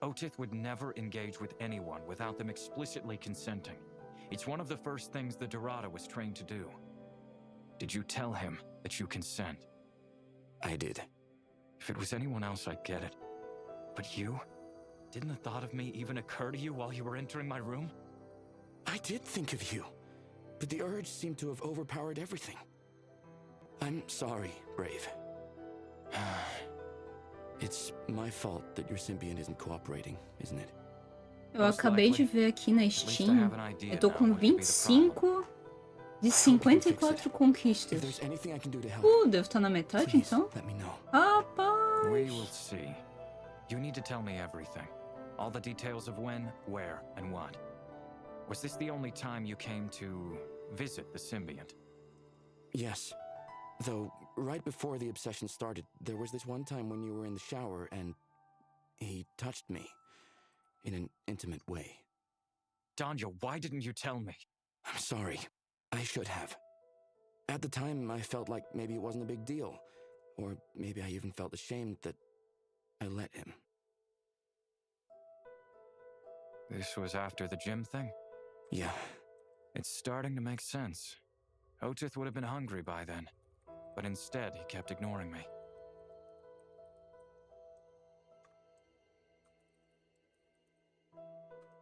Otith would never engage with anyone without them explicitly consenting. It's one of the first things the Dorada was trained to do. Did you tell him that you consent? I did. If it was anyone else, I'd get it. But you? Didn't the thought of me even occur to you while you were entering my room? I did think of you, but the urge seemed to have overpowered everything. I'm sorry, Brave. It's my fault that your symbiont isn't cooperating, isn't it? Eu acabei de ver aqui na Steam, eu tô com 25 de 54 conquistas. If there's anything I can do to help, Devo estar na metade please então? let me know. We Rapaz! will see. You need to tell me everything. All the details of when, where, and what. Was this the only time you came to visit the symbiont? Yes. Though, right before the obsession started, there was this one time when you were in the shower and he touched me in an intimate way. Danya, why didn't you tell me? I'm sorry. I should have. At the time, I felt like maybe it wasn't a big deal. Or maybe I even felt ashamed that I let him. This was after the gym thing? Yeah. It's starting to make sense. Otith would have been hungry by then. But instead, he kept ignoring me.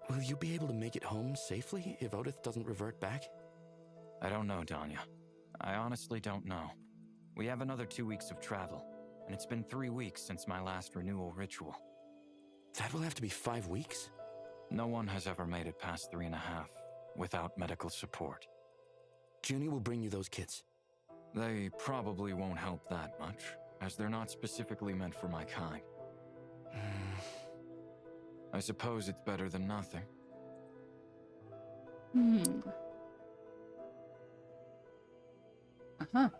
Will you be able to make it home safely if Otis doesn't revert back? I don't know, Danya. I honestly don't know. We have another 2 weeks of travel, and it's been 3 weeks since my last renewal ritual. That will have to be 5 weeks? No one has ever made it past 3.5 without medical support. Junie will bring you those kits. They probably won't help that much, as they're not specifically meant for my kind. I suppose it's better than nothing. Aha.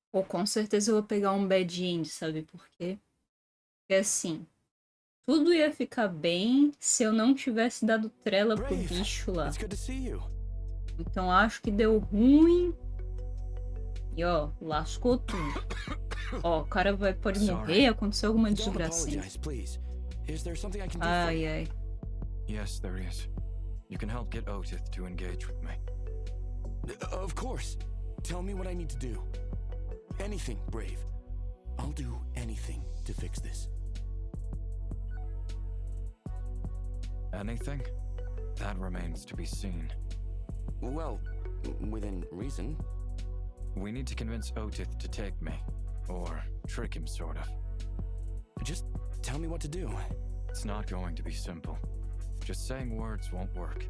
Pô, com certeza eu vou pegar um bad end, sabe por quê? Porque assim, tudo ia ficar bem se eu não tivesse dado trela pro bicho lá. It's good to see you. Então acho que deu ruim. E ó, lascou tudo. Ó, o cara pode morrer, acontecer alguma Don't desgracinha. apologize, please. Is there something I can do for Ai, you? ai. Yes, there is. You can help get Otith to engage with me. Of course. Tell me what I need to do. Anything, Brave. I'll do anything to fix this. Anything? That remains to be seen. Well, within reason. We need to convince Otith to take me. Or trick him, sort of. Just tell me what to do. It's not going to be simple. Just saying words won't work.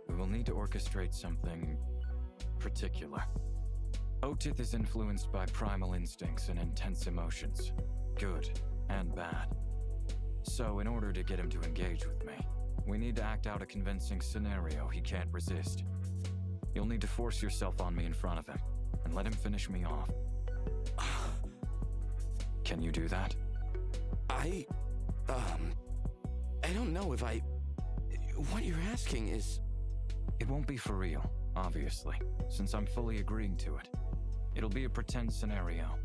We will need to orchestrate something particular. Otith is influenced by primal instincts and intense emotions, good and bad. So in order to get him to engage with me, we need to act out a convincing scenario he can't resist. You'll need to force yourself on me in front of him, and let him finish me off. Can you do that? I don't know if I... What you're asking is... It won't be for real, obviously, since I'm fully agreeing to it. It'll be a pretend scenario.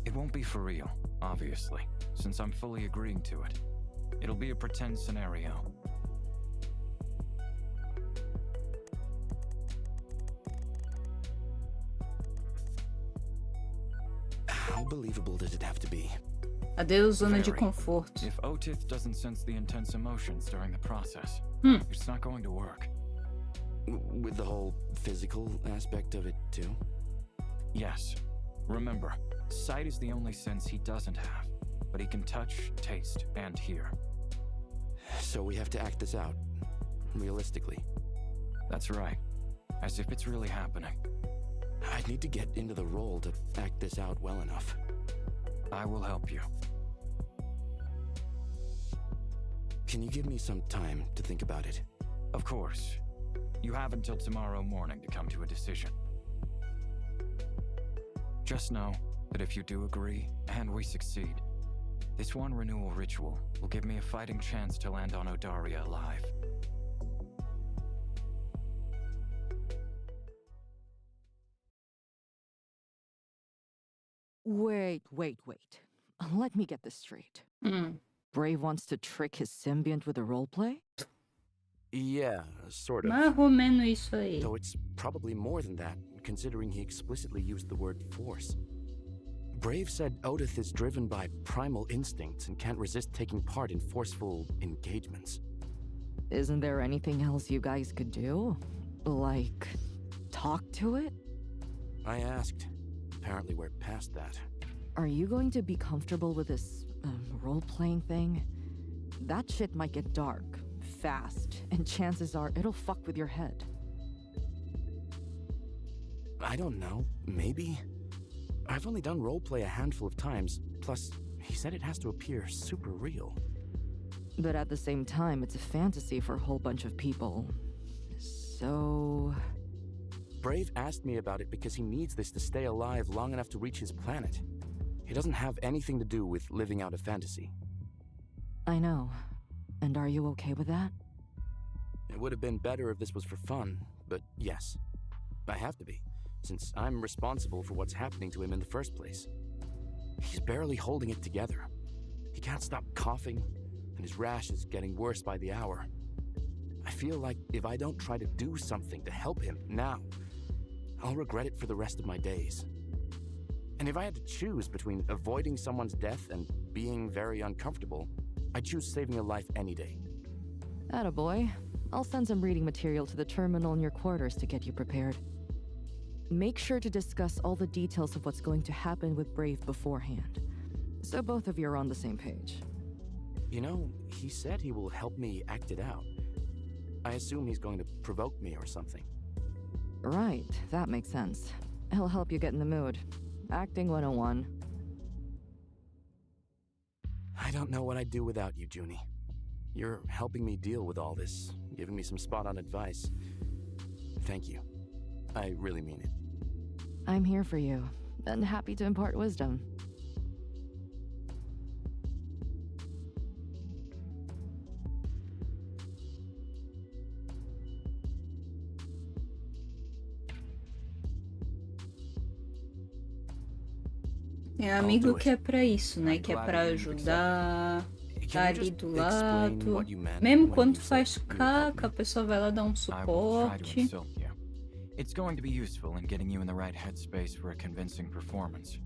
It won't be for real, obviously, since I'm fully agreeing to it. It'll be a pretend scenario. How believable does it have to be? Adeus, zona de Very. conforto. If Otith doesn't sense the intense emotions during the process, it's not going to work. With the whole physical aspect of it, too? Yes. Remember, sight is the only sense he doesn't have, but he can touch, taste, and hear. So we have to act this out, realistically. That's right. As if it's really happening. I'd need to get into the role to act this out well enough. I will help you. Can you give me some time to think about it? Of course. You have until tomorrow morning to come to a decision. Just know that if you do agree, and we succeed, this one renewal ritual will give me a fighting chance to land on Odaria alive. Wait. Let me get this straight. Brave wants to trick his symbiont with a roleplay? Yeah, sort of. Mais ou menos isso aí. Though it's probably more than that, considering he explicitly used the word force. Brave said Otith is driven by primal instincts and can't resist taking part in forceful engagements. Isn't there anything else you guys could do? Like, talk to it? I asked. Apparently we're past that. Are you going to be comfortable with this role-playing thing? That shit might get dark, fast, and chances are it'll fuck with your head. I don't know. Maybe? I've only done roleplay a handful of times, plus, he said it has to appear super real. But at the same time, it's a fantasy for a whole bunch of people. So... Brave asked me about it because he needs this to stay alive long enough to reach his planet. It doesn't have anything to do with living out a fantasy. I know. And are you okay with that? It would have been better if this was for fun, but yes. I have to be, since I'm responsible for what's happening to him in the first place. He's barely holding it together. He can't stop coughing, and his rash is getting worse by the hour. I feel like if I don't try to do something to help him now, I'll regret it for the rest of my days. And if I had to choose between avoiding someone's death and being very uncomfortable, I'd choose saving a life any day. Attaboy. I'll send some reading material to the terminal in your quarters to get you prepared. Make sure to discuss all the details of what's going to happen with Brave beforehand, so both of you are on the same page. You know, he said he will help me act it out. I assume he's going to provoke me or something. Right, that makes sense. He'll help you get in the mood. Acting 101. I don't know what I'd do without you, Junie. You're helping me deal with all this, giving me some spot-on advice. Thank you. I really mean it. I'm here for you, and happy to impart wisdom. É amigo que é pra isso, né? Que é pra ajudar, tá ali do lado. Mesmo quando faz caca, a pessoa vai lá dar um suporte. It's going to be useful in getting you in the right headspace for a convincing performance.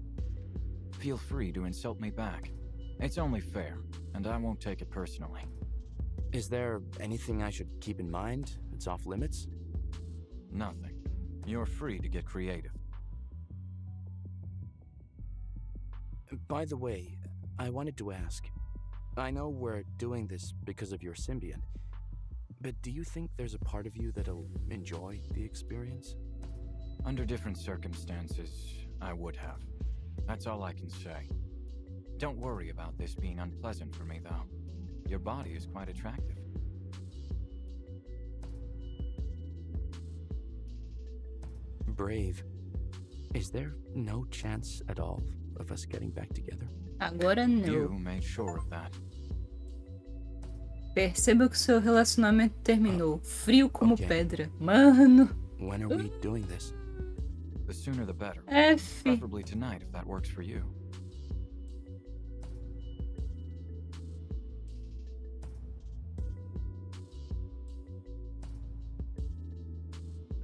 Feel free to insult me back. It's only fair, and I won't take it personally. Is there anything I should keep in mind? It's off limits? Nothing. You're free to get creative. By the way, I wanted to ask. I know we're doing this because of your symbiant, but do you think there's a part of you that'll enjoy the experience? Under different circumstances, I would have. That's all I can say. Don't worry about this being unpleasant for me, though. Your body is quite attractive. Brave, is there no chance at all of us getting back together? Agora You não. made sure of that. Perceba que seu relacionamento terminou. Frio como Ok. pedra. Mano. When are we doing this? The sooner the better. F. Preferably tonight, if that works for you.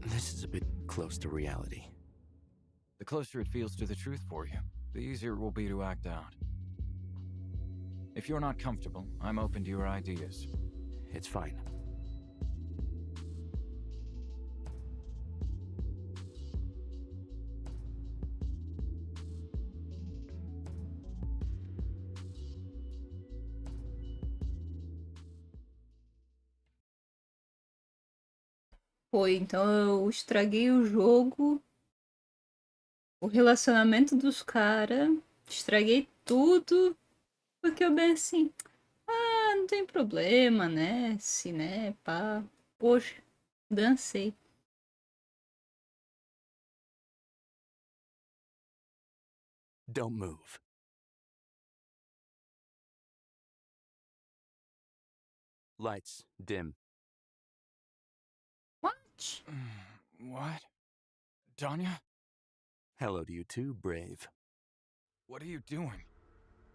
This is a bit close to reality. The closer it feels to the truth for you, the easier it will be to act out. If you're not comfortable, I'm open to your ideas. It's fine. Foi, então eu estraguei o jogo, o relacionamento dos caras, estraguei tudo, porque eu bem assim, não tem problema, né? Se, né, pá, poxa, dancei. Don't move. Lights dim. What? What? Danya? Hello to you too, Brave. What are you doing?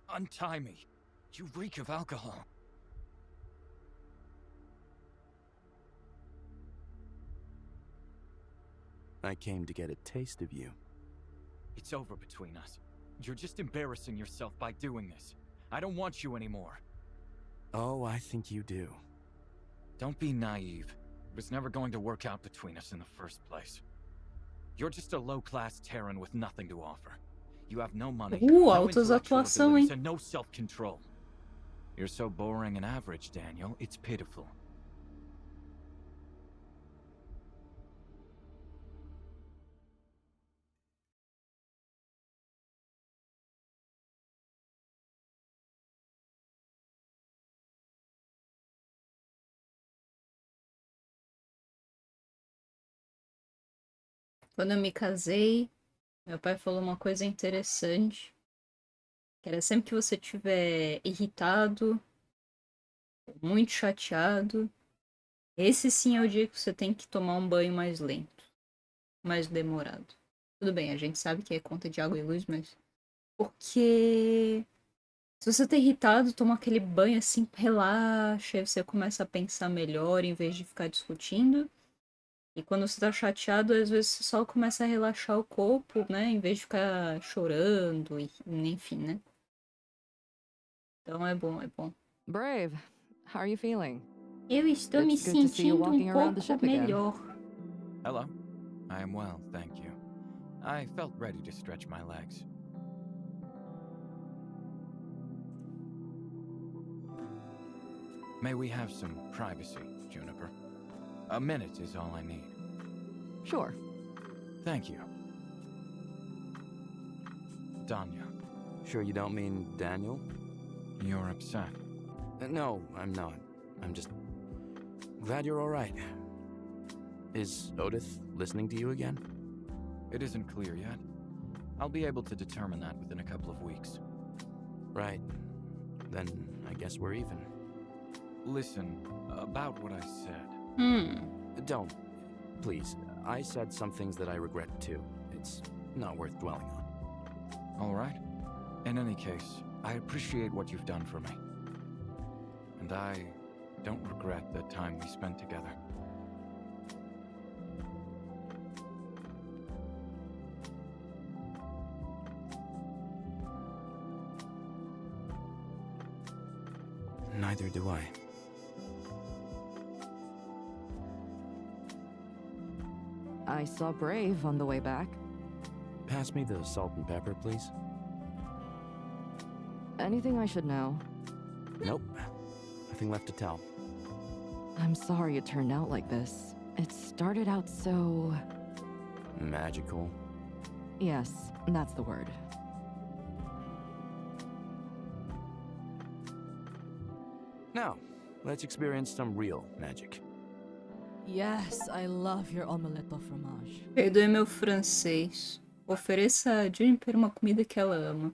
Untie me. You reek of alcohol. I came to get a taste of you. It's over between us. You're just embarrassing yourself by doing this. I don't want you anymore. Oh, I think you do. Don't be naive. It was never going to work out between us in the first place. You're just a low-class Terran with nothing to offer. You have no money, no Altas intellectual atuação, abilities, hein? and no self-control. You're so boring and average, Daniel. It's pitiful. Quando eu me casei, meu pai falou uma coisa interessante, que era sempre que você estiver irritado, muito chateado, esse sim é o dia que você tem que tomar um banho mais lento, mais demorado. Tudo bem, a gente sabe que é conta de água e luz, mas... Porque se você tá irritado, toma aquele banho assim, relaxa, aí você começa a pensar melhor em vez de ficar discutindo. E quando você tá chateado, às vezes você só começa a relaxar o corpo, né? Em vez de ficar chorando, e, enfim, né? Então é bom, é bom. Brave, how are you feeling? Eu estou me It's good to see you sentindo walking around the pouco ship again. melhor. Hello. I am well, thank you. I felt ready to stretch my legs. May we have some privacy, Juniper? A minute is all I need. Sure. Thank you. Danya, Sure you don't mean Daniel? you're upset. No, I'm not. I'm just glad you're all right. Is Odith listening to you again? It isn't clear yet. I'll be able to determine that within a couple of weeks. Right. Then I guess we're even. Listen, about what I said. Don't. Please. I said some things that I regret too. It's not worth dwelling on. All right. In any case, I appreciate what you've done for me. And I don't regret the time we spent together. Neither do I. I saw Brave on the way back. Pass me the salt and pepper, please. Anything I should know? Nope. Nothing left to tell. I'm sorry it turned out like this. It started out so... Magical. Yes, that's the word. Now, let's experience some real magic. Yes, I love your omelette au fromage. Perdoe meu francês. Ofereça a Juniper uma comida que ela ama.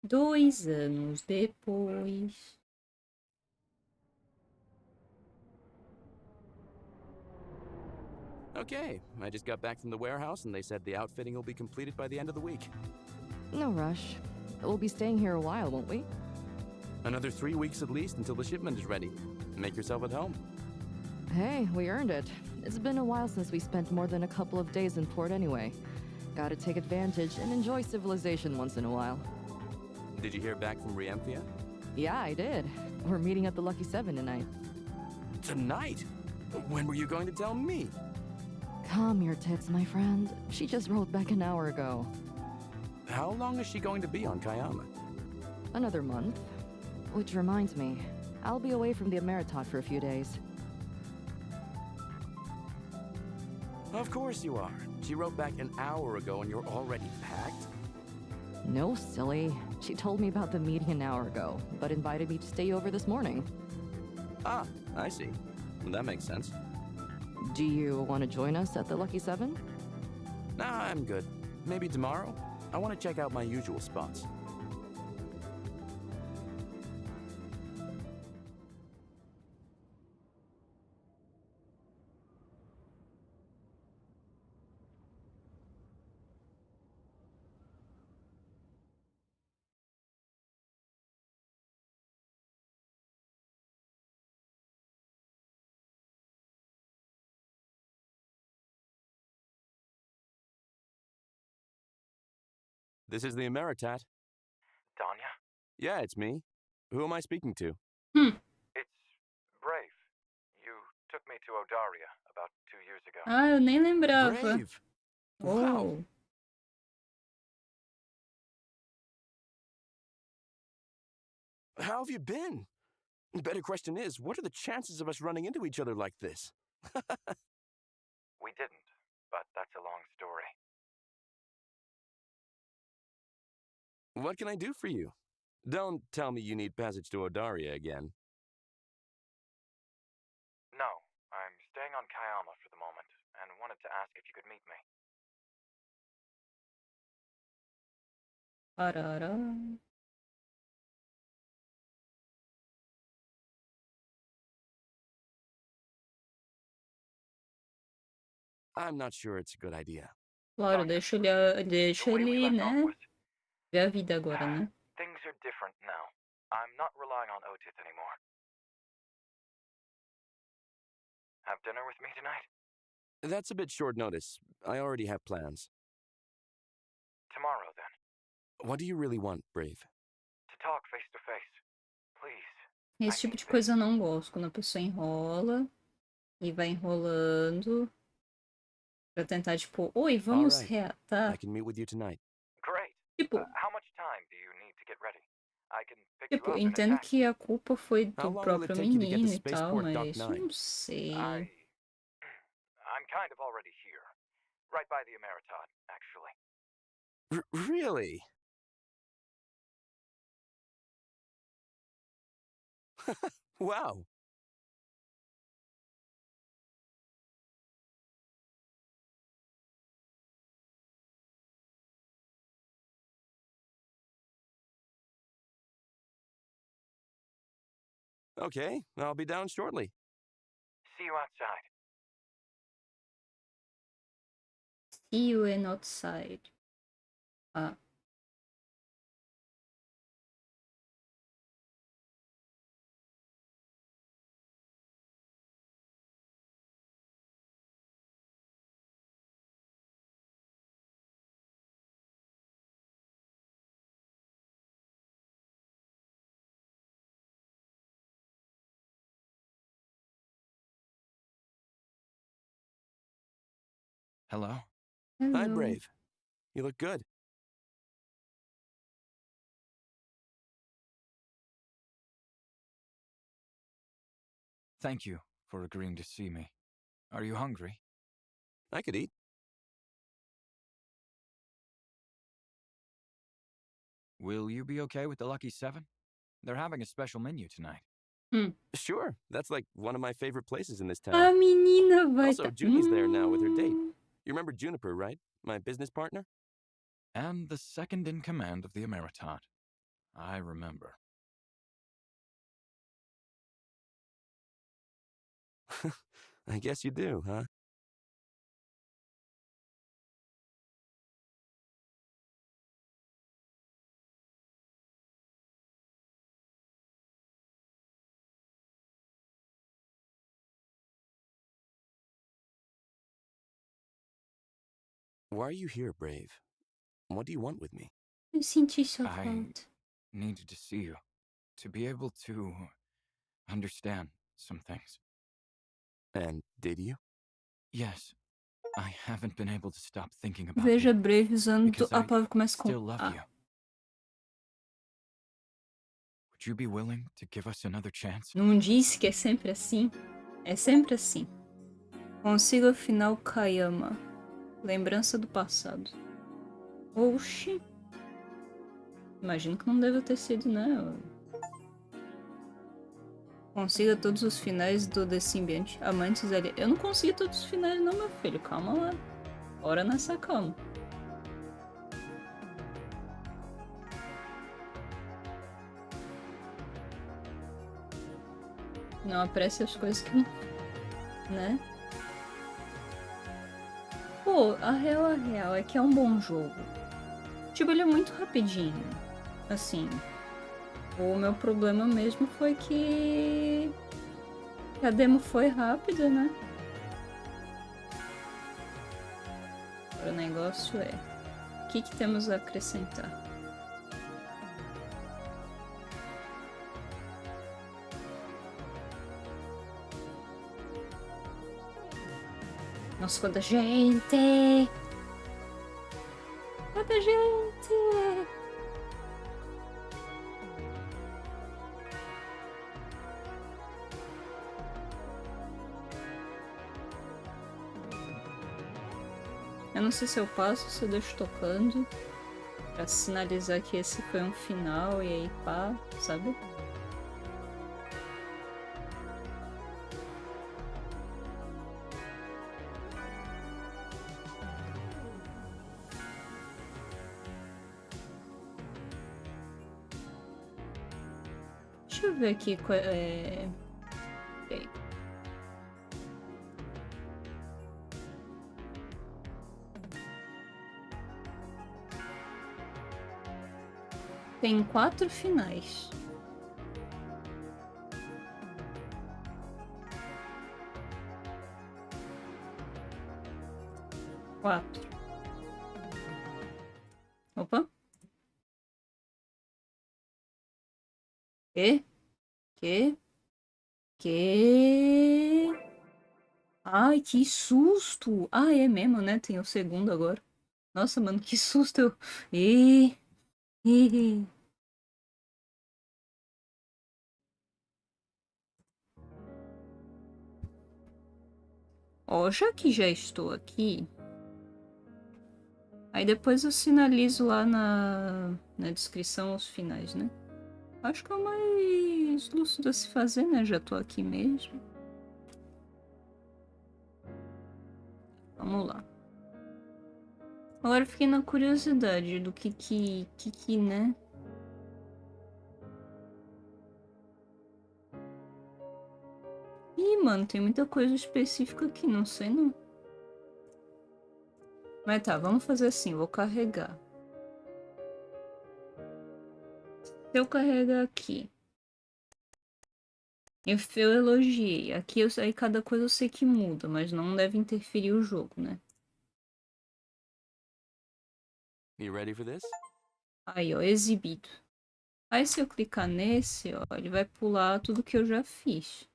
Dois anos depois. Okay, I just got back from the warehouse and they said the outfitting will be completed by the end of the week. No rush. We'll be staying here a while, won't we? Another 3 weeks at least until the shipment is ready. Make yourself at home. Hey, we earned it. It's been a while since we spent more than a couple of days in port anyway. Gotta take advantage and enjoy civilization once in a while. Did you hear back from Riemphia? Yeah, I did. We're meeting at the Lucky Seven tonight. Tonight? When were you going to tell me? Calm your tits, my friend. She just wrote back an hour ago. How long is she going to be on Kayama? Another month. Which reminds me, I'll be away from the Ameretat for a few days. Of course you are. She wrote back an hour ago and you're already packed? No, silly. She told me about the meeting an hour ago, but invited me to stay over this morning. Ah, I see. Well, that makes sense. Do you want to join us at the Lucky Seven? Nah, I'm good. Maybe tomorrow? I want to check out my usual spots. This is the Ameretat. Danya? Yeah, it's me. Who am I speaking to? It's Brave. You took me to Odaria about 2 years ago. Ah, eu nem lembrava. Brave. Wow. Oh. How have you been? The better question is, what are the chances of us running into each other like this? We didn't, but that's a long story. What can I do for you? Don't tell me you need passage to Odaria again. No, I'm staying on Kayama for the moment, and wanted to ask if you could meet me. Parará. I'm not sure it's a good idea. Claro, deixa ele, né? Ver a vida agora, né? Things are different now. I'm not relying on Otis anymore. Have dinner with me tonight? That's a bit short notice. I already have plans. Tomorrow, then. What do you really want, Brave? To talk face to face. Please. Esse tipo de coisa eu não gosto. Quando a pessoa enrola e vai enrolando pra tentar, tipo, oi, vamos Alright. reatar. I can meet with you tonight. Great. Tipo, How much time do you need to get ready? I can pick tipo, you up in a entendo taxi. que a culpa foi How do long will it próprio take you to get to menino e tal, Spaceport Dock mas 9? não sei. I'm kind of already here. Right by the Ameretat, actually. Really? Wow. Okay, I'll be down shortly. See you outside. See you in outside. Ah. Hello? Hi, Hello. Brave. You look good. Thank you for agreeing to see me. Are you hungry? I could eat. Will you be okay with the Lucky 7? They're having a special menu tonight. Sure, that's like one of my favorite places in this A town. menina vai Also, Junie's there now with her date. You remember Juniper, right? My business partner? And the second in command of the Ameretat. I remember. I guess you do, huh? Why are you here, Brave? What do you want with me? Eu senti sua I- falta. Needed to see you. To be able to understand some things. And did you? Yes. I haven't been able to stop thinking about Veja you. Brave usando Because a I palavra que começa Still com love A. you. Would you be willing to give us another chance? Não disse que é sempre assim? É sempre assim. Consiga o final Kayama. Lembrança do passado. Oxi. Imagino que não deve ter sido, né? Consiga todos os finais do The Symbiant. Amantes ali. Eu não consegui todos os finais não, meu filho. Calma lá. Bora nessa calma. Não apresse as coisas que não... Né? Pô, a real é que é um bom jogo. Tipo, ele é muito rapidinho. Assim, o meu problema mesmo foi que a demo foi rápida, né? Agora o negócio é, o que temos a acrescentar? Nossa, quanta gente! Quanta gente! Eu não sei se eu passo ou se eu deixo tocando pra sinalizar que esse foi um final e aí pá, sabe? Deixa eu ver aqui. Ok. Tem 4 finais. Quatro. Opa. Que? Ai, que susto! Ah, é mesmo, né? Tem o segundo agora. Nossa, mano, que susto! Ih. Ó, já que já estou aqui, aí depois eu sinalizo lá na descrição os finais, né? Acho que é o mais lúcido a se fazer, né? Já tô aqui mesmo. Vamos lá. Agora eu fiquei na curiosidade do que, né? Ih, mano, tem muita coisa específica aqui, não sei não. Mas tá, vamos fazer assim, vou carregar. Se eu carregar aqui, eu elogiei. Aqui aí cada coisa eu sei que muda, mas não deve interferir o jogo, né? You ready for this? Aí, ó, exibido. Aí se eu clicar nesse, ó, ele vai pular tudo que eu já fiz.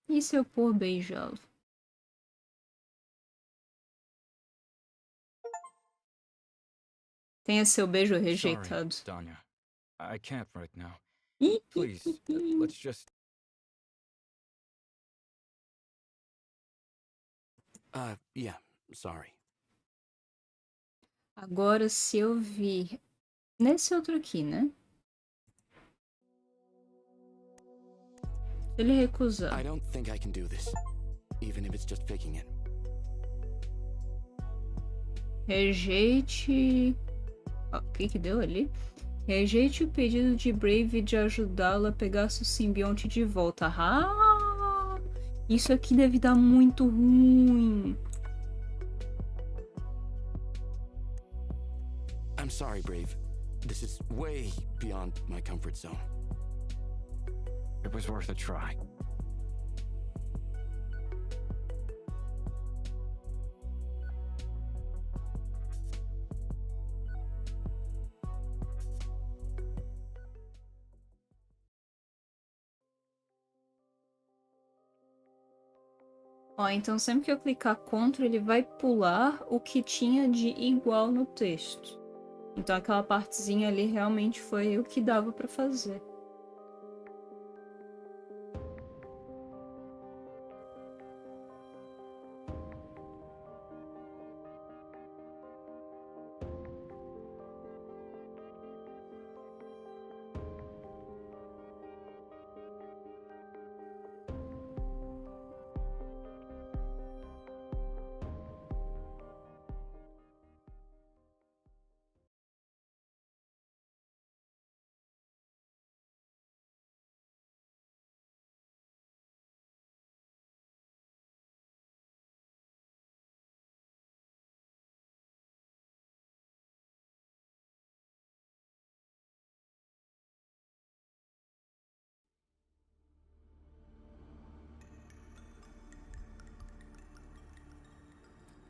E se eu pôr beijá-lo? Tenha seu beijo rejeitado. Sorry, Danya. I can't right now. Ih, Please, let's just... Yeah, sorry. Agora se eu vir nesse outro aqui, né? Se ele recusar. I don't think I can do this, even if it's just faking it. Rejeite... Ó, o que deu ali? Rejeite o pedido de Brave de ajudá-la a pegar seu simbionte de volta. Ah! Isso aqui deve dar muito ruim. I'm sorry, Brave. This is way beyond my comfort zone. It was worth a try. Ó, então sempre que eu clicar contra, ele vai pular o que tinha de igual no texto. Então aquela partezinha ali realmente foi o que dava pra fazer.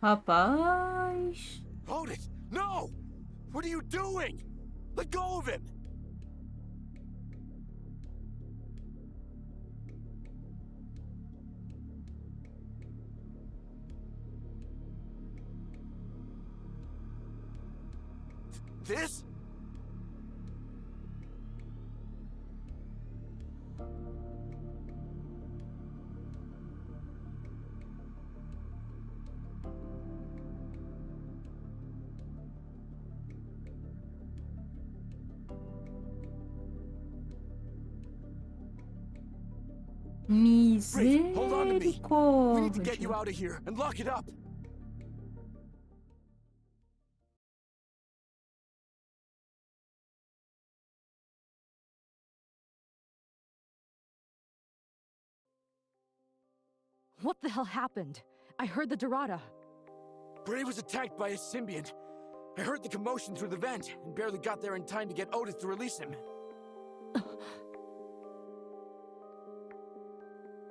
Rapaz. Hold it! No! What are you doing? Let go of him! This? Brave, hold on to me. We need to get you Misericórdia. out of here and lock it up. What the hell happened? I heard the Dorada. Brave was attacked by a symbiont. I heard the commotion through the vent and barely got there in time to get Otis to release him.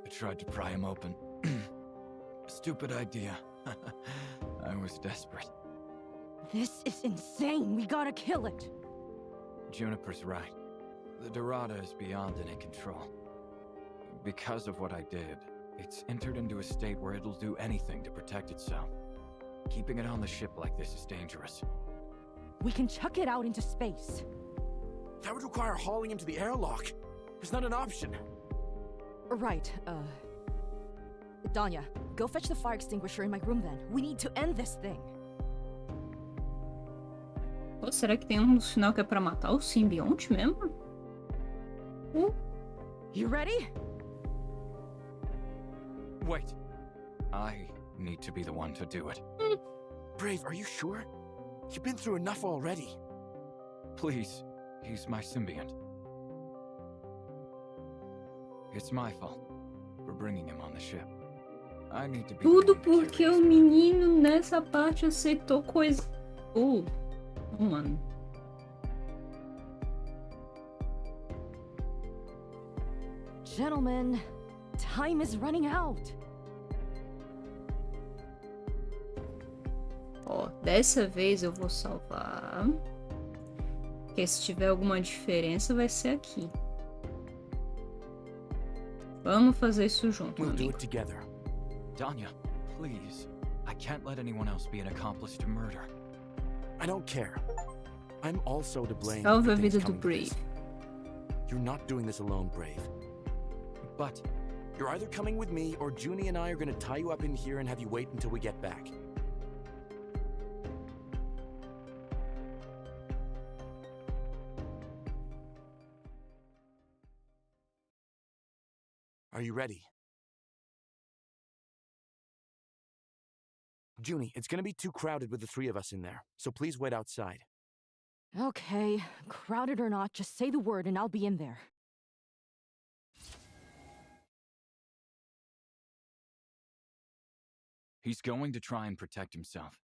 I tried to pry him open. Stupid idea. I was desperate. This is insane. We gotta kill it. Juniper's right. The Dorada is beyond any control. Because of what I did, it's entered into a state where it'll do anything to protect itself. Keeping it on the ship like this is dangerous. We can chuck it out into space. That would require hauling him to the airlock. It's not an option. Right, Danya, go fetch the fire extinguisher in my room then. We need to end this thing. Pô, será que tem no final que é pra matar o simbionte mesmo? You ready? Wait. I need to be the one to do it. Brave, are you sure? You've been through enough already. Please, he's my symbiont. It's my fault for bringing him on the ship. I need to be Tudo the one to porque carry o his menino nessa parte aceitou coisa. Oh, mano. Gentlemen, time is running out. Ó, dessa vez eu vou salvar. Porque se tiver alguma diferença vai ser aqui. Vamos fazer isso junto, We'll do amigo. it together. Danya, please. I can't let anyone else be an accomplice to murder. I don't care. I'm also to blame. Salve for a things vida do coming to this. Brave. You're not doing this alone, Brave. But You're either coming with me or Junie and I are gonna tie you up in here and have you wait until we get back. Are you ready? Junie, it's gonna be too crowded with the three of us in there, so please wait outside. Okay, crowded or not, just say the word and I'll be in there. he's going to try and protect himself.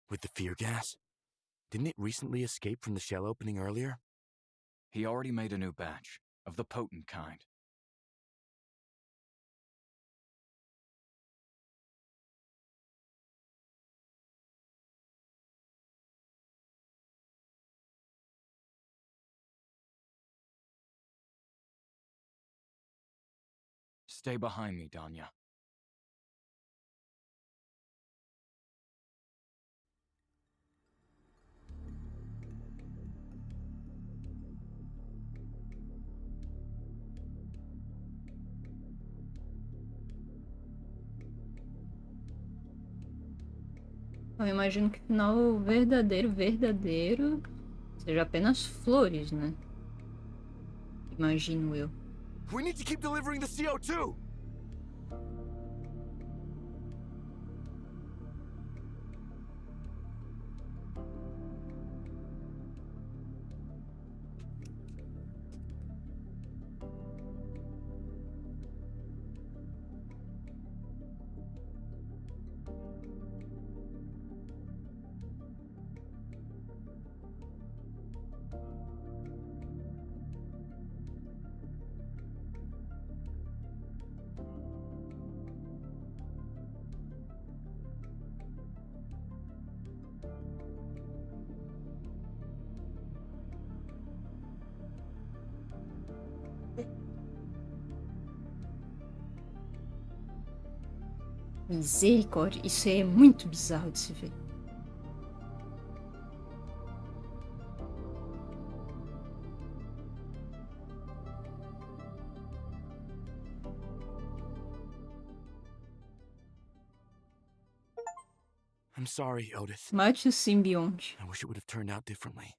With the fear gas? Didn't it recently escape from the shell opening earlier? He already made a new batch, of the potent kind. Stay behind me, Danya. Eu imagino que o final verdadeiro seja apenas flores, né? Imagino eu. We need to keep delivering the CO2! Misericórdia, isso é muito bizarro de se ver. I'm sorry, Otis. Mate o simbionte. I wish it would have turned out differently.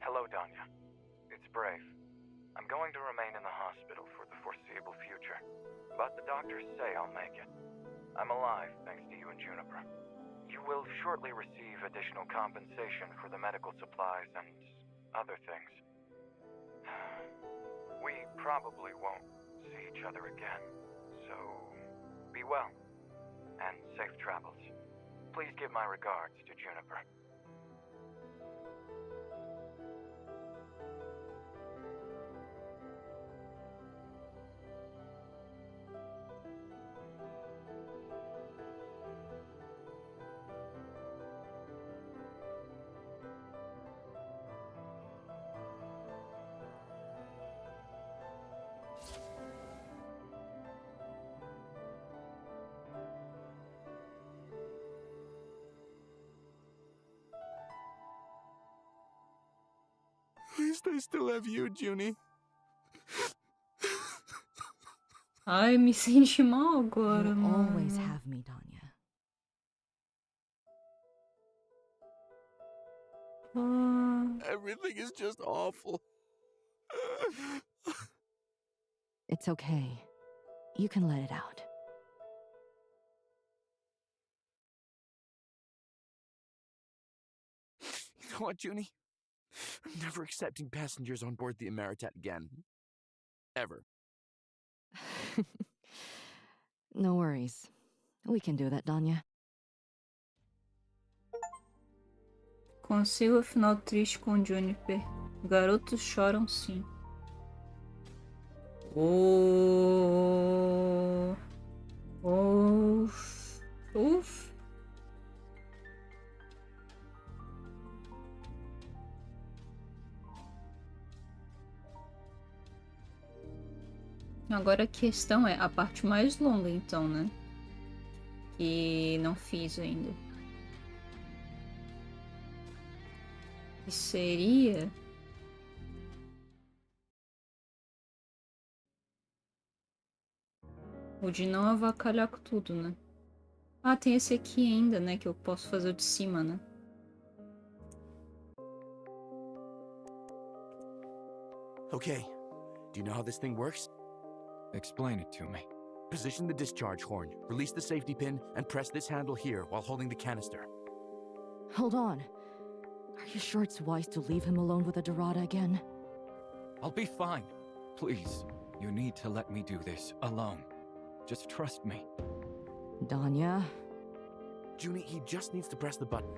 Hello, Danya. It's Brave. I'm going to remain in the hospital for the foreseeable future, but the doctors say I'll make it. I'm alive thanks to you and Juniper. You will shortly receive additional compensation for the medical supplies and other things. We probably won't see each other again, so be well, and safe travels. Please give my regards to Juniper. At least I still have you, Junie. Ai, me senti mal agora, You mano. always have me, Danya. Everything is just awful. It's okay. You can let it out. You know what, Junie? I'm never accepting passengers on board the Ameretat again. Ever. No worries. We can do that, Danya. Consigo o final triste com Juniper. Garotos choram sim. Oh. Uf. Uf. Agora a questão é a parte mais longa, então, né? Que não fiz ainda. Que seria... o de não avacalhar com tudo, né? Ah, tem esse aqui ainda, né? Que eu posso fazer o de cima, né? Okay. Do you know how this thing works? Explain it to me. Position the discharge horn, release the safety pin, and press this handle here while holding the canister. Hold on. Are you sure it's wise to leave him alone with the Dorada again? I'll be fine. Please, you need to let me do this alone. Just trust me. Danya? Junie, he just needs to press the button,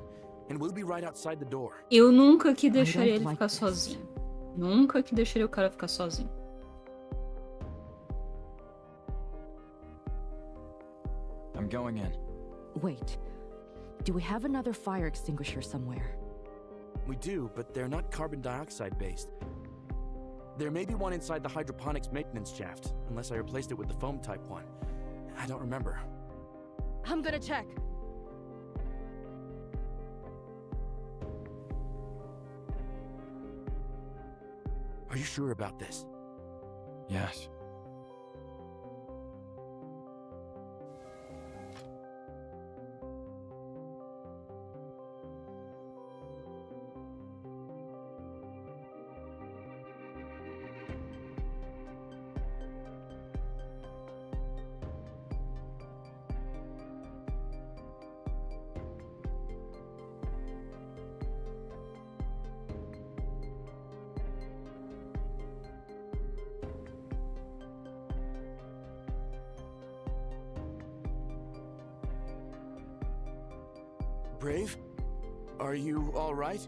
and we'll be right outside the door. Eu nunca que deixaria ele like ficar this. sozinho. Nunca que deixaria o cara ficar sozinho. I'm going in. Wait. Do we have another fire extinguisher somewhere? We do, but they're not carbon dioxide based. There may be one inside the hydroponics maintenance shaft, unless I replaced it with the foam type one. I don't remember. I'm gonna check. Are you sure about this? Yes. Brave? Are you all right?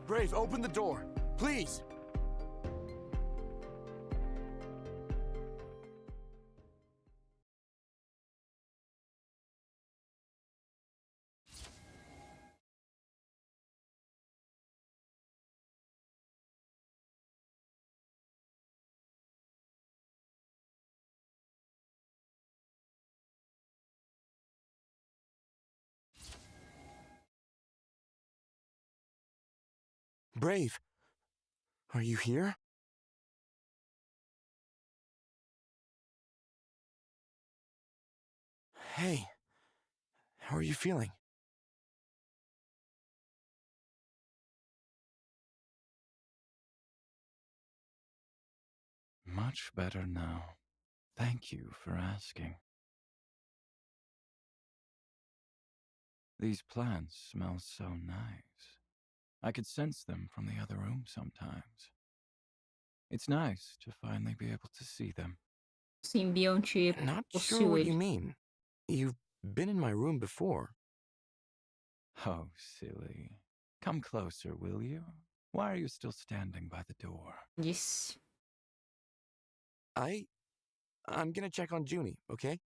Brave, open the door, please! Brave, are you here? Hey, how are you feeling? Much better now. Thank you for asking. These plants smell so nice. I could sense them from the other room sometimes. It's nice to finally be able to see them. Simbionte Not sure possuiu what you ele. mean. You've been in my room before. Oh, silly. Come closer, will you? Why are you still standing by the door? Disse. I'm gonna check on Junie, okay?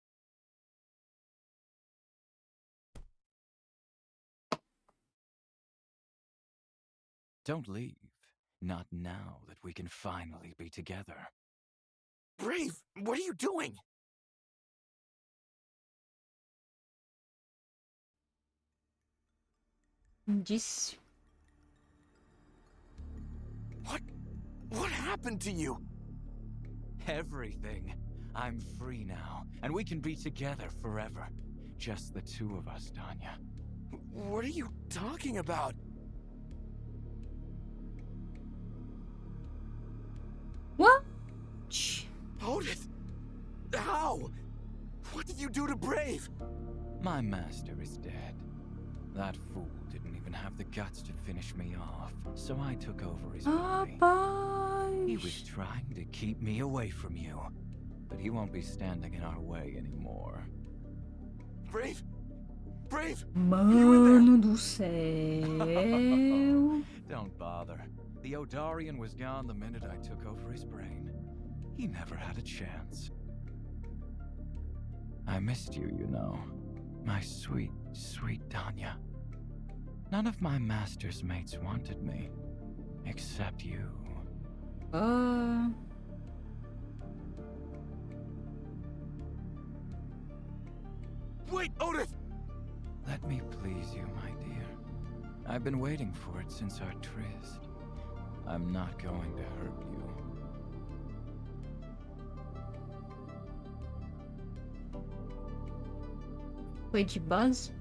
Don't leave. Not now that we can finally be together. Brave, what are you doing? Disse. What happened to you? Everything. I'm free now, and we can be together forever. Just the two of us, Danya. What are you talking about? What? Otis! How? What did you do to Brave? My master is dead. That fool didn't even have the guts to finish me off, so I took over his body. He was trying to keep me away from you, but he won't be standing in our way anymore. Brave? Brave! Mano do céu. Don't bother. The Odarian was gone the minute I took over his brain. He never had a chance. I missed you, you know. My sweet, sweet Danya. None of my master's mates wanted me, except you. Wait, Otis! Let me please you, my dear. I've been waiting for it since our tryst. I'm not going to hurt you. Foi de base?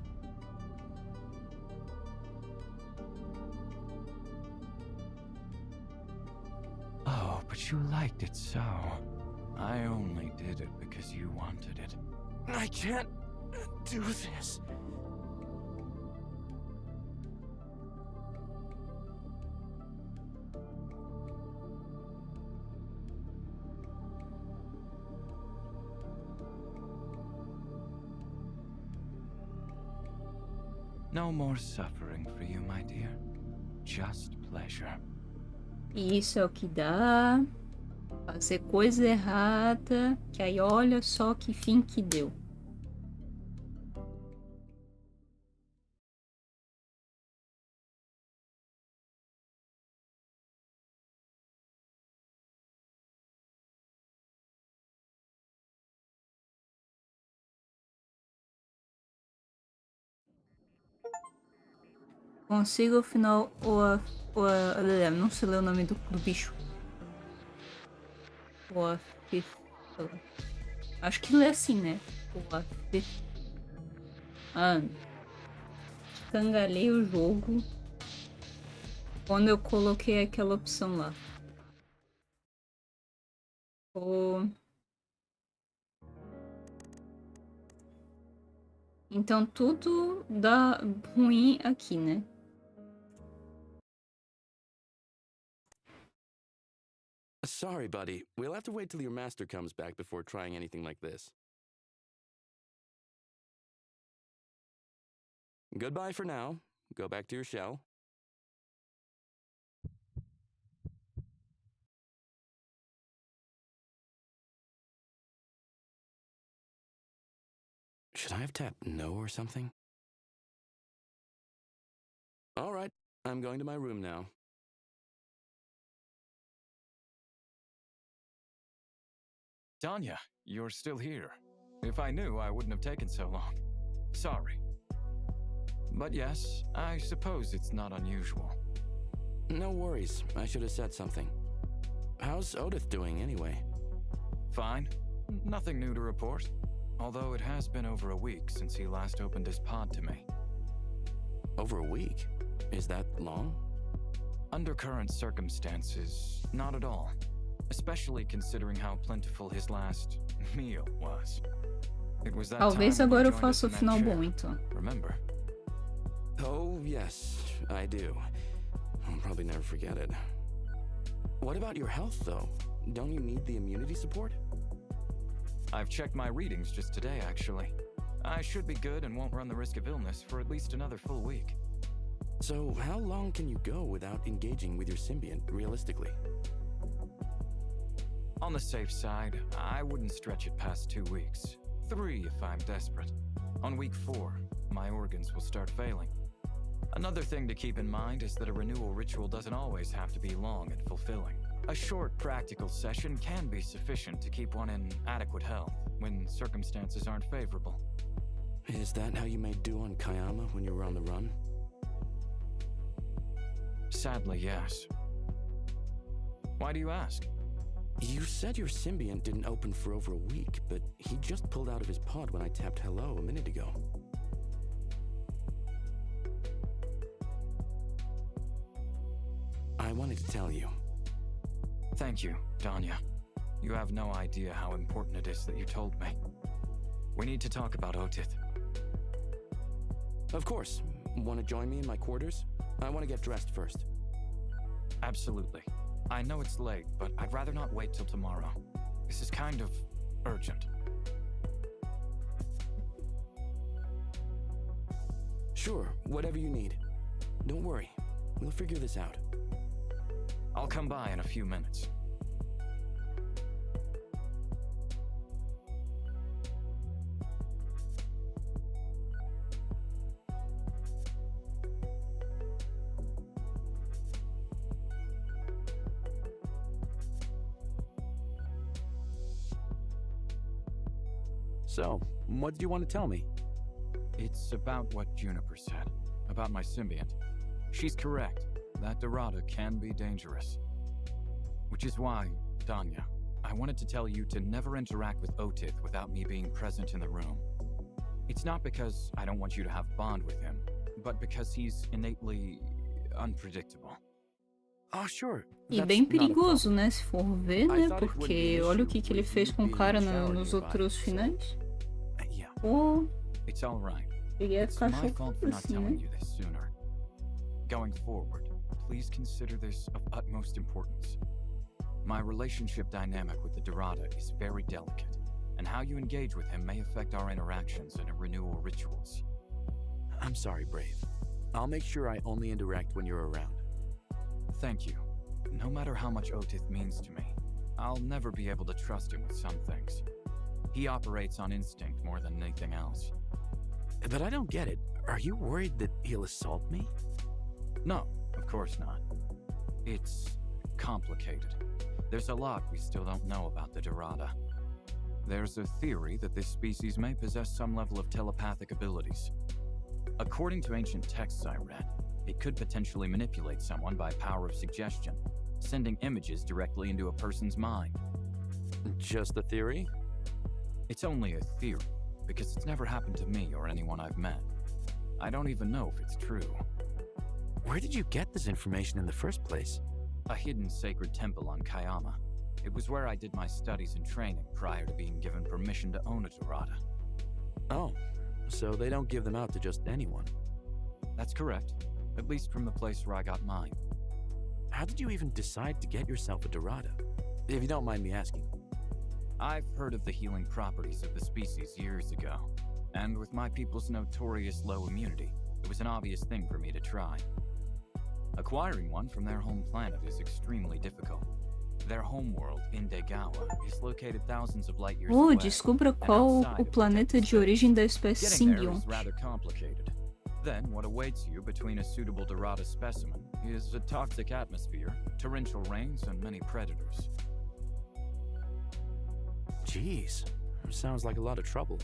Oh, but you liked it so. I only did it because you wanted it. I can't do this. No more suffering for you, my dear. Just pleasure. E isso é o que dá. Fazer coisa errada. Que aí olha só que fim que deu. Consiga o final não sei ler o nome do bicho. Acho que lê assim, né? Cangalhei o jogo quando eu coloquei aquela opção lá. Então tudo dá ruim aqui, né? Sorry, buddy. We'll have to wait till your master comes back before trying anything like this. Goodbye for now. Go back to your shell. Should I have tapped no or something? All right, I'm going to my room now. Danya, you're still here. If I knew, I wouldn't have taken so long. Sorry. But yes, I suppose it's not unusual. No worries. I should have said something. How's Odith doing anyway? Fine. Nothing new to report. Although it has been over a week since he last opened his pod to me. Over a week? Is that long? Under current circumstances, not at all. Especially considering how plentiful his last meal was. It was that Talvez time when agora you eu joined us faça o in that final chair. bom, então. Remember? Oh, yes, I do. I'll probably never forget it. What about your health, though? Don't you need the immunity support? I've checked my readings just today, actually. I should be good and won't run the risk of illness for at least another full week. So, how long can you go without engaging with your symbiont, realistically? On the safe side, I wouldn't stretch it past 2 weeks. 3 if I'm desperate. On week 4, my organs will start failing. Another thing to keep in mind is that a renewal ritual doesn't always have to be long and fulfilling. A short, practical session can be sufficient to keep one in adequate health when circumstances aren't favorable. Is that how you made do on Kayama when you were on the run? Sadly, yes. Why do you ask? You said your symbiont didn't open for over a week, but he just pulled out of his pod when I tapped hello a minute ago. I wanted to tell you. Thank you, Danya. You have no idea how important it is that you told me. We need to talk about Otith. Of course. Want to join me in my quarters? I want to get dressed first. Absolutely. I know it's late, but I'd rather not wait till tomorrow. This is kind of urgent. Sure, whatever you need. Don't worry. We'll figure this out. I'll come by in a few minutes. So, what do you want to tell me? It's about what Juniper said, about my symbiont. She's correct. That Dorada can be dangerous. Which is why, Danya, I wanted to tell you to never interact with Otith without me being present in the room. It's not because I don't want you to have a bond with him, but because he's innately unpredictable. Oh, sure. E bem perigoso, né? Se for ver, né? Porque olha o que ele fez com o cara nos outros finais. Pô, It's all right. ele ia It's ficar my fault for chocado not assim, telling né? you this sooner. Going forward, please consider this of utmost importance. My relationship dynamic with the Dorada is very delicate, and how you engage with him may affect our interactions and renewal rituals. I'm sorry, Brave. I'll make sure I only interact when you're around. Thank you. No matter how much Otith means to me, I'll never be able to trust him with some things. He operates on instinct more than anything else. But I don't get it. Are you worried that he'll assault me? No, of course not. It's complicated. There's a lot we still don't know about the Dorada. There's a theory that this species may possess some level of telepathic abilities. According to ancient texts I read, It could potentially manipulate someone by power of suggestion, sending images directly into a person's mind. Just a theory? It's only a theory, because it's never happened to me or anyone I've met. I don't even know if it's true. Where did you get this information in the first place? A hidden sacred temple on Kayama. It was where I did my studies and training prior to being given permission to own a Dorada. Oh, so they don't give them out to just anyone. That's correct, at least from the place where I got mine. How did you even decide to get yourself a Dorada? If you don't mind me asking. I've heard of the healing properties of the species years ago, and with my people's notorious low immunity, it was an obvious thing for me to try. Acquiring one from their home planet is extremely difficult. Their homeworld, Indegawa, is located thousands of light years away. Descubra qual o planeta de origem da espécie Getting there is Symbiant. rather complicated. Then, what awaits you between a suitable Dorada specimen is a toxic atmosphere, torrential rains, and many predators. Jeez, sounds like a lot of trouble.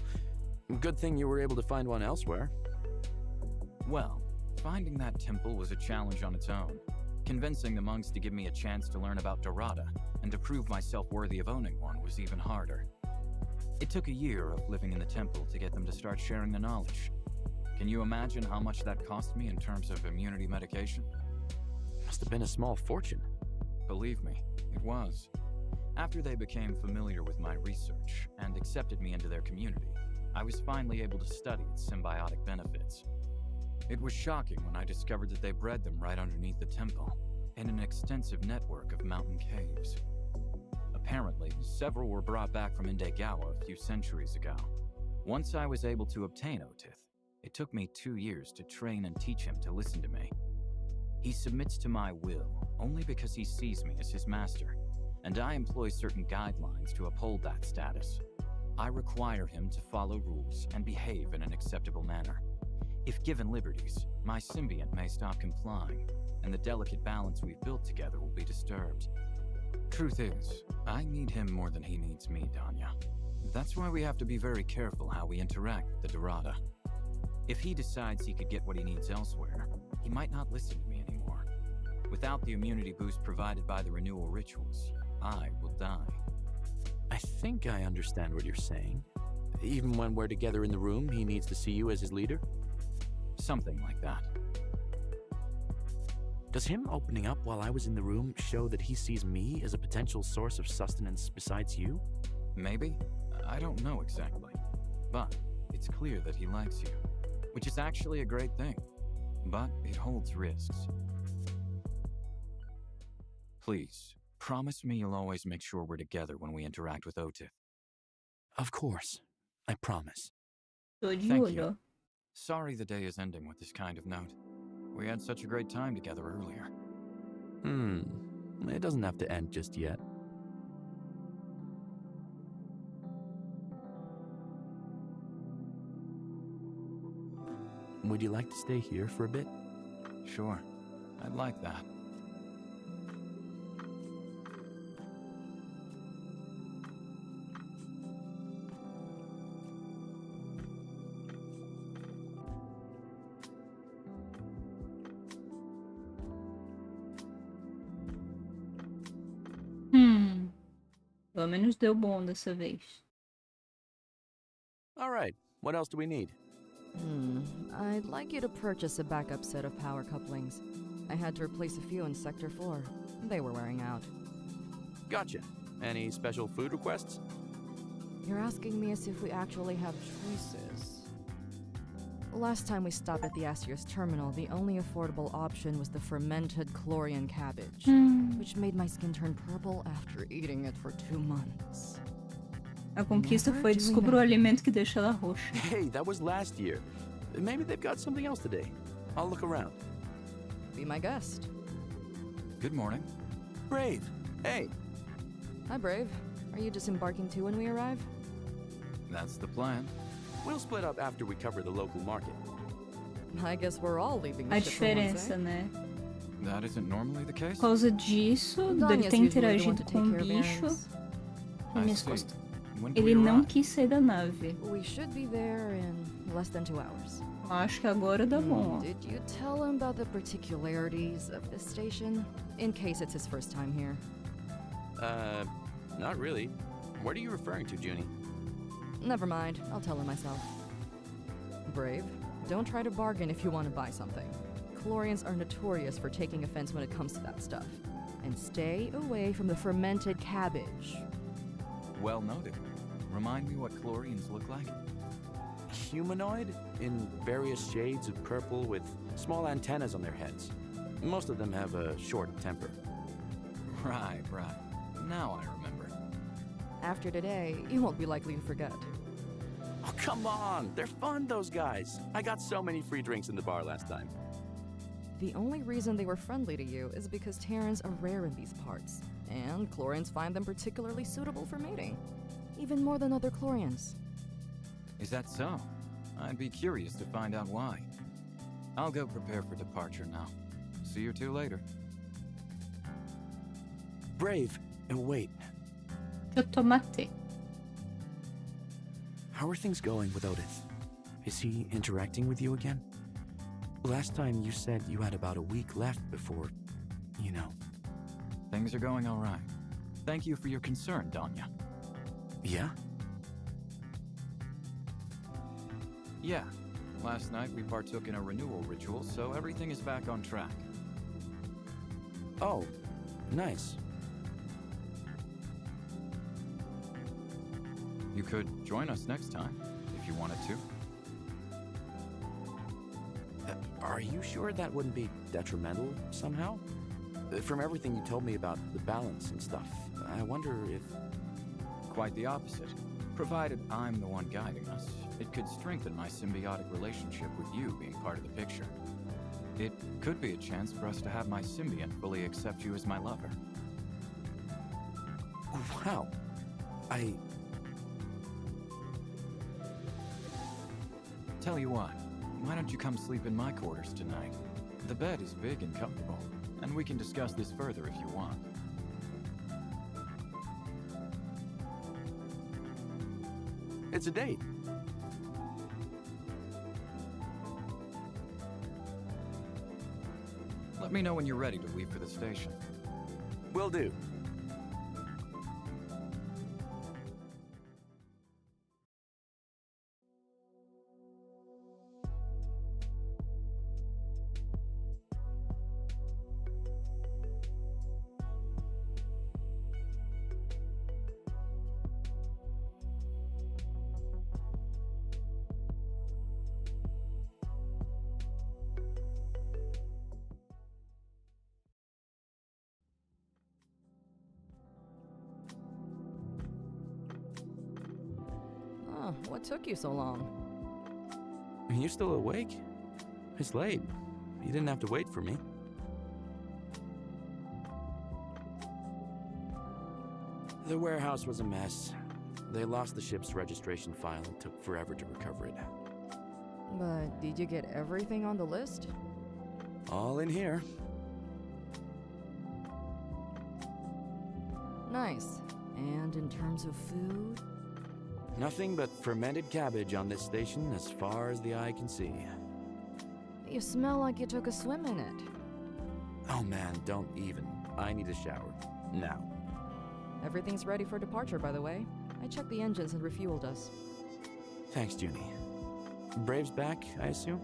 Good thing you were able to find one elsewhere. Well, finding that temple was a challenge on its own. Convincing the monks to give me a chance to learn about Dorada and to prove myself worthy of owning one was even harder. It took a year of living in the temple to get them to start sharing the knowledge. Can you imagine how much that cost me in terms of immunity medication? Must have been a small fortune. Believe me, it was. After they became familiar with my research and accepted me into their community, I was finally able to study its symbiotic benefits. It was shocking when I discovered that they bred them right underneath the temple, in an extensive network of mountain caves. Apparently, several were brought back from Indegawa a few centuries ago. Once I was able to obtain Otith, it took me 2 years to train and teach him to listen to me. He submits to my will only because he sees me as his master, and I employ certain guidelines to uphold that status. I require him to follow rules and behave in an acceptable manner. If given liberties, my symbiont may stop complying, and the delicate balance we've built together will be disturbed. Truth is, I need him more than he needs me, Danya. That's why we have to be very careful how we interact with the Dorada. If he decides he could get what he needs elsewhere, he might not listen to me anymore. Without the immunity boost provided by the renewal rituals, I will die. I think I understand what you're saying. Even when we're together in the room, he needs to see you as his leader? Something like that. Does him opening up while I was in the room show that he sees me as a potential source of sustenance besides you? Maybe. I don't know exactly. But it's clear that he likes you, which is actually a great thing. But it holds risks. Please, promise me you'll always make sure we're together when we interact with Otith. Of course. I promise. Tô de Thank olho. you. Sorry the day is ending with this kind of note. We had such a great time together earlier. It doesn't have to end just yet. Would you like to stay here for a bit? Sure, I'd like that. Pelo menos deu bom dessa vez. All right, what else do we need? I'd like you to purchase a backup set of power couplings. I had to replace a few in Sector 4. They were wearing out. Gotcha. Any special food requests? You're asking me as if we actually have choices. Last time we stopped at the Asier's terminal, the only affordable option was the fermented Chlorian cabbage, which made my skin turn purple after eating it for 2 months. A conquista foi descubra o alimento que deixa ela roxa. Hey, that was last year. Maybe they've got something else today. I'll look around. Be my guest. Good morning. Brave. Hey. Hi, Brave. Are you disembarking too when we arrive? That's the plan. We'll split up after we cover the local market. I guess we're all leaving A the ship for once, diferença, né? That isn't normally the case? Por causa disso, dele Danya's ter usually the one interagido to com o take care of bicho errands. e I minhas see. costas. When do Ele we não arrive? quis sair da nave. We should be there in less than 2 hours. Acho que agora dá bom, ó. Did you tell him about the particularities of this station? In case it's his first time here. Not really. What are you referring to, Junie? Never mind, I'll tell him myself. Brave, don't try to bargain if you want to buy something. Chlorians are notorious for taking offense when it comes to that stuff. And stay away from the fermented cabbage. Well noted. Remind me what chlorians look like? Humanoid, in various shades of purple with small antennas on their heads. Most of them have a short temper. Right. Now I remember. After today, you won't be likely to forget. Oh, come on! They're fun, those guys! I got so many free drinks in the bar last time. The only reason they were friendly to you is because Terrans are rare in these parts, and Chlorians find them particularly suitable for mating. Even more than other Chlorians. Is that so? I'd be curious to find out why. I'll go prepare for departure now. See you two later. Brave, and wait. Chotomate. How are things going with Otis? Is he interacting with you again? Last time you said you had about a week left before, you know. Things are going all right. Thank you for your concern, Danya. Yeah? Yeah. Last night we partook in a renewal ritual, so everything is back on track. Oh, nice. You could join us next time, if you wanted to. Are you sure that wouldn't be detrimental somehow? From everything you told me about the balance and stuff, I wonder if... Quite the opposite. Provided I'm the one guiding us, it could strengthen my symbiotic relationship with you being part of the picture. It could be a chance for us to have my symbiont fully accept you as my lover. Wow. Tell you what, why don't you come sleep in my quarters tonight? The bed is big and comfortable, and we can discuss this further if you want. It's a date. Let me know when you're ready to leave for the station. Will do. What took you so long? You still awake? It's late. You didn't have to wait for me. The warehouse was a mess. They lost the ship's registration file and took forever to recover it. But did you get everything on the list? All in here. Nice. And in terms of food? Nothing but fermented cabbage on this station as far as the eye can see. You smell like you took a swim in it. Oh man, don't even. I need a shower. Now. Everything's ready for departure, by the way. I checked the engines and refueled us. Thanks, Junie. Brave's back, I assume?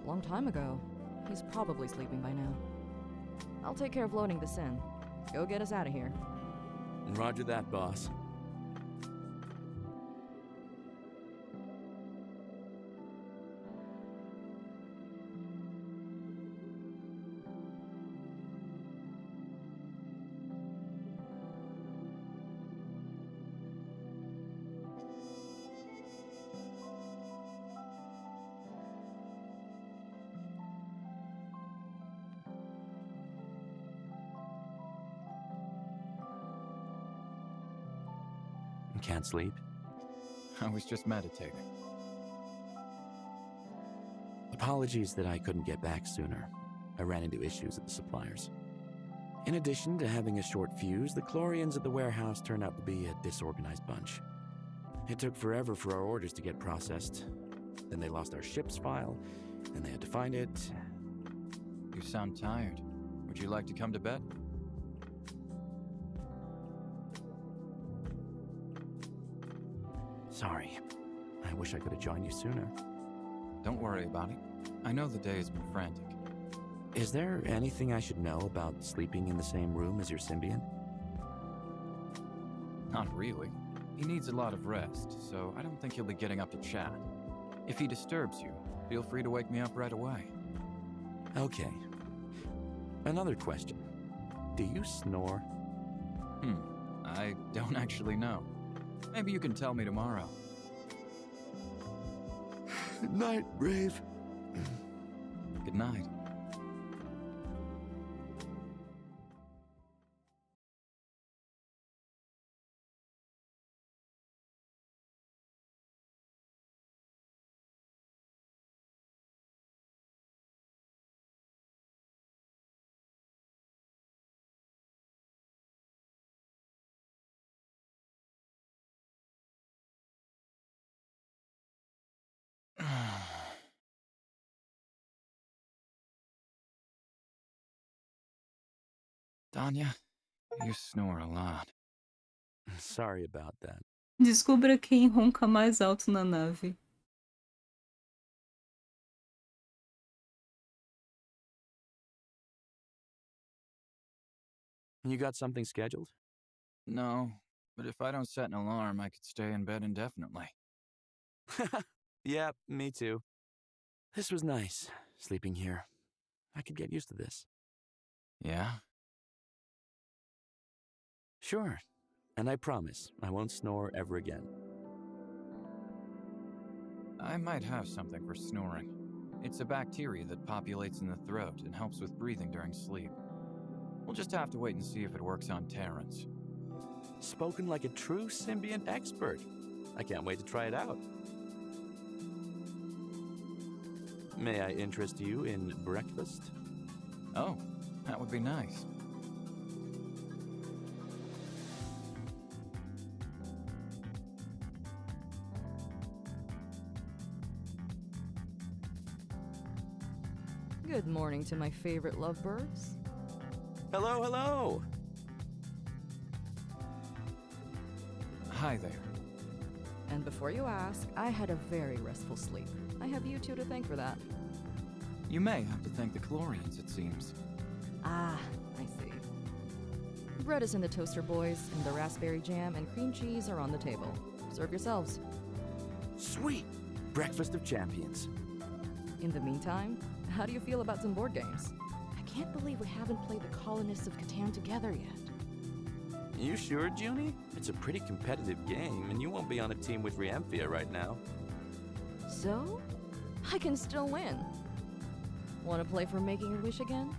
Long time ago. He's probably sleeping by now. I'll take care of loading this in. Go get us out of here. Roger that, boss. Can't sleep? I was just meditating. Apologies that I couldn't get back sooner. I ran into issues at the suppliers. In addition to having a short fuse, the Chlorians at the warehouse turned out to be a disorganized bunch. It took forever for our orders to get processed. Then they lost our ship's file, and they had to find it. You sound tired. Would you like to come to bed? Sorry. I wish I could have joined you sooner. Don't worry about it. I know the day has been frantic. Is there anything I should know about sleeping in the same room as your symbiont? Not really. He needs a lot of rest, so I don't think he'll be getting up to chat. If he disturbs you, feel free to wake me up right away. Okay. Another question. Do you snore? I don't actually know. Maybe you can tell me tomorrow. Good night, Brave. Good night. Danya, you snore a lot. Sorry about that. Descubra quem ronca mais alto na nave. You got something scheduled? No, but if I don't set an alarm, I could stay in bed indefinitely. Yeah, me too. This was nice, sleeping here. I could get used to this. Yeah? Sure. And I promise I won't snore ever again. I might have something for snoring. It's a bacteria that populates in the throat and helps with breathing during sleep. We'll just have to wait and see if it works on Terrans. Spoken like a true symbiont expert. I can't wait to try it out. May I interest you in breakfast? Oh, that would be nice. Good morning to my favorite lovebirds. Hello, hello! Hi there. And before you ask, I had a very restful sleep. I have you two to thank for that. You may have to thank the Chlorians, it seems. Ah, I see. Bread is in the toaster, boys, and the raspberry jam and cream cheese are on the table. Serve yourselves. Sweet! Breakfast of champions. In the meantime, how do you feel about some board games? I can't believe we haven't played the Colonists of Catan together yet. You sure, Junie? It's a pretty competitive game, and you won't be on a team with Riemphia right now. So? I can still win. Want to play for Making a Wish again?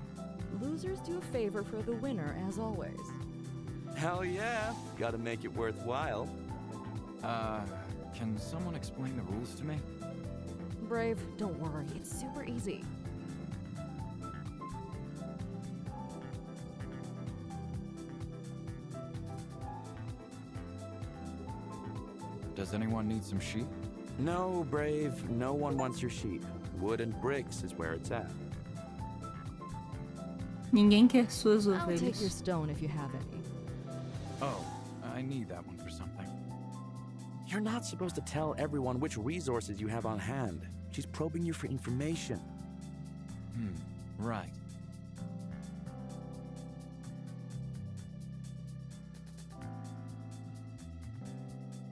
Losers do a favor for the winner, as always. Hell yeah! Gotta make it worthwhile. Can someone explain the rules to me? Brave, don't worry, it's super easy. Does anyone need some sheep? No, Brave, no one wants your sheep. Wood and bricks is where it's at. Ninguém quer suas I'll take your ovelhas. stone if you have any. Oh, I need that one for something. You're not supposed to tell everyone which resources you have on hand. She's probing you for information. Right.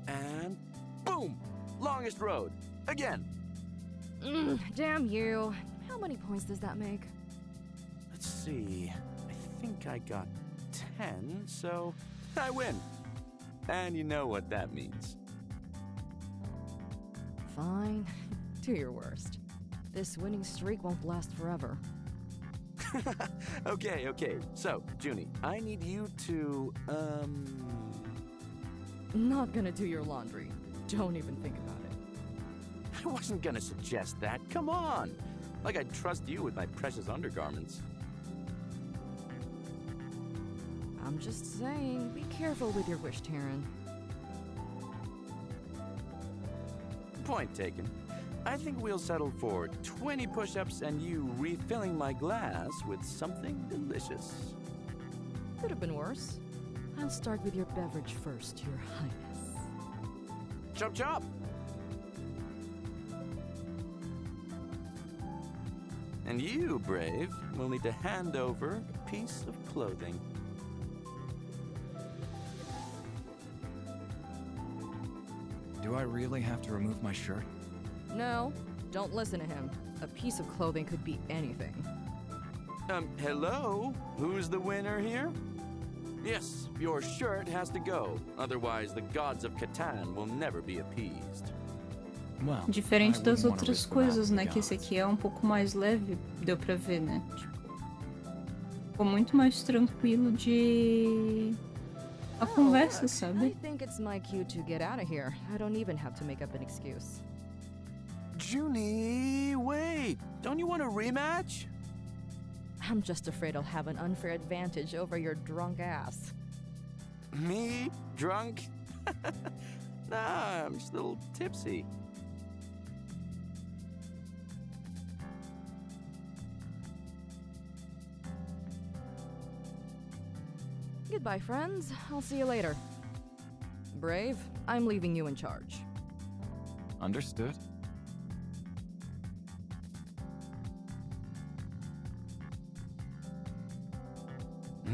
And boom! Longest road. Again. Damn you. How many points does that make? Let's see. I think I got 10, so I win. And you know what that means. Fine. Do your worst. This winning streak won't last forever. Okay. So, Junie, I need you to, Not gonna do your laundry. Don't even think about it. I wasn't gonna suggest that. Come on. Like I'd trust you with my precious undergarments. I'm just saying, be careful with your wish, Taryn. Point taken. I think we'll settle for 20 push-ups and you refilling my glass with something delicious. Could have been worse. I'll start with your beverage first, Your Highness. Chop chop! And you, Brave, will need to hand over a piece of clothing. Do I really have to remove my shirt? No, don't listen to him. A piece of clothing could be anything. Hello? Who's the winner here? Yes, your shirt has to go. Otherwise, the gods of Catan will never be appeased. Well, Diferente das outras coisas, né? Que esse aqui é um pouco mais leve, deu pra ver, né? Tipo, ficou muito mais tranquilo de... a conversa, sabe? I think it's my cue to get out of here. I don't even have to make up an excuse. Junie, wait! Don't you want a rematch? I'm just afraid I'll have an unfair advantage over your drunk ass. Me? Drunk? Nah, I'm just a little tipsy. Goodbye, friends. I'll see you later. Brave, I'm leaving you in charge. Understood.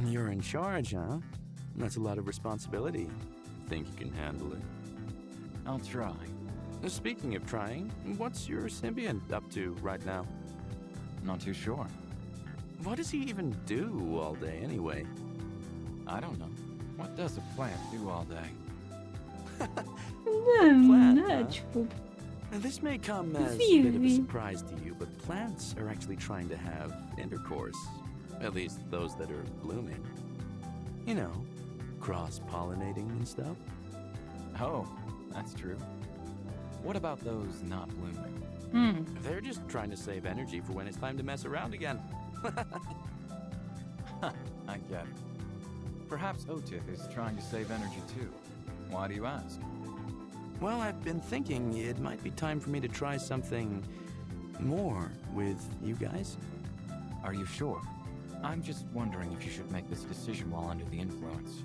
You're in charge, huh? That's a lot of responsibility. Think you can handle it? I'll try. Speaking of trying, what's your Symbiant up to right now? Not too sure. What does he even do all day anyway? I don't know. What does a plant do all day? Plant, É, huh? tipo... And this may come as a bit of a Vive. surprise to you, but plants are actually trying to have intercourse. At least those that are blooming. You know, cross-pollinating and stuff. Oh, that's true. What about those not blooming? Hmm. They're just trying to save energy for when it's time to mess around again. I get it. Perhaps Otith is trying to save energy too. Why do you ask? Well, I've been thinking it might be time for me to try something more with you guys. Are you sure? I'm just wondering if you should make this decision while under the influence.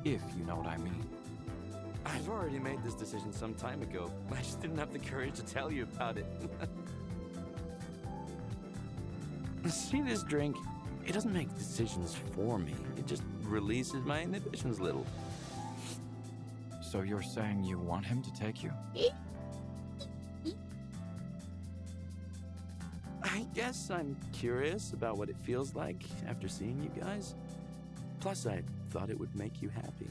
If you know what I mean. I've already made this decision some time ago. I just didn't have the courage to tell you about it. See this drink? It doesn't make decisions for me. It just releases my inhibitions a little. So you're saying you want him to take you? I guess I'm curious about what it feels like after seeing you guys. Plus, I thought it would make you happy.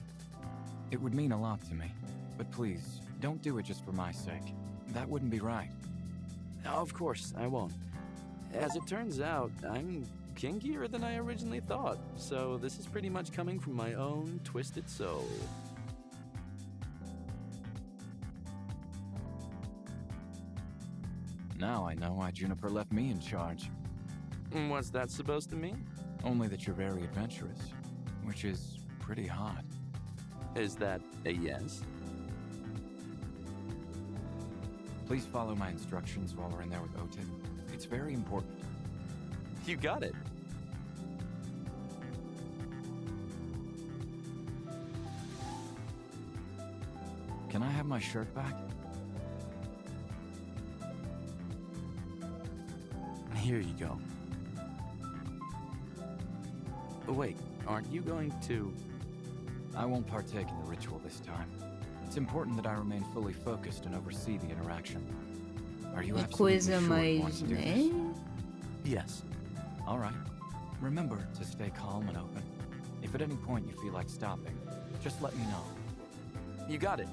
It would mean a lot to me. But please, don't do it just for my sake. That wouldn't be right. Of course, I won't. As it turns out, I'm kinkier than I originally thought, so this is pretty much coming from my own twisted soul. Now I know why Juniper left me in charge. What's that supposed to mean? Only that you're very adventurous, which is pretty hot. Is that a yes? Please follow my instructions while we're in there with Otith. It's very important. You got it. Can I have my shirt back? Here you go. Wait, aren't you going to... I won't partake in the ritual this time. It's important that I remain fully focused and oversee the interaction. Are you E absolutely coisa sure you want mais, to do né? this? Yes. All right. Remember to stay calm and open. If at any point you feel like stopping, just let me know. You got it.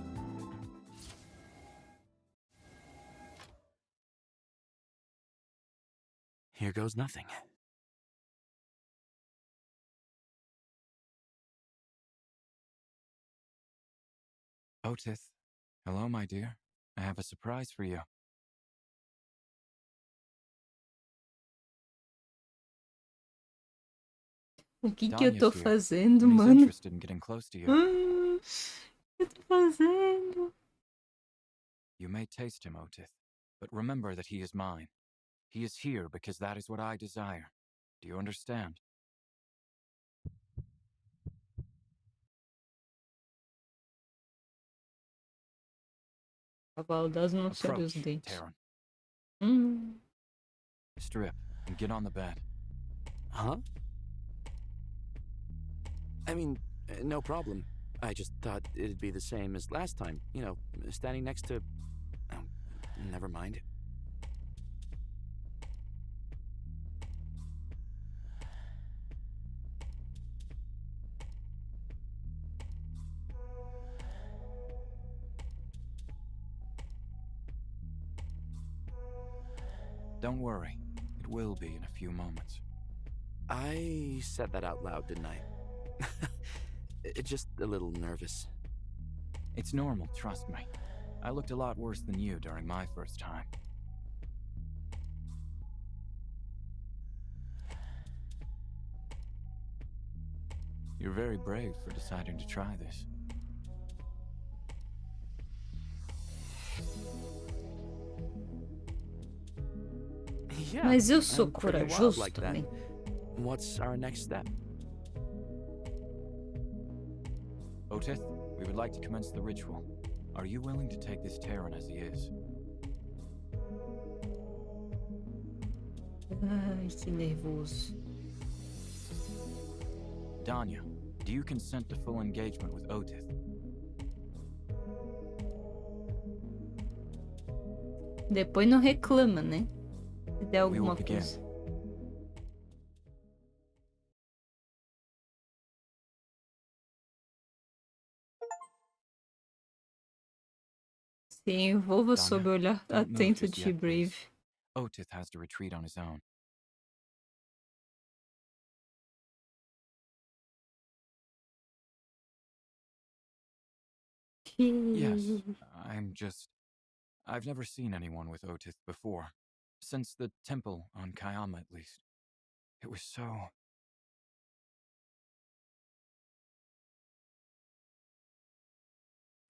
Here goes nothing. Otith, hello, my dear. I have a surprise for you. O que eu Danya's tô here, fazendo, and he's mano? interested in getting close to you. O que eu tô fazendo? You may taste him, Otith, But remember that he is mine. He is here because that is what I desire. Do you understand? Cavalo das não ser Approach, dos dentes. Terran. Strip and get on the bed. Huh? I mean, no problem. I just thought it'd be the same as last time. You know, standing next to... Oh, never mind. Don't worry. It will be in a few moments. I said that out loud, didn't I? Just a little nervous. It's normal, trust me. I looked a lot worse than you during my first time. You're very brave for deciding to try this. Yeah, Mas eu sou I'm pretty wild corajoso like that. também. What's our next step? Otith, we would like to commence the ritual. Are you willing to take this Terran as he is? Ai, que nervoso. Danya, do you consent to full engagement with Otith? Depois não reclama, né? Se der We will alguma begin. coisa. Se envolva sob o olhar don't move atento just de yet, please. Brave. Otith has to retreat on his own. Yes, I've never seen anyone with Otith before. Since the temple on Kayama, at least. It was so...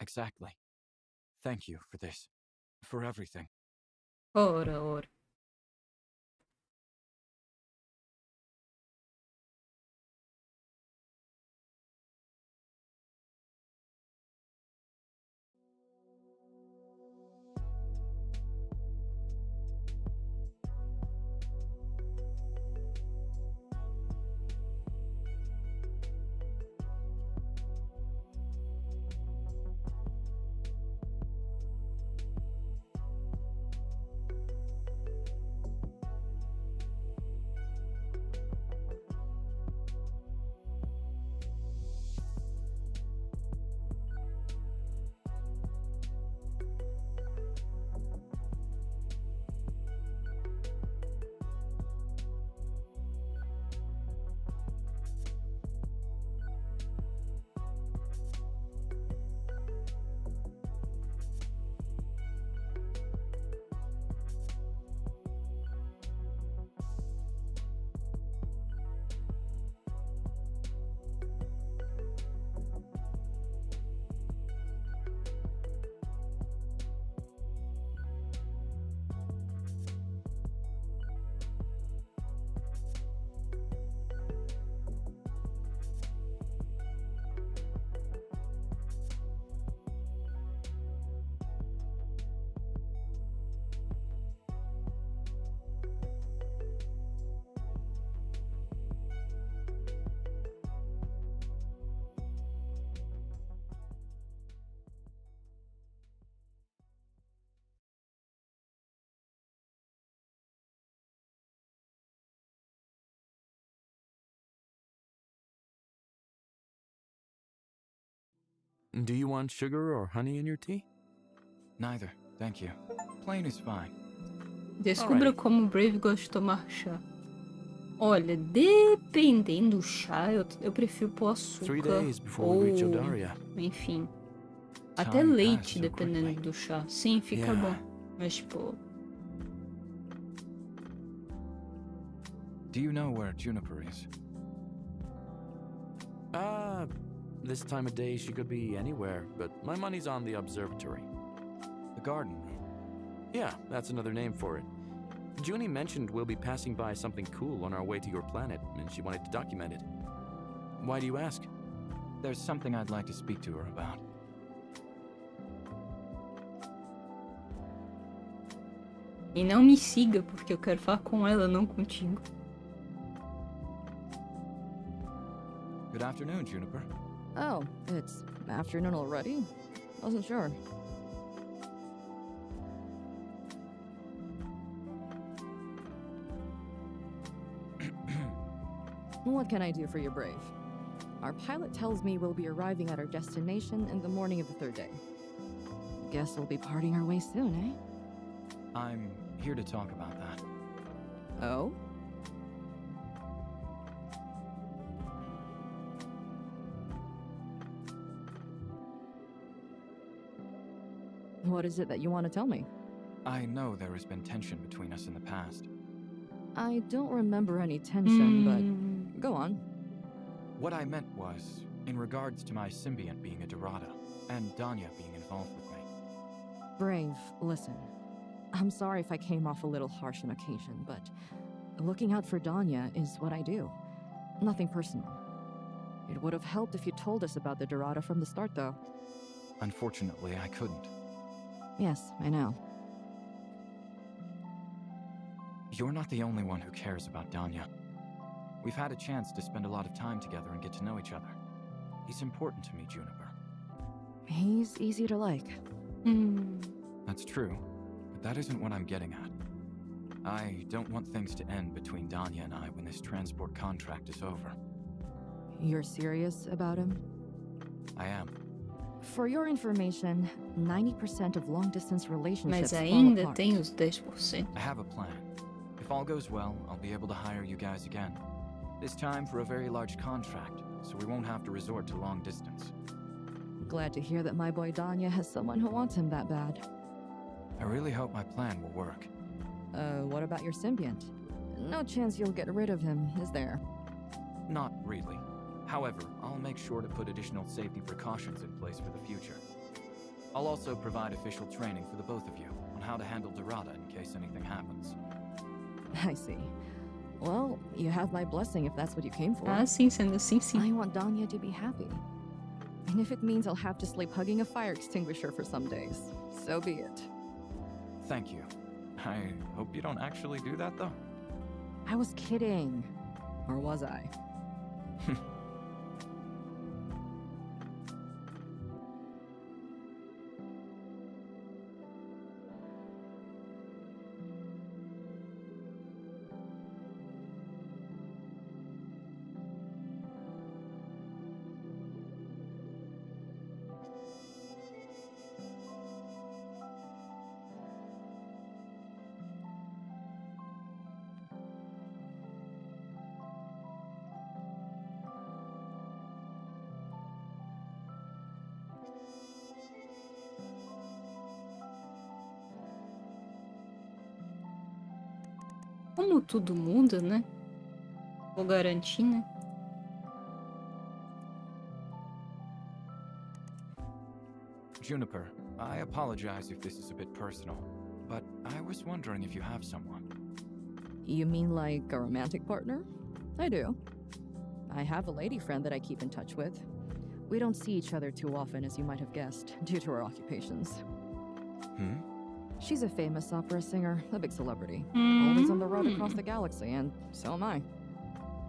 Exactly. Thank you for this. For everything. Ora, ora. Do you want sugar or honey in your tea? Neither, thank you. Plain is fine. Descubra Alrighty. como Brave gosta de tomar chá. Olha, dependendo do chá, eu prefiro pôr 3 açúcar days before ou, we reach Odaria. enfim, até Time leite, passed so dependendo quickly. do chá. Sim, fica Yeah. bom. Mas, tipo, Do you know where Juniper is? This time of day she could be anywhere, but my money's on the observatory. The garden room. Yeah, that's another name for it. Junie mentioned we'll be passing by something cool on our way to your planet, and she wanted to document it. Why do you ask? There's something I'd like to speak to her about. E não me siga, porque eu quero falar com ela, não contigo. Good afternoon, Juniper. Oh, it's afternoon already? Wasn't sure. What can I do for you, Brave? Our pilot tells me we'll be arriving at our destination in the morning of the third day. Guess we'll be parting our ways soon, eh? I'm here to talk about that. Oh? What is it that you want to tell me? I know there has been tension between us in the past. I don't remember any tension, but go on. What I meant was, in regards to my Symbiant being a Dorada, and Danya being involved with me. Brave, listen. I'm sorry if I came off a little harsh on occasion, but looking out for Danya is what I do. Nothing personal. It would have helped if you told us about the Dorada from the start, though. Unfortunately, I couldn't. Yes, I know. You're not the only one who cares about Danya. We've had a chance to spend a lot of time together and get to know each other. He's important to me, Juniper. He's easy to like. That's true, but that isn't what I'm getting at. I don't want things to end between Danya and I when this transport contract is over. You're serious about him? I am. For your information, 90% of long-distance relationships Mas fall ainda apart. tem os 10%. I have a plan. If all goes well, I'll be able to hire you guys again. This time for a very large contract, so we won't have to resort to long distance. Glad to hear that my boy Danya has someone who wants him that bad. I really hope my plan will work. What about your Symbiant? No chance you'll get rid of him, is there? Not really. However, I'll make sure to put additional safety precautions in place for the future. I'll also provide official training for the both of you on how to handle Dorada in case anything happens. I see. Well, you have my blessing if that's what you came for. Ah, sim, sendo assim, sim. I want Danya to be happy. And if it means I'll have to sleep hugging a fire extinguisher for some days, so be it. Thank you. I hope you don't actually do that, though. I was kidding. Or was I? Como tudo muda, né? Vou garantir, né? Juniper, I apologize if this is a bit personal, but I was wondering if you have someone. You mean like a romantic partner? I do. I have a lady friend that I keep in touch with. We don't see each other too often, as you might have guessed, due to our occupations. She's a famous opera singer, a big celebrity. Always on the road across the galaxy, and so am I.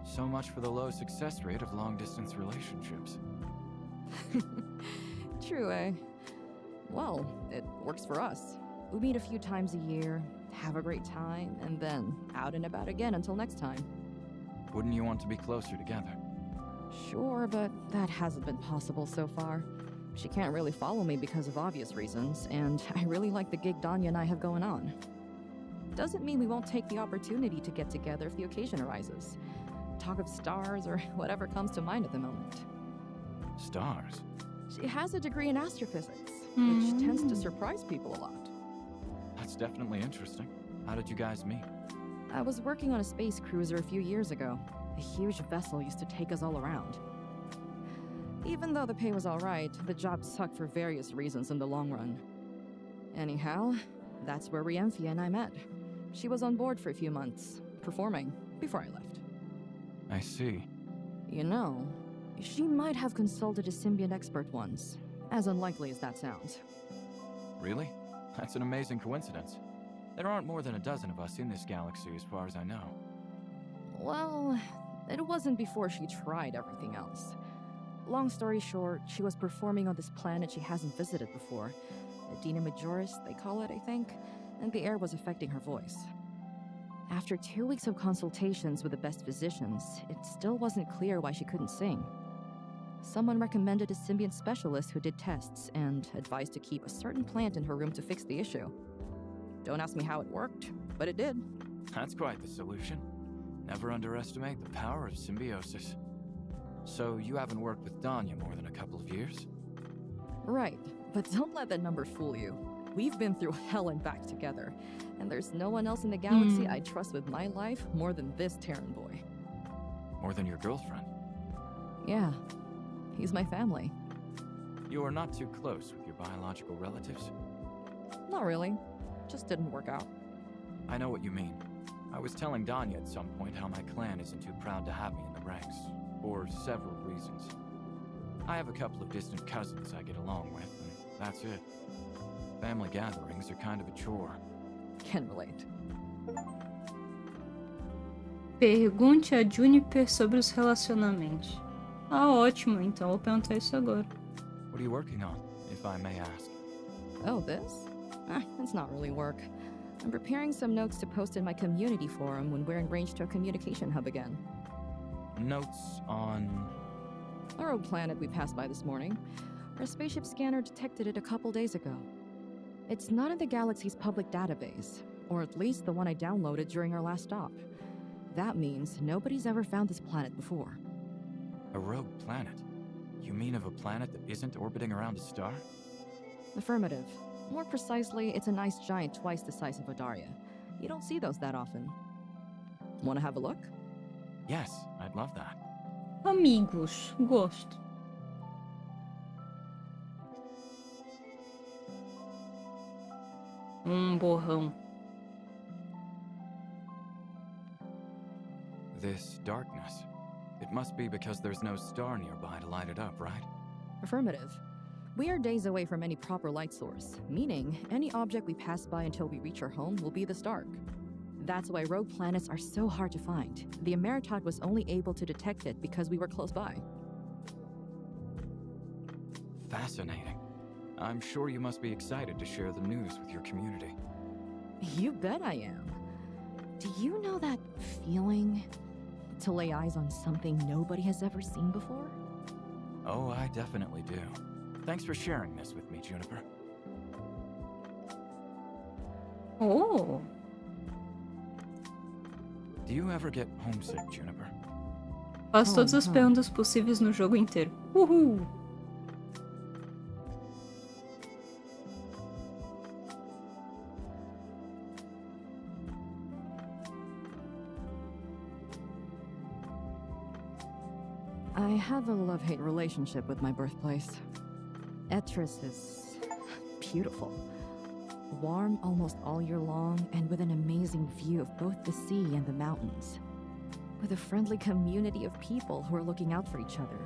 So much for the low success rate of long-distance relationships. True, eh? Well, it works for us. We meet a few times a year, have a great time, and then out and about again until next time. Wouldn't you want to be closer together? Sure, but that hasn't been possible so far. She can't really follow me because of obvious reasons, and I really like the gig Danya and I have going on. Doesn't mean we won't take the opportunity to get together if the occasion arises. Talk of stars or whatever comes to mind at the moment. Stars? She has a degree in astrophysics, which tends to surprise people a lot. That's definitely interesting. How did you guys meet? I was working on a space cruiser a few years ago. A huge vessel used to take us all around. Even though the pay was alright, the job sucked for various reasons in the long run. Anyhow, That's where Riemphia and I met. She was on board for a few months, performing, before I left. I see. You know, she might have consulted a Symbiant expert once, as unlikely as that sounds. Really? That's an amazing coincidence. There aren't more than a dozen of us in this galaxy as far as I know. Well, it wasn't before she tried everything else. Long story short, she was performing on this planet she hasn't visited before. Adina Majoris, they call it, I think, and the air was affecting her voice. After 2 weeks of consultations with the best physicians, it still wasn't clear why she couldn't sing. Someone recommended a Symbiant specialist who did tests and advised to keep a certain plant in her room to fix the issue. Don't ask me how it worked, but it did. That's quite the solution. Never underestimate the power of symbiosis. So you haven't worked with Danya more than a couple of years? Right, but don't let that number fool you. We've been through hell and back together, and there's no one else in the galaxy I trust with my life more than this Terran boy. More than your girlfriend? Yeah, he's my family. You are not too close with your biological relatives? Not really, just didn't work out. I know what you mean. I was telling Danya at some point how my clan isn't too proud to have me in the ranks, for several reasons. I have a couple of distant cousins I get along with, and that's it. Family gatherings are kind of a chore. Can relate. Pergunte a Juniper sobre os relacionamentos. Ah, ótimo. Então vou perguntar isso agora. What are you working on, if I may ask? Oh, this? It's not really work. I'm preparing some notes to post in my community forum when we're enraged to a communication hub again. Notes on... A rogue planet we passed by this morning. Our spaceship scanner detected it a couple days ago. It's not in the galaxy's public database, or at least the one I downloaded during our last stop. That means nobody's ever found this planet before. A rogue planet? You mean of a planet that isn't orbiting around a star? Affirmative. More precisely, it's an ice giant twice the size of Odaria. You don't see those that often. Want to have a look? Yes, I'd love that. Amigos, gosto. Borrão. This darkness. It must be because there's no star nearby to light it up, right? Affirmative. We are days away from any proper light source, meaning any object we pass by until we reach our home will be this dark. That's why rogue planets are so hard to find. The Ameretat was only able to detect it because we were close by. Fascinating. I'm sure you must be excited to share the news with your community. You bet I am. Do you know that feeling? To lay eyes on something nobody has ever seen before? Oh, I definitely do. Thanks for sharing this with me, Juniper. Oh. Do you ever get homesick, Juniper? Faço todas as perguntas possíveis no jogo inteiro. Uhul! I have a love-hate relationship with my birthplace. Etris is beautiful. Warm almost all year long, and with an amazing view of both the sea and the mountains. With a friendly community of people who are looking out for each other,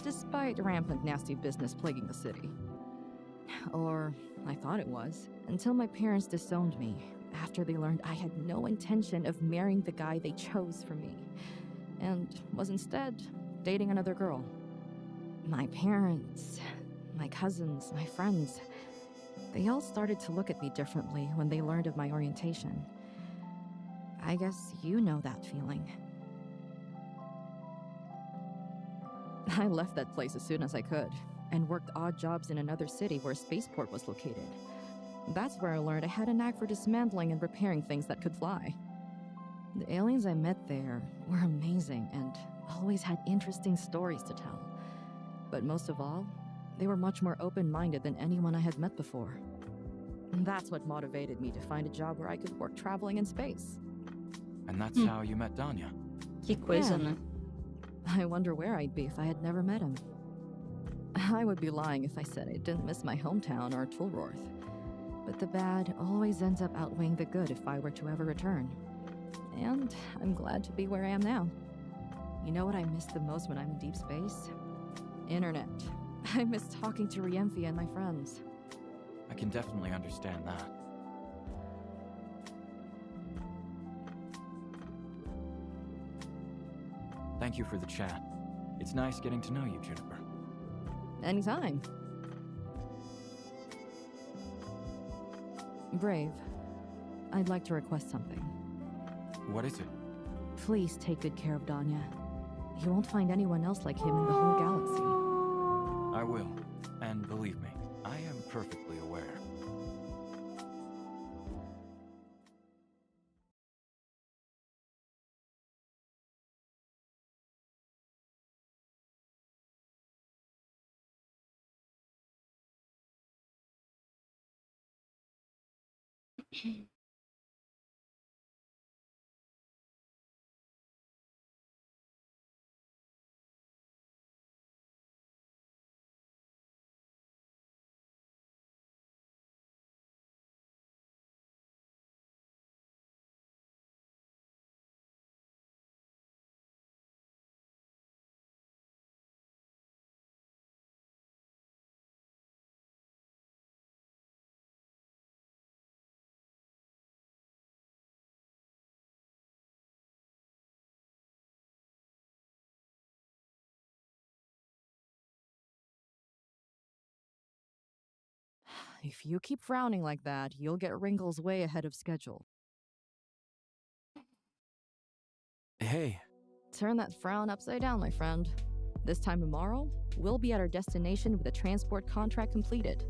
despite rampant nasty business plaguing the city. Or, I thought it was, until my parents disowned me, after they learned I had no intention of marrying the guy they chose for me, and was instead dating another girl. My parents, my cousins, my friends, they all started to look at me differently when they learned of my orientation. I guess you know that feeling. I left that place as soon as I could, and worked odd jobs in another city where a spaceport was located. That's where I learned I had a knack for dismantling and repairing things that could fly. The aliens I met there were amazing and always had interesting stories to tell. But most of all, they were much more open-minded than anyone I had met before. That's what motivated me to find a job where I could work traveling in space. And that's how you met Danya. Que coisa, Yeah. né? I wonder where I'd be if I had never met him. I would be lying if I said I didn't miss my hometown or Tulroth. But the bad always ends up outweighing the good if I were to ever return. And I'm glad to be where I am now. You know what I miss the most when I'm in deep space? Internet. I miss talking to Riemfi and my friends. I can definitely understand that. Thank you for the chat. It's nice getting to know you, Juniper. Anytime. Brave, I'd like to request something. What is it? Please take good care of Danya. You won't find anyone else like him in the whole galaxy. I will. And believe me, I am perfectly aware. If you keep frowning like that, you'll get wrinkles way ahead of schedule. Hey, Turn that frown upside down, my friend. This time tomorrow, we'll be at our destination with the transport contract completed,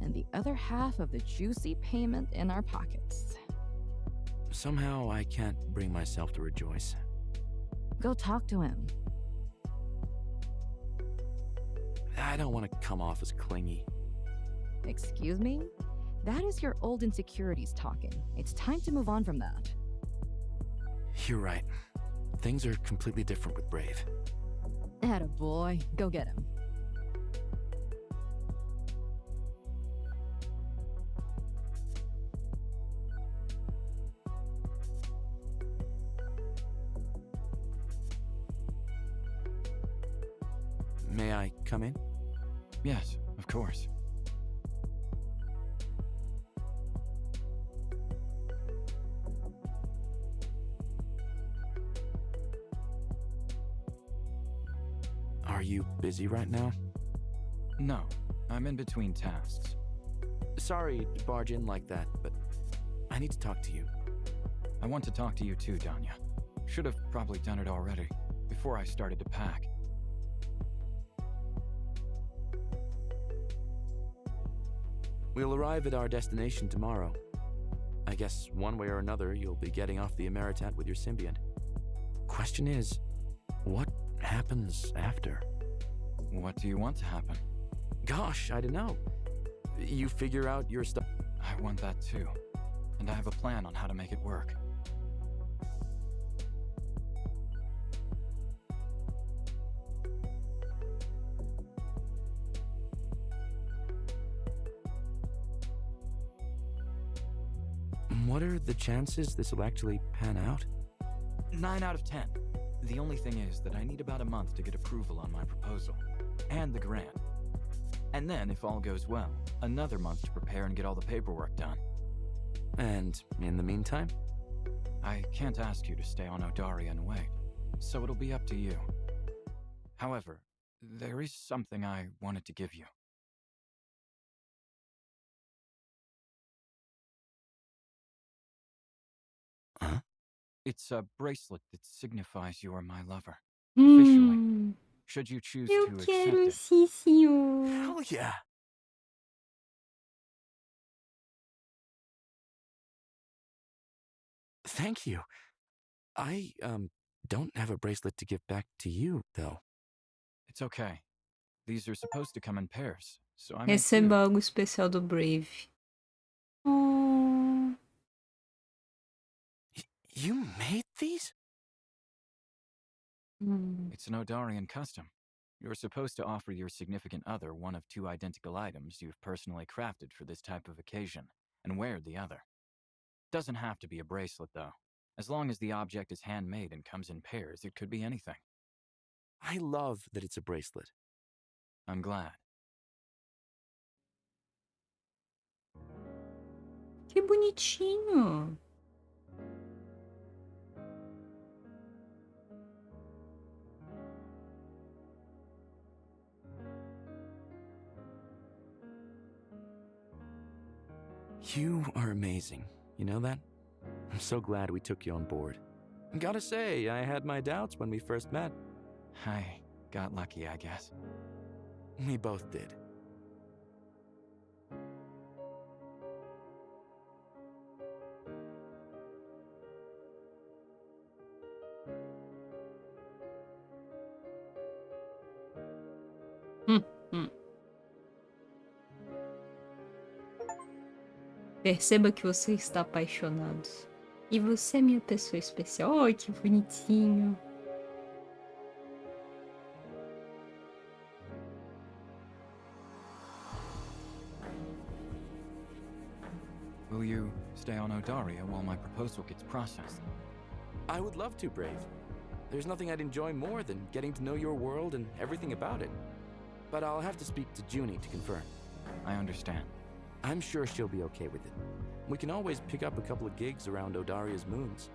and the other half of the juicy payment in our pockets. somehow I can't bring myself to rejoice. Go talk to him. I don't want to come off as clingy. Excuse me? That is your old insecurities talking. It's time to move on from that. You're right. Things are completely different with Brave. Attaboy. Go get him. May I come in? Yes, of course. Are you busy right now? No, I'm in between tasks. Sorry to barge in like that, but I need to talk to you. I want to talk to you too, Danya. Should have probably done it already, before I started to pack. We'll arrive at our destination tomorrow. I guess one way or another you'll be getting off the Ameretat with your Symbiant. Question is, what happens after? What do you want to happen? Gosh, I don't know. You figure out your stuff. I want that too. And I have a plan on how to make it work. What are the chances this will actually pan out? 9 out of 10. The only thing is that I need about a month to get approval on my proposal. And the grant. And then, if all goes well, another month to prepare and get all the paperwork done. And in the meantime? I can't ask you to stay on Odaria and wait, so it'll be up to you. However, there is something I wanted to give you. Huh? It's a bracelet that signifies you are my lover. Officially. Should you choose Eu to quero accept it. sim, senhor. Hell yeah! Thank you. I, don't have a bracelet to give back to you, though. It's okay. These are supposed to come in pairs, so I made Receba two. algo especial do Brave. Oh. You made these? It's an Odarian custom. You're supposed to offer your significant other one of 2 identical items you've personally crafted for this type of occasion. and wear the other. Doesn't have to be a bracelet, though. As long as the object is handmade and comes in pairs, it could be anything. I love that it's a bracelet. I'm glad. Que bonitinho. You are amazing. You know that? I'm so glad we took you on board. Gotta say, I had my doubts when we first met. I got lucky, I guess. We both did. Perceba que você está apaixonado. E você é minha pessoa especial. Ai, que bonitinho. Will you stay on Odaria while my proposal gets processed? I would love to, Brave. There's nothing I'd enjoy more than getting to know your world and everything about it. But I'll have to speak to Junie to confirm. I understand. I'm sure she'll be okay with it. We can always pick up a couple of gigs around Odaria's moons.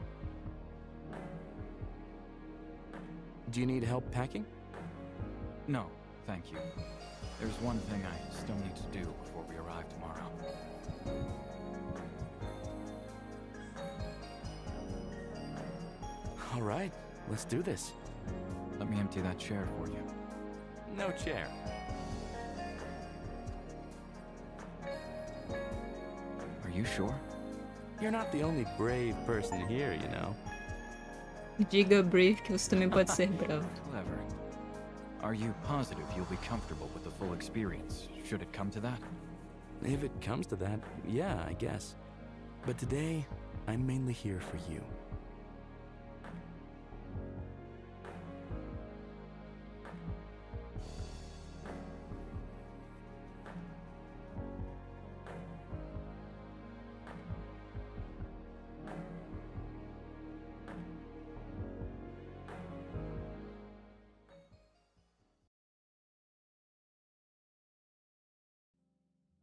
Do you need help packing? No, thank you. There's one thing I still need to do before we arrive tomorrow. All right, let's do this. Let me empty that chair for you. No chair. Are you sure? You're not the only brave person here, you know. Diga Brave que você também pode ser bravo. Clever. Are you positive you'll be comfortable with the full experience, should it come to that? If it comes to that, yeah, I guess. But today, I'm mainly here for you.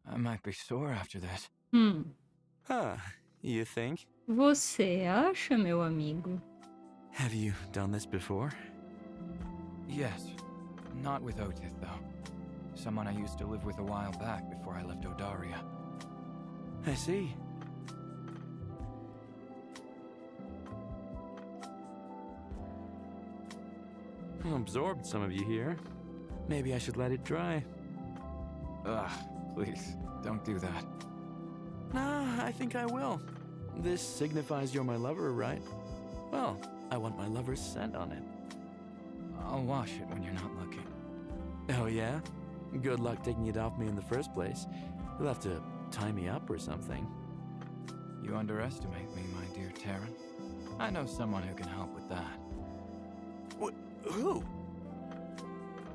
I might be sore after this. Huh, you think? Você acha, meu amigo? Have you done this before? Yes. Not with Otith, though. Someone I used to live with a while back before I left Odaria. I see. I'm absorbed some of you here. Maybe I should let it dry. Ugh, please, don't do that. Nah, I think I will. This signifies you're my lover, right? Well, I want my lover's scent on it. I'll wash it when you're not looking. Oh yeah? Good luck taking it off me in the first place. You'll have to tie me up or something. You underestimate me, my dear Terran. I know someone who can help with that. Who?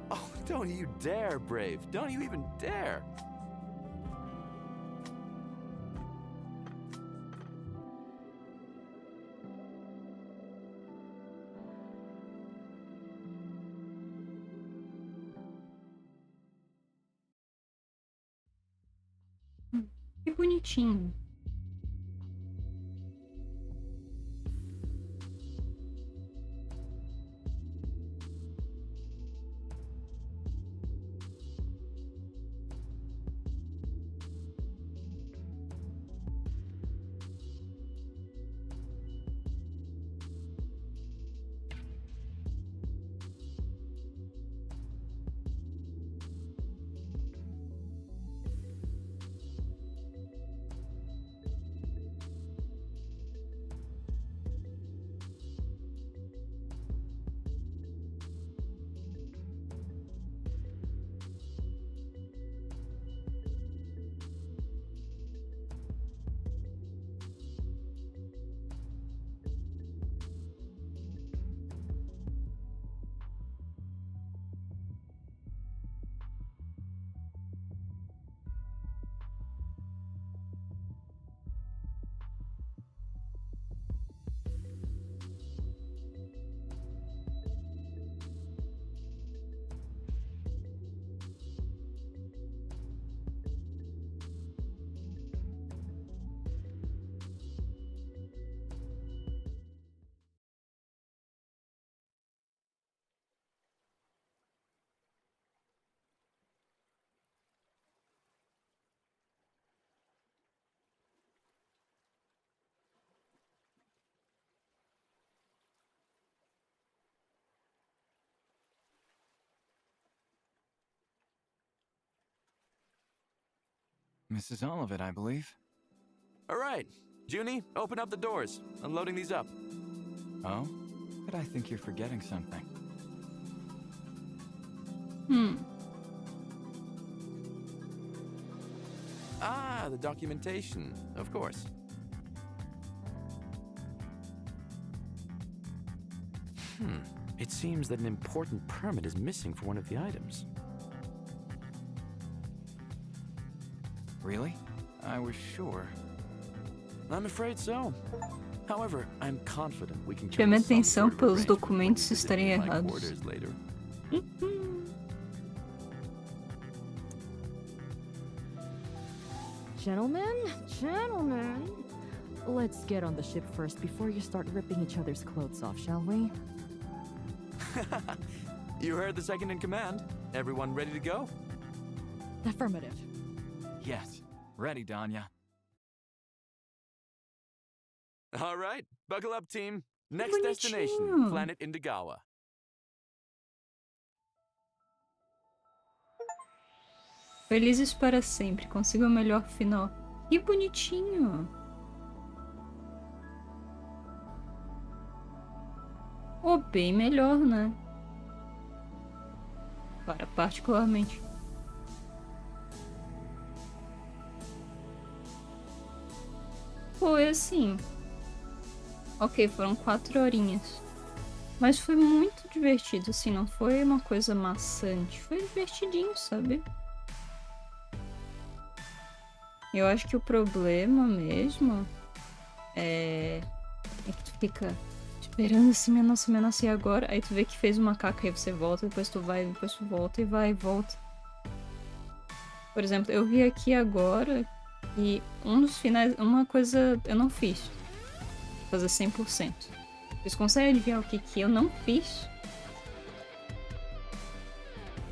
Oh, don't you dare, Brave. Don't you even dare. Que bonitinho. Misses all of it, I believe. All right. Junie, open up the doors. I'm loading these up. Oh? But I think you're forgetting something. Ah, the documentation. Of course. It seems that an important permit is missing for one of the items. Really? I was sure. I'm afraid so. However, I'm confident we can Chame come to some atenção sort of pelos arrangement documentos when you estarem visit my errados. quarters later. Gentlemen, let's get on the ship first before you start ripping each other's clothes off, shall we? You heard the second in command. Everyone ready to go? Affirmative. Yes. Ready, Danya. All right, buckle up, team. Next Bonitinho. destination, planet Indigawa. Felizes para sempre. Consiga o melhor final. Que bonitinho. Ou bem melhor, né? Para particularmente. Foi assim. Ok, foram 4 horinhas. Mas foi muito divertido, assim. Não foi uma coisa maçante. Foi divertidinho, sabe? Eu acho que o problema mesmo é que tu fica esperando assim, minha nossa, e agora? Aí tu vê que fez uma caca, aí você volta, depois tu vai, depois tu volta e vai e volta. Por exemplo, eu vi aqui agora e um dos finais, uma coisa eu não fiz. Fazer 100%. Vocês conseguem adivinhar o que eu não fiz?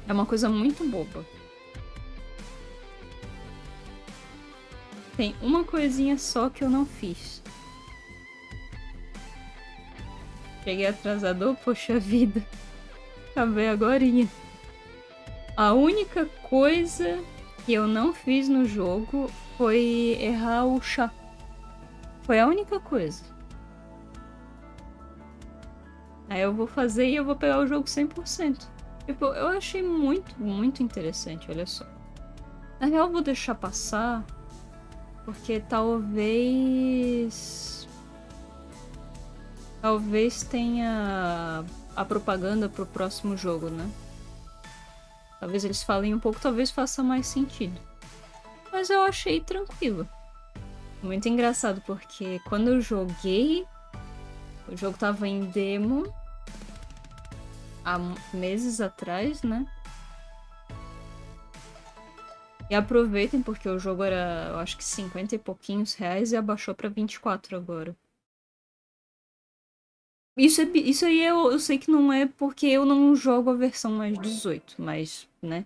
É uma coisa muito boba. Tem uma coisinha só que eu não fiz. Cheguei atrasador, poxa vida. Acabei agorinha. A única coisa que eu não fiz no jogo foi errar o chá. Foi a única coisa. Aí eu vou fazer e eu vou pegar o jogo 100%. Tipo, eu achei muito interessante, olha só. Na real eu vou deixar passar... Porque talvez tenha a propaganda pro próximo jogo, né? Talvez eles falem um pouco, talvez faça mais sentido. Mas eu achei tranquilo. Muito engraçado, porque quando eu joguei, o jogo tava em demo há meses atrás, né? E aproveitem, porque o jogo era, eu acho que 50 e pouquinhos reais e abaixou pra 24 agora. Isso aí eu sei que não é porque eu não jogo a versão mais 18, mas, né?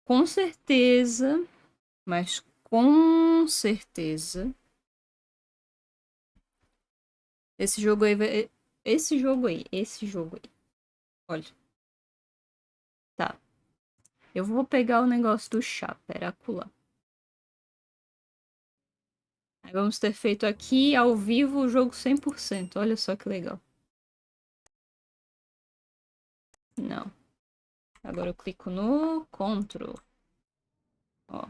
Com certeza, mas com certeza, esse jogo aí, olha. Tá. Eu vou pegar o negócio do chá, peracular. Aí vamos ter feito aqui, ao vivo, o jogo 100%. Olha só que legal. Não. Agora eu clico no Ctrl. Ó.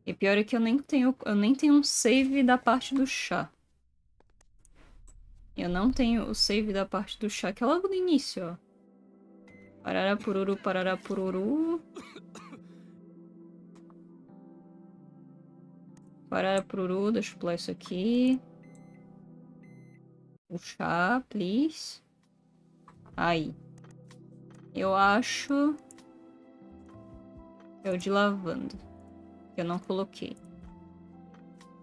E pior é que eu nem tenho um save da parte do chá. Eu não tenho o save da parte do chá, que é logo no início, ó. Pararapururu, pararapururu. Pararapururu, deixa eu pular isso aqui. O chá, please. Aí. Eu acho... é o de lavanda. Que eu não coloquei.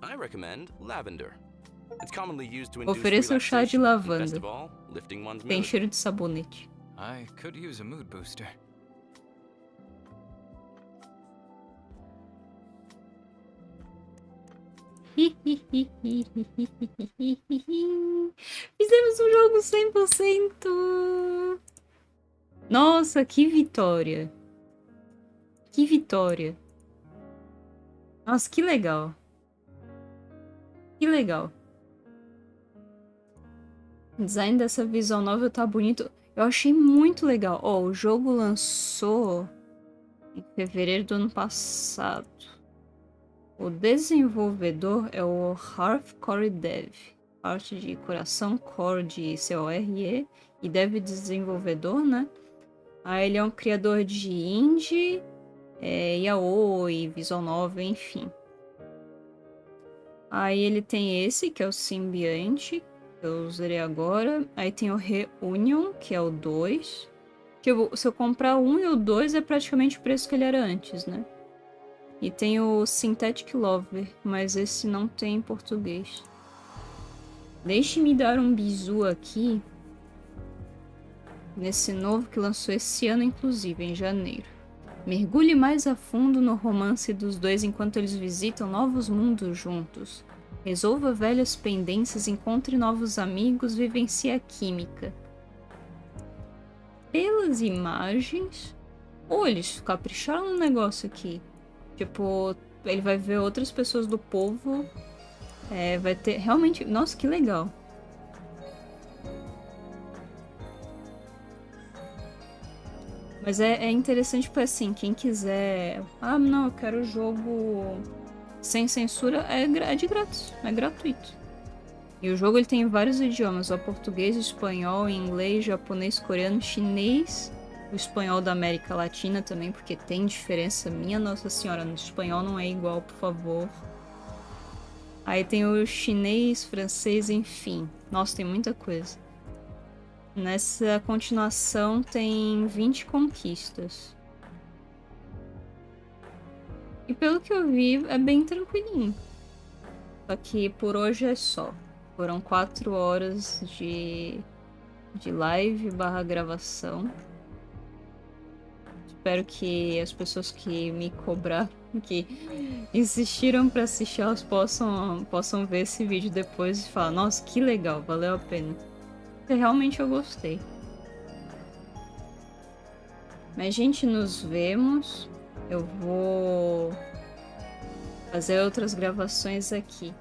I recommend lavender. It's commonly used to induce Ofereça o chá de relaxation, and lavanda. best of all, lifting one's Tem mood. cheiro de sabonete. I could use a mood booster. Fizemos um jogo 100%! Nossa, que vitória! Que vitória! Nossa, que legal. Que legal. O design dessa visual novel tá bonito. Eu achei muito legal. Ó, o jogo lançou em fevereiro do ano passado. O desenvolvedor é o Hearthcore Dev. Heart de coração, Core de C-O-R-E. E Dev desenvolvedor, né? Aí ele é um criador de indie, yaoi, visual novel, enfim. Aí ele tem esse, que é o Symbiant, que eu usarei agora. Aí tem o Reunion, que é o 2. Tipo, se eu comprar o 1 e o 2 é praticamente o preço que ele era antes, né? E tem o Synthetic Lover, mas esse não tem em português. Deixe-me dar um bizu aqui nesse novo que lançou esse ano, inclusive, em janeiro. Mergulhe mais a fundo no romance dos dois enquanto eles visitam novos mundos juntos. Resolva velhas pendências, encontre novos amigos, vivencie a química. Pelas imagens... Ou eles capricharam no negócio aqui. Tipo, ele vai ver outras pessoas do povo. Vai ter... Realmente... Nossa, que legal. Mas é interessante, porque assim, quem quiser... Ah, não, eu quero o jogo sem censura, é de grátis, é gratuito. E o jogo ele tem vários idiomas, o português, o espanhol, inglês, japonês, coreano, chinês, o espanhol da América Latina também, porque tem diferença, minha Nossa Senhora, no espanhol não é igual, por favor. Aí tem o chinês, francês, enfim. Nossa, tem muita coisa. Nessa continuação tem 20 conquistas. E pelo que eu vi, é bem tranquilinho. Só que por hoje é só. Foram 4 horas de live / gravação. Espero que as pessoas que me cobraram, que insistiram pra assistir, elas possam ver esse vídeo depois e falar: nossa, que legal, valeu a pena. Realmente eu gostei. Mas, gente, nos vemos. Eu vou fazer outras gravações aqui.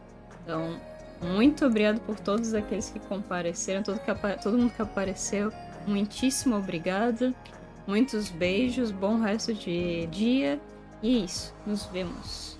Então, muito obrigado por todos aqueles que compareceram, todo mundo que apareceu. Muitíssimo obrigada. Muitos beijos, bom resto de dia. E é isso. Nos vemos.